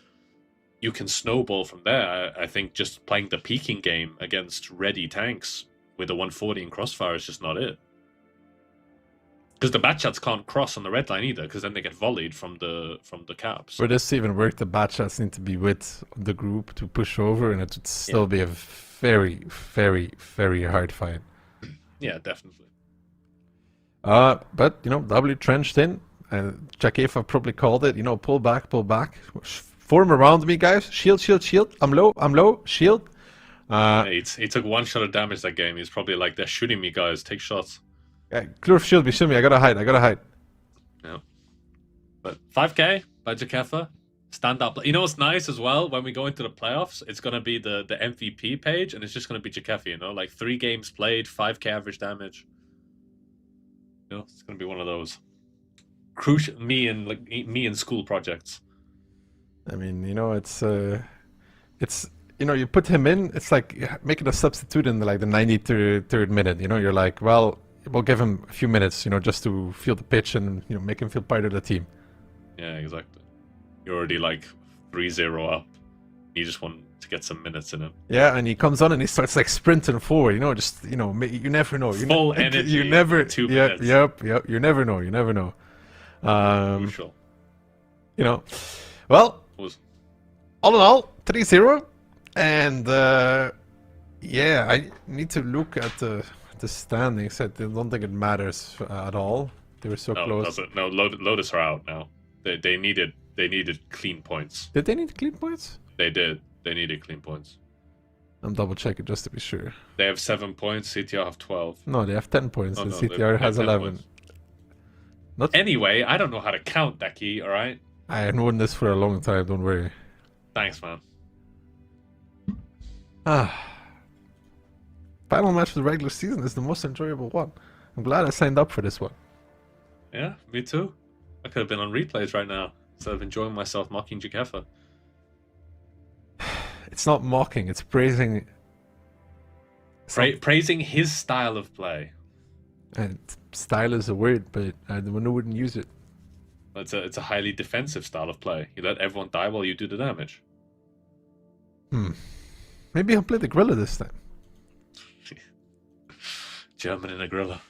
you can snowball from there. I think just playing the peeking game against ready tanks with a 140 and crossfire is just not it. Because the batchats can't cross on the red line either, because then they get volleyed from the caps. For this to even work, the batchats need to be with the group to push over, and it would still be a very, very, very hard fight. Yeah, definitely. But, you know, W trenched in, and Jakefa probably called it, you know, pull back, form around me, guys, shield, I'm low, shield. He took 1 shot of damage that game. He's probably like, they're shooting me, guys, take shots. Yeah, clear shield me, I gotta hide. Yeah. But 5k by Jakefa, stand up. You know what's nice as well? When we go into the playoffs, it's gonna be the MVP page, and it's just gonna be Jakefa, you know? Like 3 games played, 5k average damage. You know, it's gonna be one of those. Crucial, me and school projects. I mean, you know, it's you know, you put him in, it's like making a substitute in like the 93rd minute. You know, you're like, well, we'll give him a few minutes, you know, just to feel the pitch and, you know, make him feel part of the team. Yeah, exactly. You're already like 3-0 up. You just want to get some minutes in him. Yeah, and he comes on and he starts like sprinting forward. You know, just you never know. Full energy. You never. 2 Yeah, minutes. yep. You never know. You never know. Crucial. You know, well, Was all in all, 3-0, and yeah, I need to look at the standings. I don't think it matters at all. They were so close. No, Lotus are out now. They needed clean points. Did they need clean points? They did. They needed clean points. I'm double checking just to be sure. They have 7 points. CTR have 12. No, they have 10 points, Oh, and no, CTR they has have 10 11. points. Not. Anyway, I don't know how to count, Daki. All right. I have known this for a long time. Don't worry. Thanks, man. Final match of the regular season is the most enjoyable one. I'm glad I signed up for this one. Yeah, me too. I could have been on replays right now instead of enjoying myself mocking Jakefa. It's not mocking, it's praising. Praising his style of play. And style is a word, but I wouldn't use it. It's a highly defensive style of play. You let everyone die while you do the damage. Maybe I'll play the Gorilla this time. German in a gorilla.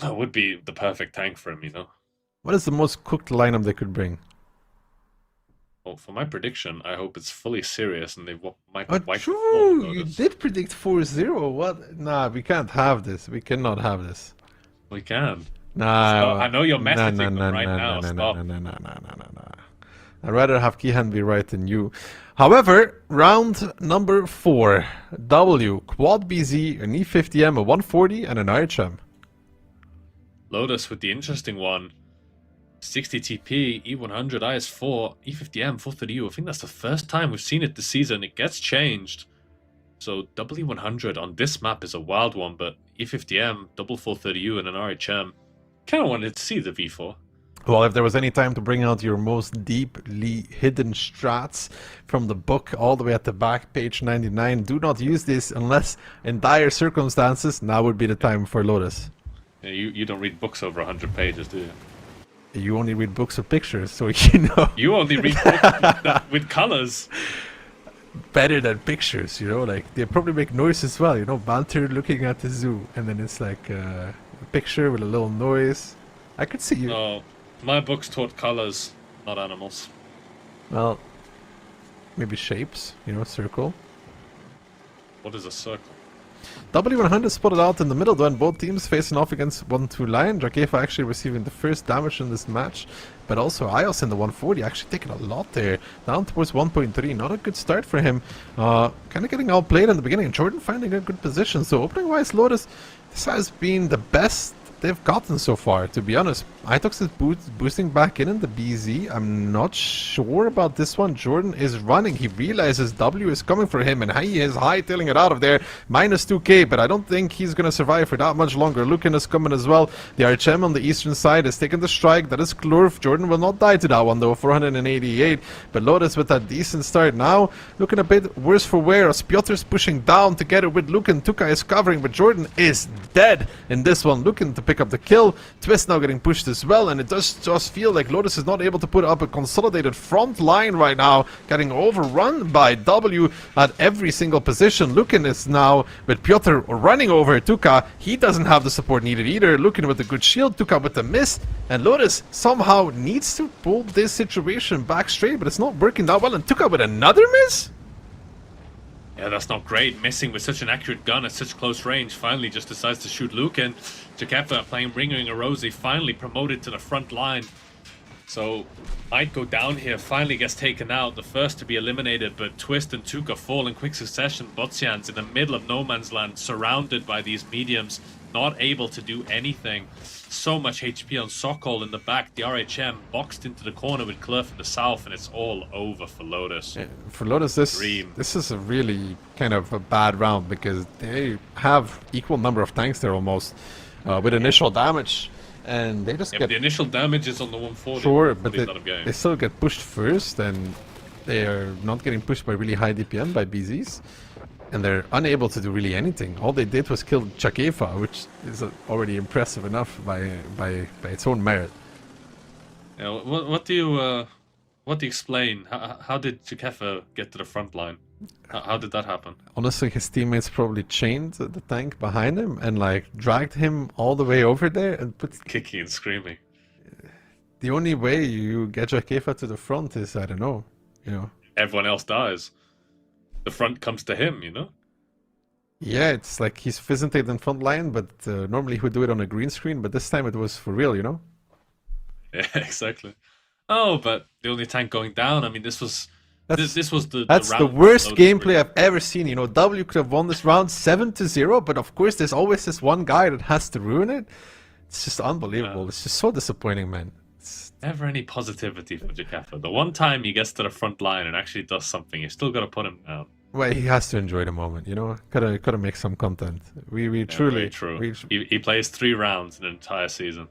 That would be the perfect tank for him, you know? What is the most cooked lineup they could bring? Well, for my prediction, I hope it's fully serious and they might Oh, wipe true! the You Lotus. did predict 4-0. What? Nah, we can't have this. We cannot have this. We can. Nah. Stop. I know you're messaging them right now. No. Stop. I'd rather have Kihan be right than you. However, round number 4. W, Quad BZ, an E50M, a 140, and an IHM. Lotus with the interesting one. 60 TP, E100, IS4, E50M, 430U. I think that's the first time we've seen it this season. It gets changed. So W100 on this map is a wild one, but E50M, double 430U, and an RHM. Kind of wanted to see the V4. Well, if there was any time to bring out your most deeply hidden strats from the book all the way at the back, page 99, do not use this unless in dire circumstances. Now would be the time for Lotus. Yeah, you don't read books over 100 pages, do you? You only read books with pictures, so you know. You only read books with colors. Better than pictures, you know, like they probably make noise as well, you know, banter looking at the zoo, and then it's like a picture with a little noise. I could see you. No, my books taught colors, not animals. Well, maybe shapes, you know, circle. What is a circle? W100 spotted out in the middle though, and both teams facing off against 1-2 line. Jakefa actually receiving the first damage in this match, but also Ios in the 140 actually taking a lot there, down towards 1.3. Not a good start for him. Kind of getting outplayed in the beginning. Jordan finding a good position. So opening wise, Lotus, this has been the best they've gotten so far, to be honest. Itox is boosting back in the BZ. I'm not sure about this one. Jordan is running. He realizes W is coming for him, and he is hightailing it out of there. Minus 2k, but I don't think he's going to survive for that much longer. Lucan is coming as well. The RHM on the eastern side is taking the strike. That is Klurf. Jordan will not die to that one, though. 488. But Lotus with that decent start now. Looking a bit worse for wear as Piotr's pushing down together with Lucan. Tuka is covering, but Jordan is dead in this one. Lucan to pick up the kill. Twist now getting pushed as well, and it does just feel like Lotus is not able to put up a consolidated front line right now, getting overrun by W at every single position. Lucan is now with Piotr running over Tuka. He doesn't have the support needed either. Lucan with a good shield, Tuka with the miss, and Lotus somehow needs to pull this situation back straight, but it's not working that well, and Tuka with another miss? Yeah, that's not great. Missing with such an accurate gun at such close range. Finally just decides to shoot Lucan. Jakefa playing Ring a Rosie, finally promoted to the front line. So might go down here, finally gets taken out. The first to be eliminated, but Twist and Tuka fall in quick succession. Botsian's in the middle of no man's land, surrounded by these mediums, not able to do anything. So much HP on Sokol in the back. The RHM boxed into the corner with Klurf in the south, and it's all over for Lotus. Yeah, for Lotus, this is a really kind of a bad round because they have equal number of tanks there almost with initial damage, and they just Yeah, get but the initial damage is on the 140. sure, but They they still get pushed first, and they are not getting pushed by really high DPM by BZs. And they're unable to do really anything. All they did was kill Jakefa, which is already impressive enough by its own merit. Yeah, what do you what do you explain? How did Chikefa get to the front line? How did that happen? Honestly, his teammates probably chained the tank behind him and like dragged him all the way over there and put. Kicking and screaming. The only way you get Jakefa to the front is, I don't know, you know. Everyone else dies. The front comes to him, you know? Yeah, it's like he's facilitated in front line, but normally he would do it on a green screen, but this time it was for real, you know? Yeah, exactly. Oh, but the only tank going down, I mean, this was the That's the round worst Lotus gameplay really. I've ever seen. You know, W could have won this round 7-0, but of course there's always this one guy that has to ruin it. It's just unbelievable. It's just so disappointing, man. Never any positivity for Jakefa. The one time he gets to the front line and actually does something, you still got to put him down. Well, he has to enjoy the moment, you know. Gotta make some content. We Yeah, truly very true. He plays 3 rounds in an entire season.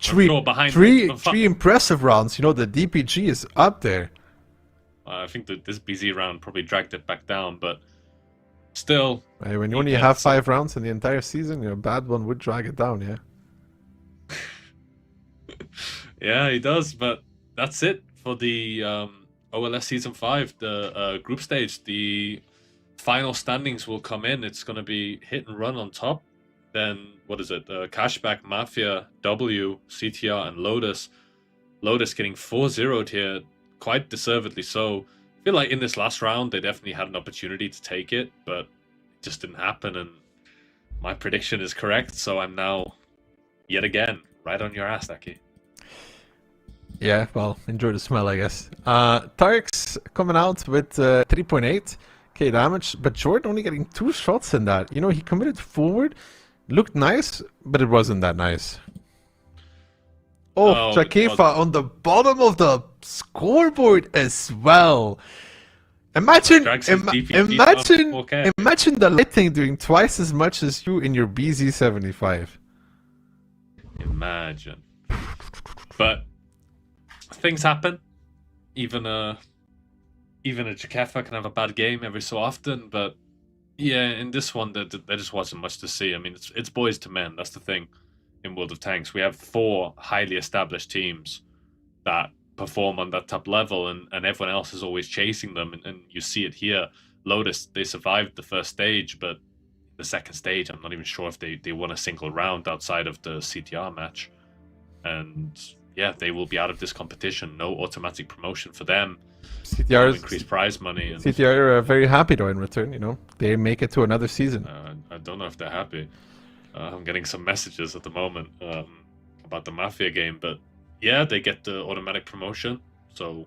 three sure behind three impressive rounds. You know, the DPG is up there. I think that this BZ round probably dragged it back down, but still. When you only have 5 rounds in the entire season, a bad one would drag it down, yeah. Yeah, he does, but that's it for the OLS Season 5, the group stage. The final standings will come in. It's going to be hit and run on top. Then, what is it? Cashback, Mafia, W, CTR, and Lotus. Lotus getting 4-0'd here, quite deservedly so. I feel like in this last round, they definitely had an opportunity to take it, but it just didn't happen, and my prediction is correct, so I'm now, yet again, right on your ass, Aki. Yeah, well, enjoy the smell, I guess. Tark's coming out with 3.8k damage, but Jordan only getting 2 shots in that. You know, he committed forward, looked nice, but it wasn't that nice. Oh, Jakefa on the bottom of the scoreboard as well. Imagine the lighting doing twice as much as you in your BZ75. Imagine. But things happen. Even a Jakefa can have a bad game every so often, but yeah, in this one there just wasn't much to see. I mean, it's boys to men. That's the thing in World of Tanks. We have 4 highly established teams that perform on that top level, and everyone else is always chasing them, and you see it here. Lotus, they survived the first stage, but the second stage, I'm not even sure if they won a single round outside of the CTR match. And yeah, they will be out of this competition. No automatic promotion for them. CTR no increased prize money. And, CTR are very happy though in return, you know. They make it to another season. I don't know if they're happy. I'm getting some messages at the moment about the Mafia game, but yeah, they get the automatic promotion. So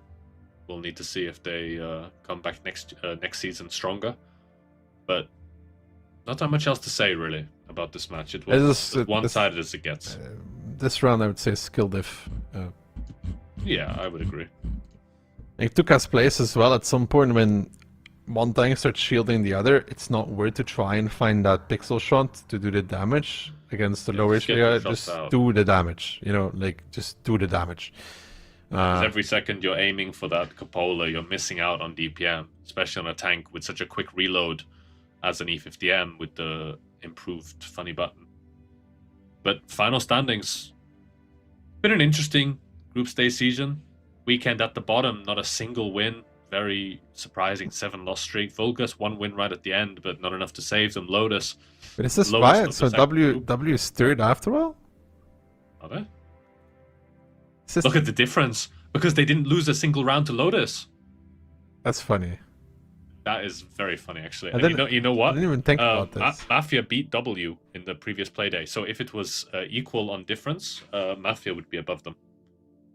we'll need to see if they come back next season stronger. But not that much else to say really about this match. It was as one-sided as it gets. This round, I would say, skill diff. Yeah, I would agree. It took us place as well at some point when one tank starts shielding the other. It's not worth to try and find that pixel shot to do the damage against the low HP. Just do the damage, you know, like just do the damage. Because every second you're aiming for that cupola, you're missing out on DPM, especially on a tank with such a quick reload as an E50M with the improved funny button. But final standings, been an interesting group stage season. Weekend at the bottom, not a single win. Very surprising 7-loss streak. Vulgus 1 win right at the end, but not enough to save them. Lotus. But is this right? So W is third after all? Are they? Look at the difference, because they didn't lose a single round to Lotus. That's funny. That is very funny, actually. And you know what? I didn't even think about this. Mafia beat W in the previous playday, so if it was equal on difference, Mafia would be above them.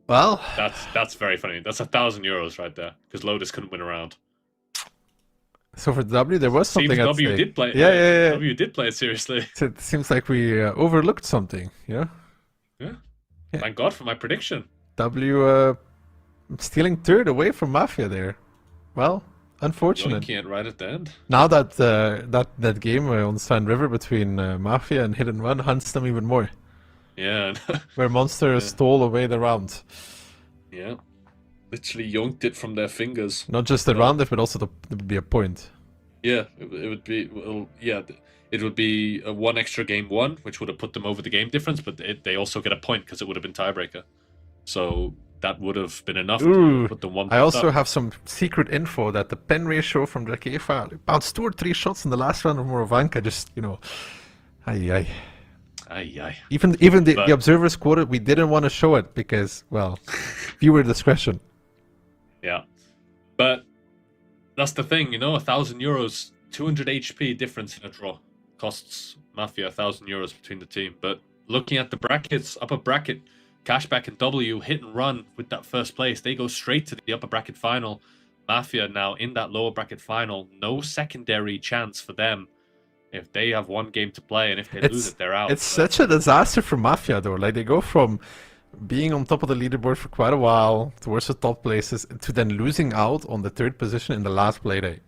Well, that's very funny. That's €1,000 right there, because Lotus couldn't win a round. So for W, there was something. W did play. Yeah. W did play it seriously. It seems like we overlooked something. Yeah. Thank God for my prediction. W stealing third away from Mafia there. Well, unfortunate. Can't right at the end. Now that that game on Sand River between Mafia and Hit and Run hunts them even more. Yeah. Where Monster stole away the round. Yeah. Literally yoinked it from their fingers. Not just the round, but also there would be a point. Yeah, it would be. Well, yeah, it would be a 1 extra game won, which would have put them over the game difference. But they also get a point because it would have been tiebreaker. So that would have been enough Ooh, to put them 1 I also up. have some secret info that the pen ratio from the K5 bounced 2 or 3 shots in the last round of Morovanka. Just, you know, aye. Aye. Even the observers quoted, we didn't want to show it because, well, viewer discretion. Yeah. But that's the thing, you know, €1,000, 200 HP difference in a draw costs Mafia €1,000 between the team. But looking at the brackets, upper bracket, Cashback and W hit and run with that first place. They go straight to the upper bracket final. Mafia now in that lower bracket final. No secondary chance for them if they have one game to play, and if they lose it, they're out. It's such a disaster for Mafia, though. Like, they go from being on top of the leaderboard for quite a while towards the top places to then losing out on the 3rd position in the last play day.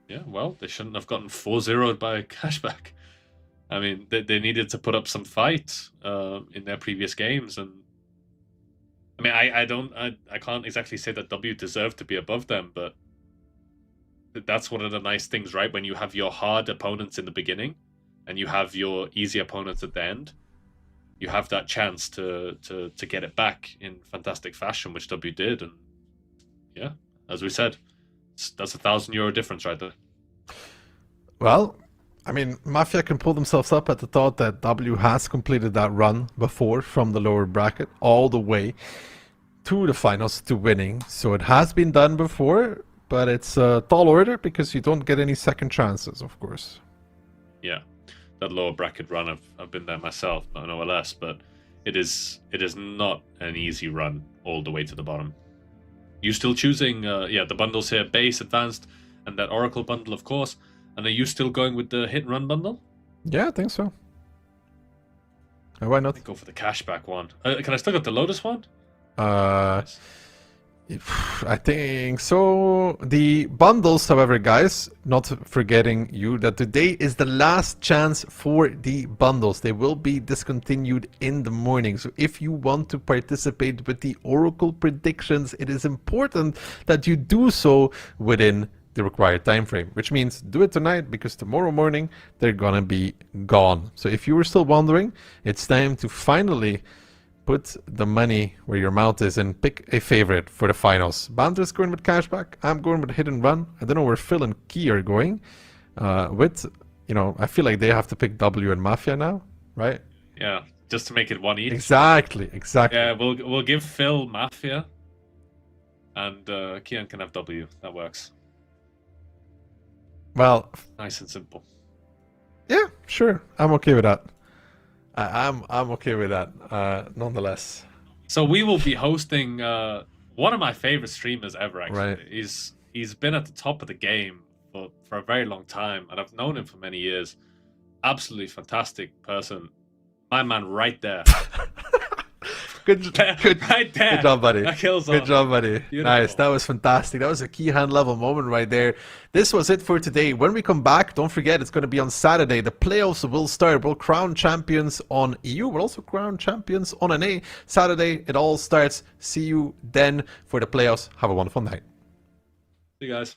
Yeah, well, they shouldn't have gotten 4-0'd by Cashback. I mean, they needed to put up some fight in their previous games, and I mean, I can't exactly say that W deserved to be above them, but that's one of the nice things, right? When you have your hard opponents in the beginning, and you have your easy opponents at the end, you have that chance to get it back in fantastic fashion, which W did, and yeah, as we said, that's €1,000 difference right there. Well, I mean, Mafia can pull themselves up at the thought that W has completed that run before from the lower bracket all the way to the finals to winning. So it has been done before, but it's a tall order because you don't get any second chances, of course. Yeah, that lower bracket run, I've been there myself, not an OLS, but it is not an easy run all the way to the bottom. You still choosing, the bundles here, base, advanced, and that Oracle bundle, of course. And are you still going with the hit and run bundle? Yeah, I think so. Why not? Go for the cashback one. Can I still get the Lotus one? I think so. The bundles, however, guys, not forgetting you, that today is the last chance for the bundles. They will be discontinued in the morning. So if you want to participate with the Oracle predictions, it is important that you do so within the required time frame, which means do it tonight because tomorrow morning they're gonna be gone. So if you were still wondering, it's time to finally put the money where your mouth is and pick a favorite for the finals. Banter's going with cashback. I'm going with hit and run. I don't know where Phil and Key are going. I feel like they have to pick W and Mafia now, right? Yeah, just to make it one each. Exactly. Yeah, we'll give Phil Mafia, and Kian can have W. That works. Well, nice and simple. Yeah, sure. I'm okay with that. I'm okay with that, nonetheless. So we will be hosting one of my favorite streamers ever, actually. Right. He's been at the top of the game for a very long time, and I've known him for many years. Absolutely fantastic person. My man right there. Good right there. Good job, buddy. That kills Good off. job, buddy. Beautiful. Nice. That was fantastic. That was a key hand level moment right there. This was it for today. When we come back, don't forget it's going to be on Saturday. The playoffs will start. We'll crown champions on EU. We'll also crown champions on NA. Saturday, it all starts. See you then for the playoffs. Have a wonderful night. See you guys.